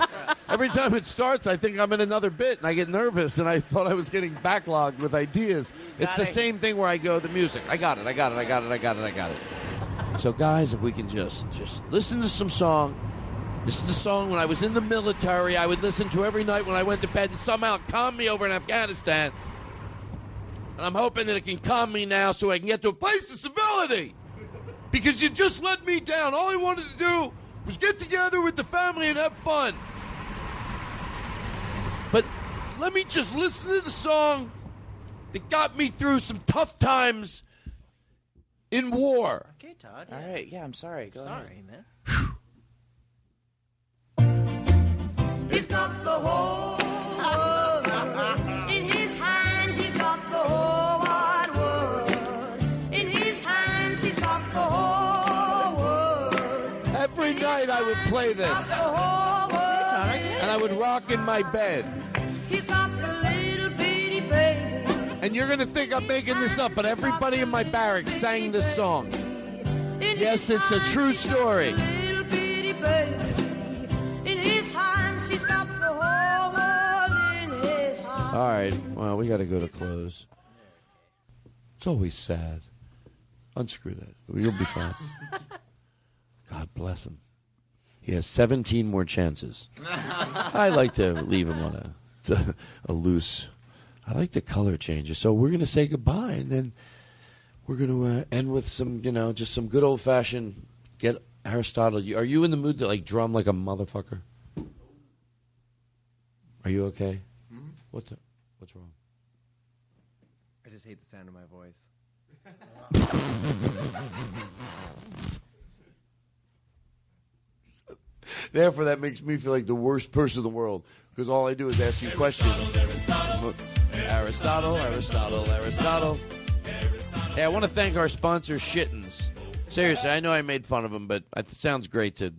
Every time it starts, I think I'm in another bit, and I get nervous, and I thought I was getting backlogged with ideas. It's the same thing where I go, the music. I got it. So, guys, if we can just listen to some song. This is the song when I was in the military I would listen to every night when I went to bed, and somehow it calmed me over in Afghanistan. And I'm hoping that it can calm me now so I can get to a place of civility. Because you just let me down. All I wanted to do was get together with the family and have fun. But let me just listen to the song that got me through some tough times in war. Okay, Todd. All right. Yeah, I'm sorry. Go ahead. man. He's got the whole world in his hands. He's got the whole wide world in his hands. He's got the whole world. Every night I would play this, and I would rock in my bed. He's got the little bitty baby. And you're gonna think I'm making this up, but everybody in my barracks sang this song. Yes, it's a true story. Little bitty baby in his hands. He's got the whole world in his hands. All right, well, we got to go to close. It's always sad. Unscrew that. You'll be fine. God bless him. He has 17 more chances. I like to leave him on a loose. I like the color changes. So we're going to say goodbye, and then we're going to end with some, just some good old-fashioned, get Aristotle. Are you in the mood to, drum like a motherfucker? Are you okay? Mm-hmm. What's wrong? I just hate the sound of my voice. Therefore, that makes me feel like the worst person in the world, because all I do is ask you questions. Aristotle. Hey, I want to thank our sponsor, Shittens. Seriously, I know I made fun of them, but it sounds great to...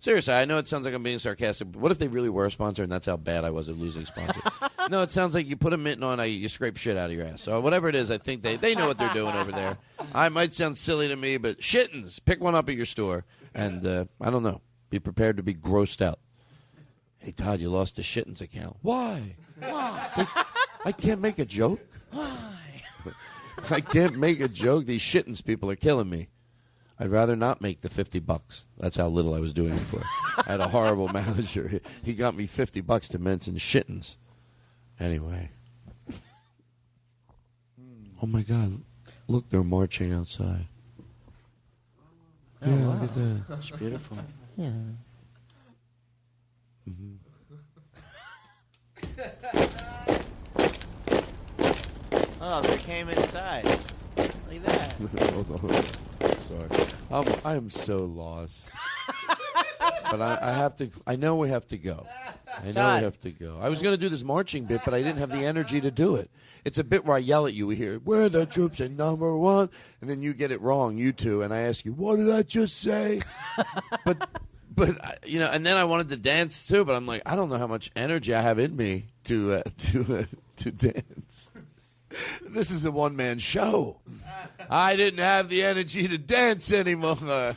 Seriously, I know it sounds like I'm being sarcastic, but what if they really were a sponsor and that's how bad I was at losing sponsors? No, it sounds like you put a mitten on, you scrape shit out of your ass. So whatever it is, I think they know what they're doing over there. I might sound silly to me, but Shittens, pick one up at your store. And, I don't know, be prepared to be grossed out. Hey, Todd, you lost the Shittens account. Why? I can't make a joke. Why? I can't make a joke. These Shittens people are killing me. I'd rather not make the $50. That's how little I was doing it for. I had a horrible manager. He got me $50 to mention Shittens. Anyway. Oh, my God. Look, they're marching outside. Oh, yeah, wow. look at that. That's beautiful. Yeah. Mm-hmm. Oh, they came inside. Look at that. Hold on. Sorry. I am so lost. But I have to. I know we have to go. Todd. We have to go. I was going to do this marching bit, but I didn't have the energy to do it. It's a bit where I yell at you. We hear, "We're the troops at number one," and then you get it wrong, you two, and I ask you, "What did I just say?" but and then I wanted to dance too, but I'm like, I don't know how much energy I have in me to dance. This is a one-man show. I didn't have the energy to dance anymore.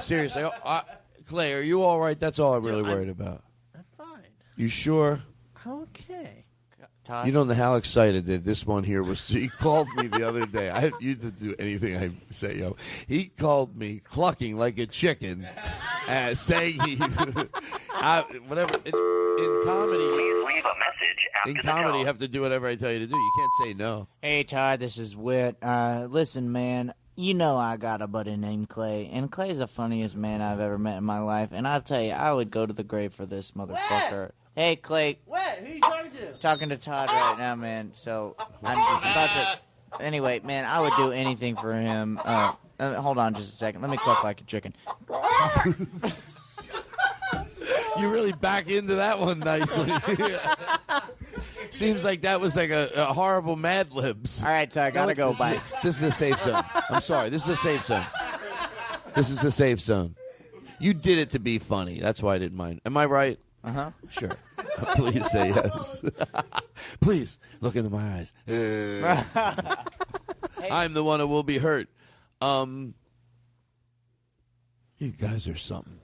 Seriously, Clay, are you all right? That's all I'm really worried about. I'm fine. You sure? Okay. Todd? You don't know how excited that this one here was. He called me the other day. You didn't do anything I say, yo. He called me clucking like a chicken, saying he, whatever. In comedy, Please leave a message after in the comedy, tone. you have to do whatever I tell you to do. You can't say no. Hey, Todd, this is Whit. Listen, man, you know I got a buddy named Clay, and Clay's the funniest man I've ever met in my life, and I'll tell you, I would go to the grave for this motherfucker. Hey, Clay. What? Who are you talking to? Talking to Todd right now, man, so I'm about to... Anyway, man, I would do anything for him. Hold on just a second. Let me cluck like a chicken. You really back into that one nicely. Seems like that was like a horrible Mad Libs. All right, Todd, gotta go. Bye. This is a safe zone. I'm sorry. This is a safe zone. This is a safe zone. You did it to be funny. That's why I didn't mind. Am I right? Uh-huh. Sure. Please say yes. Please look into my eyes. I'm the one who will be hurt. You guys are something.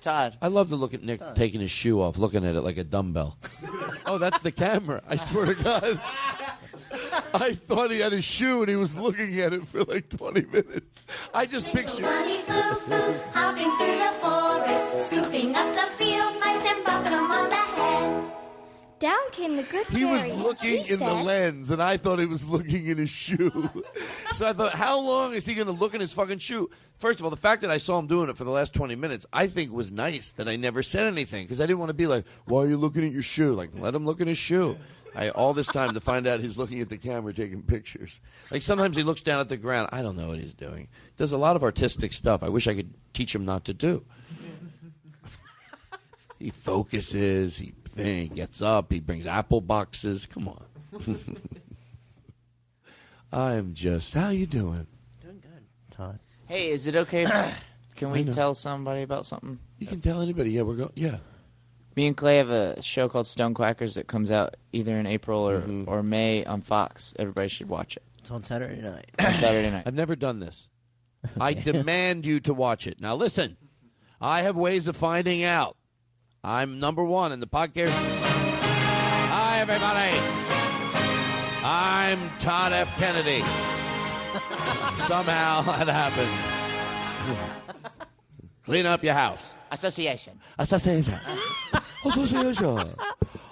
Todd. I love to look at Nick taking his shoe off, looking at it like a dumbbell. Oh, that's the camera. I swear to God. I thought he had his shoe and he was looking at it for like 20 minutes. I just pictured. Bunny foo-foo, hopping through the forest, scooping up the field mice and bumping them on the head. Down came the good fairy. He was looking in the lens, and I thought he was looking in his shoe. So I thought, how long is he going to look in his fucking shoe? First of all, the fact that I saw him doing it for the last 20 minutes, I think was nice that I never said anything, because I didn't want to be like, why are you looking at your shoe? Like, let him look in his shoe. All this time to find out he's looking at the camera taking pictures. Like, sometimes he looks down at the ground. I don't know what he's doing. He does a lot of artistic stuff I wish I could teach him not to do. He focuses, he gets up, he brings apple boxes. Come on. I'm just, how you doing? Doing good, Todd. Hey, is it okay if can we tell somebody about something? You can tell anybody. Yeah, we're going. Yeah. Me and Clay have a show called Stone Quackers that comes out either in April or May on Fox. Everybody should watch it. It's on Saturday night. On Saturday night. I've never done this. I demand you to watch it. Now listen, I have ways of finding out. I'm number one in the podcast. Hi, everybody. I'm Todd F. Kennedy. Somehow that happened. Clean up your house. Association. Association.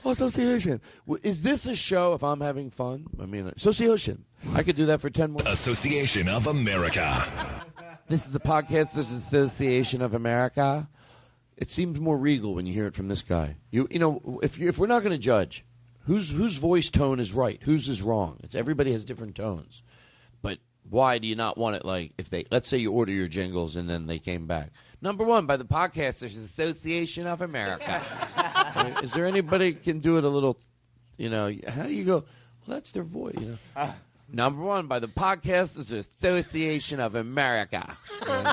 Association. Is this a show if I'm having fun? I mean, association. I could do that for 10 more. Association of America. This is the podcast. This is Association of America. It seems more regal when you hear it from this guy. You know, if we're not going to judge, whose voice tone is right, whose is wrong? Everybody has different tones. But why do you not want it like if they, let's say you order your jingles and then they came back. Number one, by the Podcasters Association of America. I mean, is there anybody can do it a little, you know, how do you go, well, that's their voice, you know. Number one, by the Podcasters Association of America. I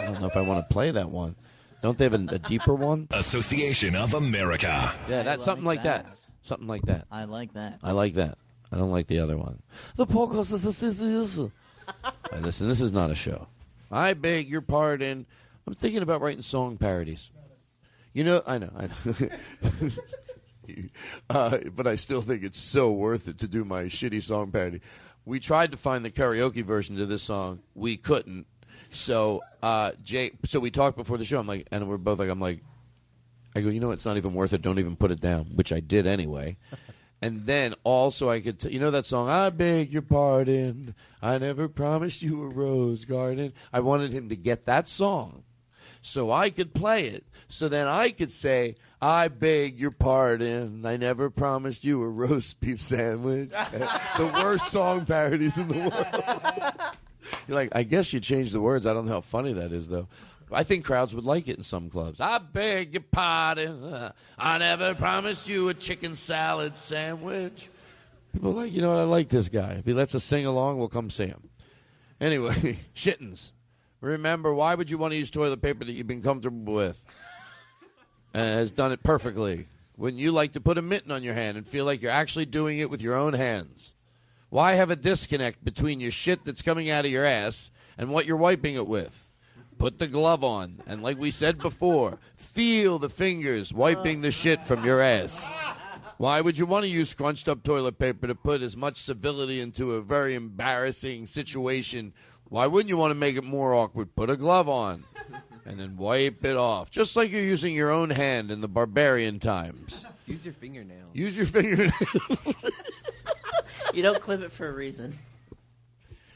don't know if I want to play that one. Don't they have a deeper one? Association of America. Yeah, that's something like that. Something like that. I like that. I like that. I don't like the other one. The Podcasters Association. Listen, this is not a show. I beg your pardon. I'm thinking about writing song parodies. You know, I know. But I still think it's so worth it to do my shitty song parody. We tried to find the karaoke version to this song. We couldn't. So, so we talked before the show. I'm like, and we're both like, I go, you know, it's not even worth it. Don't even put it down, which I did anyway. And then also I could, you know that song, I beg your pardon, I never promised you a rose garden. I wanted him to get that song so I could play it. So then I could say, I beg your pardon, I never promised you a roast beef sandwich. The worst song parodies in the world. You're like, I guess you changed the words. I don't know how funny that is, though. I think crowds would like it in some clubs. I beg your pardon. I never promised you a chicken salad sandwich. People are like, you know what? I like this guy. If he lets us sing along, we'll come see him. Anyway, shittens. Remember, why would you want to use toilet paper that you've been comfortable with? And has done it perfectly. Wouldn't you like to put a mitten on your hand and feel like you're actually doing it with your own hands? Why have a disconnect between your shit that's coming out of your ass and what you're wiping it with? Put the glove on, and like we said before, feel the fingers wiping the shit from your ass. Why would you want to use scrunched up toilet paper to put as much civility into a very embarrassing situation? Why wouldn't you want to make it more awkward? Put a glove on. and then wipe it off, just like you're using your own hand in the barbarian times. Use your fingernails. Use your fingernails. You don't clip it for a reason.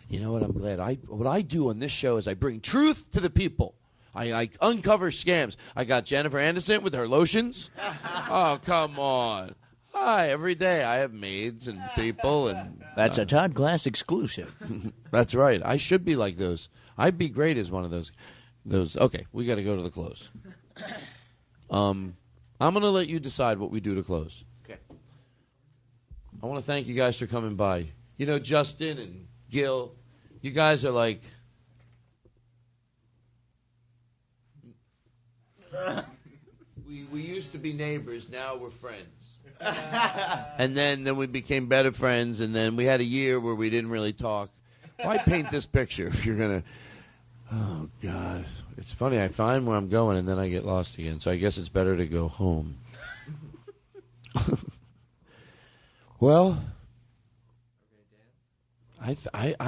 You know what? I'm glad. What I do on this show is I bring truth to the people. I uncover scams. I got Jennifer Anderson with her lotions. Oh, come on. Hi, every day I have maids and people. And That's a Todd Glass exclusive. That's right. I should be like those. I'd be great as one of those. Okay, we got to go to the close. I'm going to let you decide what we do to close. Okay. I want to thank you guys for coming by. You know, Justin and Gil, you guys are like... we used to be neighbors, now we're friends. And then we became better friends, and then we had a year where we didn't really talk. Why paint this picture if you're going to... Oh, God. It's funny. I find where I'm going, and then I get lost again. So I guess it's better to go home. Well, I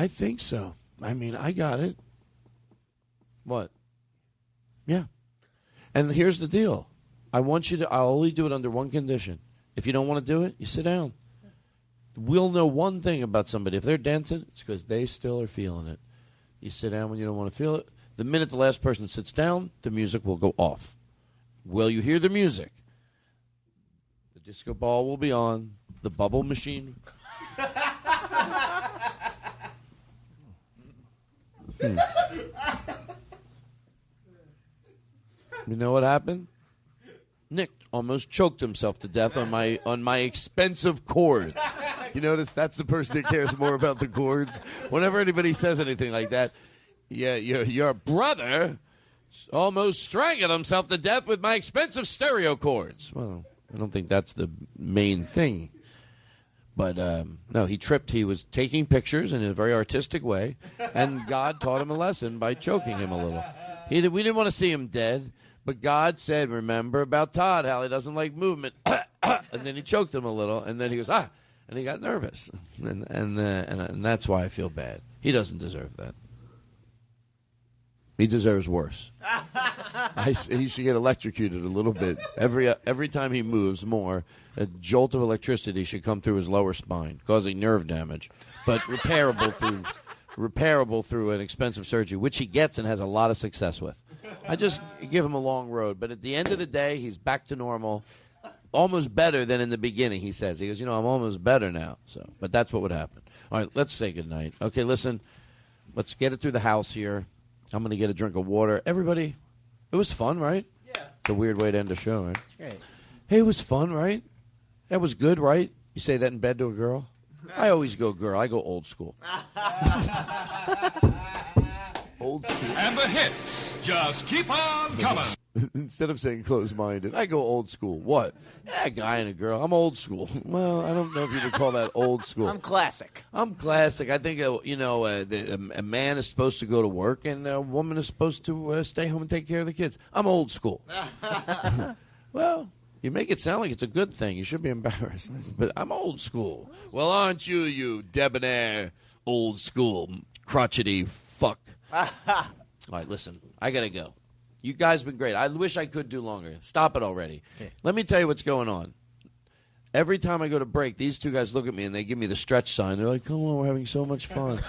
think so. I mean, I got it. What? Yeah. And here's the deal. I'll only do it under one condition. If you don't want to do it, you sit down. We'll know one thing about somebody. If they're dancing, it's because they still are feeling it. You sit down when you don't want to feel it. The minute the last person sits down, the music will go off. Will you hear the music? The disco ball will be on. The bubble machine. You know what happened? Nick almost choked himself to death on my expensive cords. You notice that's the person that cares more about the cords. Whenever anybody says anything like that, yeah, your brother almost strangled himself to death with my expensive stereo cords. Well, I don't think that's the main thing. But, no, he tripped. He was taking pictures in a very artistic way, and God taught him a lesson by choking him a little. We didn't want to see him dead, but God said, remember about Todd, how he doesn't like movement. And then he choked him a little, and then he goes, and he got nervous. And that's why I feel bad. He doesn't deserve that. He deserves worse. He should get electrocuted a little bit. Every time he moves more, a jolt of electricity should come through his lower spine, causing nerve damage, but repairable through an expensive surgery, which he gets and has a lot of success with. I just give him a long road, but at the end of the day, he's back to normal, almost better than in the beginning, he says. He goes, I'm almost better now. But that's what would happen. All right, let's say goodnight. Okay, listen, let's get it through the house here. I'm going to get a drink of water. Everybody, it was fun, right? Yeah. It's a weird way to end a show, right? Great. Hey, it was fun, right? That was good, right? You say that in bed to a girl? I always go girl. I go old school. Old school. And the hits just keep on coming. Instead of saying closed-minded, I go old school. What? Yeah, a guy and a girl. I'm old school. Well, I don't know if you would call that old school. I'm classic. I think, a man is supposed to go to work and a woman is supposed to stay home and take care of the kids. I'm old school. Well, you make it sound like it's a good thing. You should be embarrassed. But I'm old school. Well, aren't you, you debonair, old school, crotchety fuck? All right, listen. I got to go. You guys have been great. I wish I could do longer. Stop it already. Okay. Let me tell you what's going on. Every time I go to break, these two guys look at me and they give me the stretch sign. They're like, come on, we're having so much fun.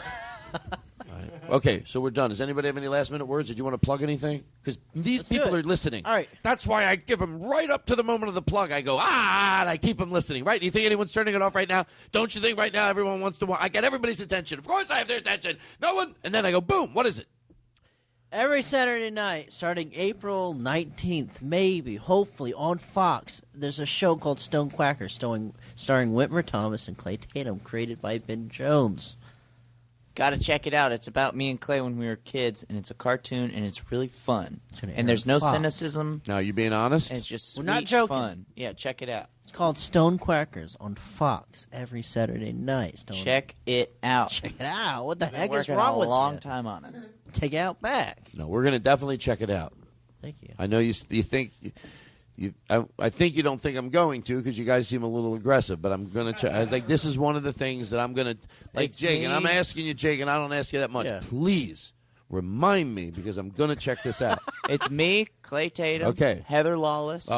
Right. Okay, so we're done. Does anybody have any last-minute words? Did you want to plug anything? Because these people are listening. All right. That's why I give them right up to the moment of the plug. I go, and I keep them listening, right? Do you think anyone's turning it off right now? Don't you think right now everyone wants to watch? I get everybody's attention. Of course I have their attention. No one. And then I go, boom, what is it? Every Saturday night, starting April 19th, maybe, hopefully, on Fox, there's a show called Stone Quacker, starring Whitmer Thomas and Clay Tatum, created by Ben Jones. Gotta check it out. It's about me and Clay when we were kids, and it's a cartoon, and it's really fun. And there's no cynicism. Now, you being honest? And it's just sweet, we're not joking. Fun. Yeah, check it out. It's called Stone Quackers on Fox every Saturday night. Check it out. Check it out. What the heck is working wrong with a you? long time on it. Take it out back. No, we're going to definitely check it out. Thank you. I know you think... I think you don't think I'm going to because you guys seem a little aggressive, but I'm going to check. I think this is one of the things that I'm going to... Like, It's Jake, me. and I'm asking you, Jake, and I don't ask you that much. Yeah. Please, Remind me, because I'm going to check this out. It's me, Clay Tatum, Okay. Heather Lawless,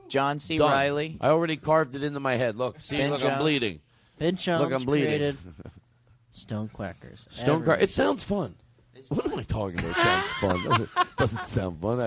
John C. Done. Riley. I already carved it into my head. Look, see, Ben look, Jones. I'm bleeding. Ben Jones Look, I'm bleeding. created Stone Quackers. It sounds fun. What am I talking about? It sounds fun. It doesn't sound fun.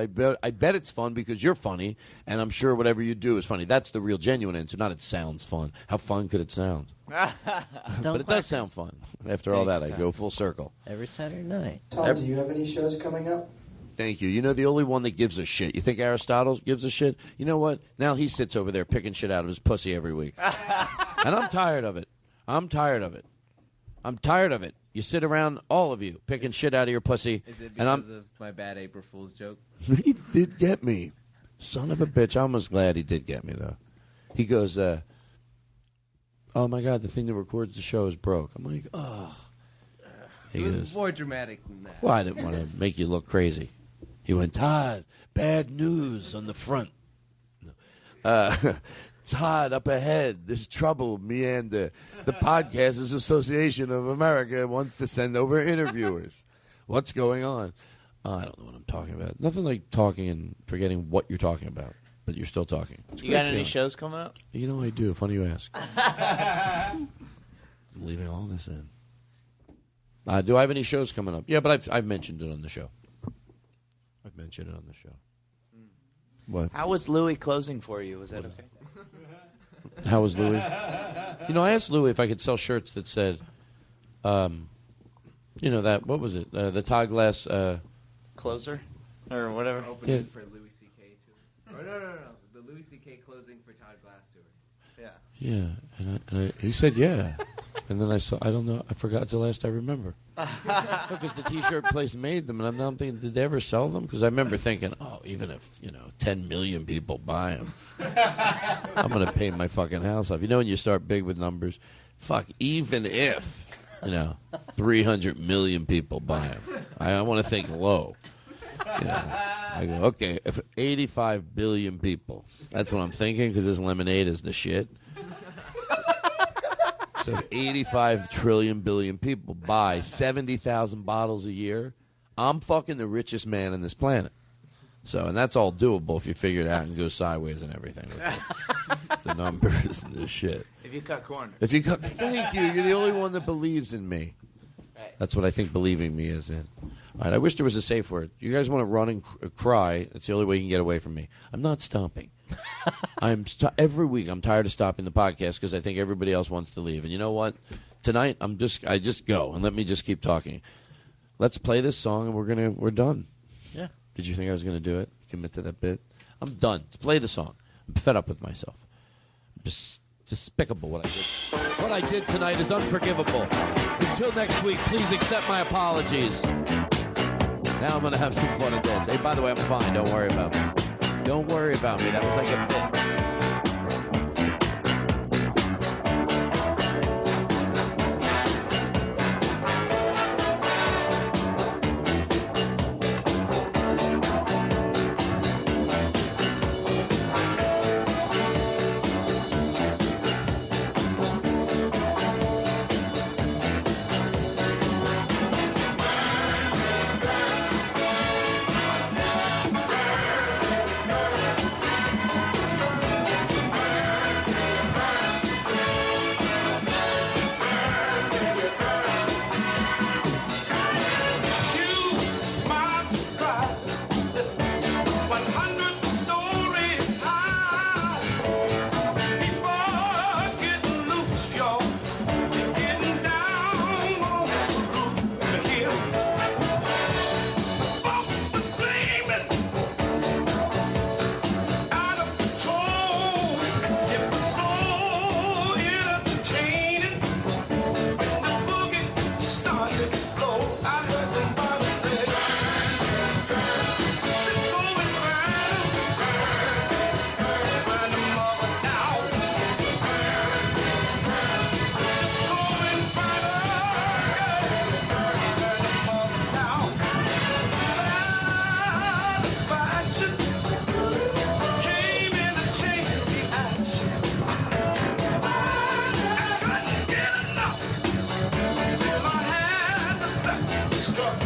I bet it's fun because you're funny, and I'm sure whatever you do is funny. That's the real genuine answer, not it sounds fun. How fun could it sound? But it does sound fun. After all that, I go full circle. Every Saturday night. Todd, do you have any shows coming up? Thank you. You know, the only one that gives a shit. You think Aristotle gives a shit? You know what? Now he sits over there picking shit out of his pussy every week. And I'm tired of it. I'm tired of it. You sit around, all of you, picking shit out of your pussy. Is it and because of my bad April Fool's joke? He did get me. Son of a bitch. I'm almost glad he did get me, though. He goes, oh, my God, the thing that records the show is broke. I'm like, oh. It was more dramatic than that. Well, I didn't want to make you look crazy. He went, Todd, bad news on the front. Todd, up ahead, there's trouble. Me and the Podcasters Association of America wants to send over interviewers. What's going on? I don't know what I'm talking about. Nothing like talking and forgetting what you're talking about, but you're still talking. You got any shows coming up? You know I do. Funny you ask. I'm leaving all this in. Do I have any shows coming up? Yeah, but I've mentioned it on the show. What? How was Louis closing for you? Was that okay? How was Louis? You know, I asked Louis if I could sell shirts that said, you know, that, what was it? The Todd Glass. Closer? Or whatever? Opening for Louis C.K. tour. Or no. The Louis C.K. closing for Todd Glass tour. Yeah. Yeah. And he said, yeah. And then I don't know. I forgot. It's the last I remember. Because the T-shirt place made them, and I'm now thinking, did they ever sell them? Because I remember thinking, oh, even if 10 million people buy them, I'm gonna pay my fucking house off. You know, when you start big with numbers, fuck. Even if 300 million people buy them, I want to think low. I go, okay, if 85 billion people, that's what I'm thinking, because this lemonade is the shit. So if 85 trillion billion people buy 70,000 bottles a year, I'm fucking the richest man on this planet. So, and that's all doable if you figure it out and go sideways and everything with the numbers and the shit. If you cut corners. Thank you. You're the only one that believes in me. Right. That's what I think believing me is in. All right, I wish there was a safe word. You guys want to run and cry? That's the only way you can get away from me. I'm not stopping. Every week I'm tired of stopping the podcast because I think everybody else wants to leave. And you know what? Tonight I just go and let me just keep talking. Let's play this song and we're done. Yeah. Did you think I was going to do it? Commit to that bit? I'm done. Play the song. I'm fed up with myself. Just despicable what I did. What I did tonight is unforgivable. Until next week, please accept my apologies. Now I'm going to have some fun and dance. Hey, by the way, I'm fine. Don't worry about me. Don't worry about me. That was like a bit. Struck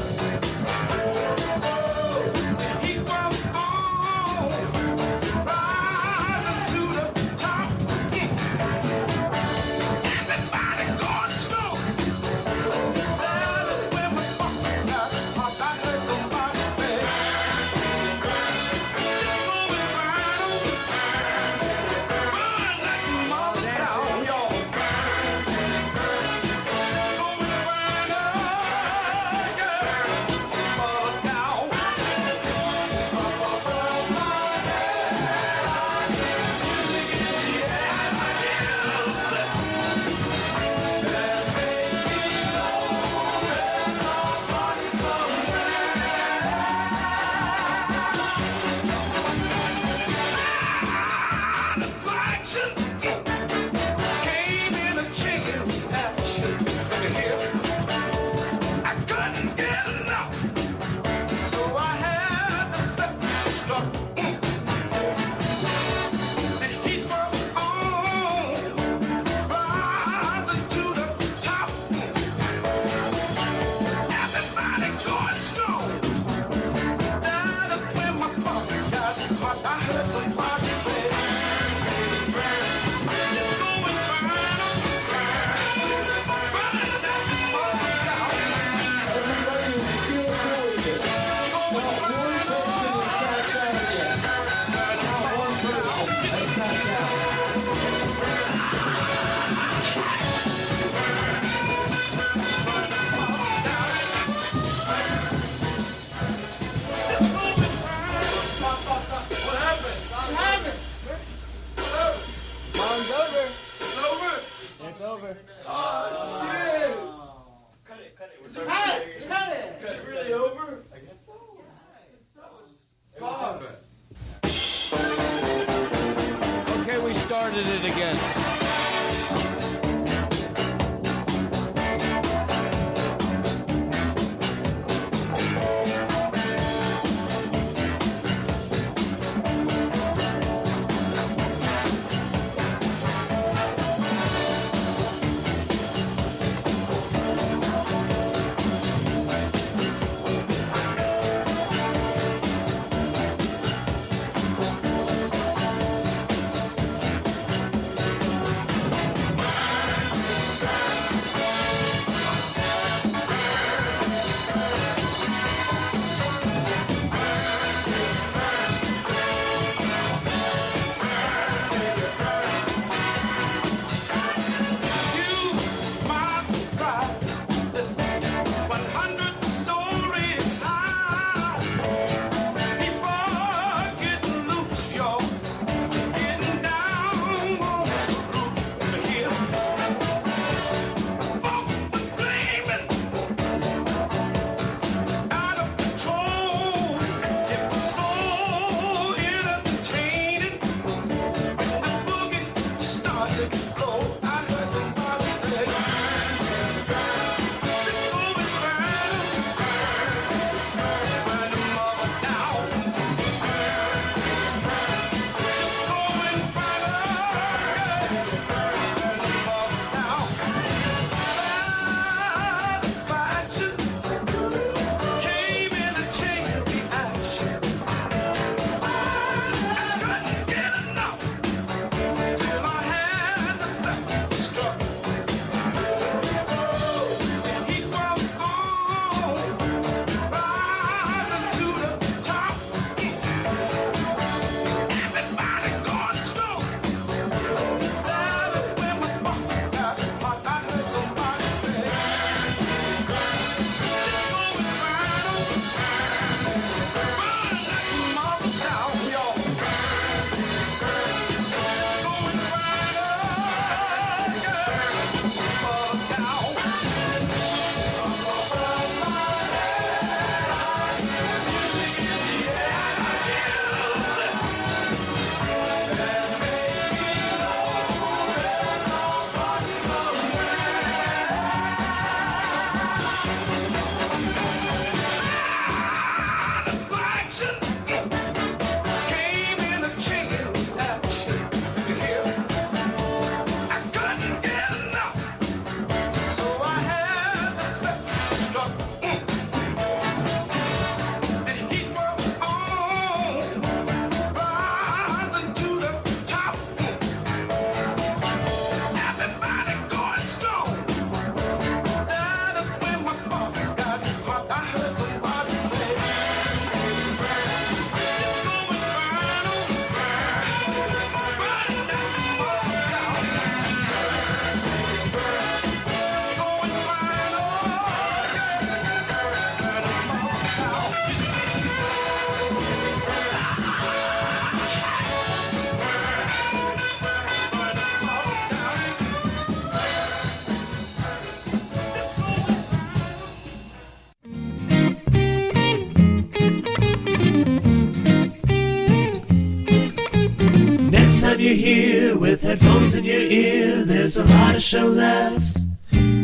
you're here with headphones in your ear, there's a lot of show left,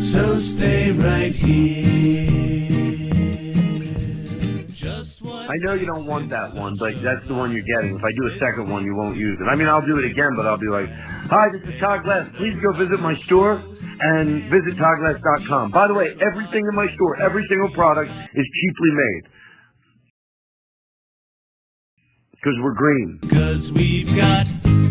so stay right here. I know you don't want that one, but that's the one you're getting. If I do a second one, you won't use it. I mean, I'll do it again, but I'll be like, hi, this is Todd Glass. Please go visit my store and visit toddglass.com. By the way, everything in my store, every single product is cheaply made. Because we're green. Because we've got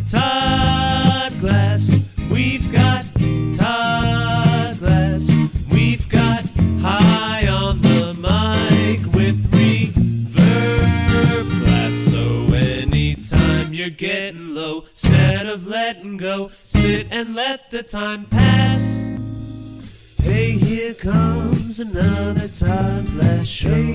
Todd Glass. We've got Todd Glass. We've got high on the mic with reverb glass. So anytime you're getting low, instead of letting go, sit and let the time pass. Hey, here comes another Todd Glass show.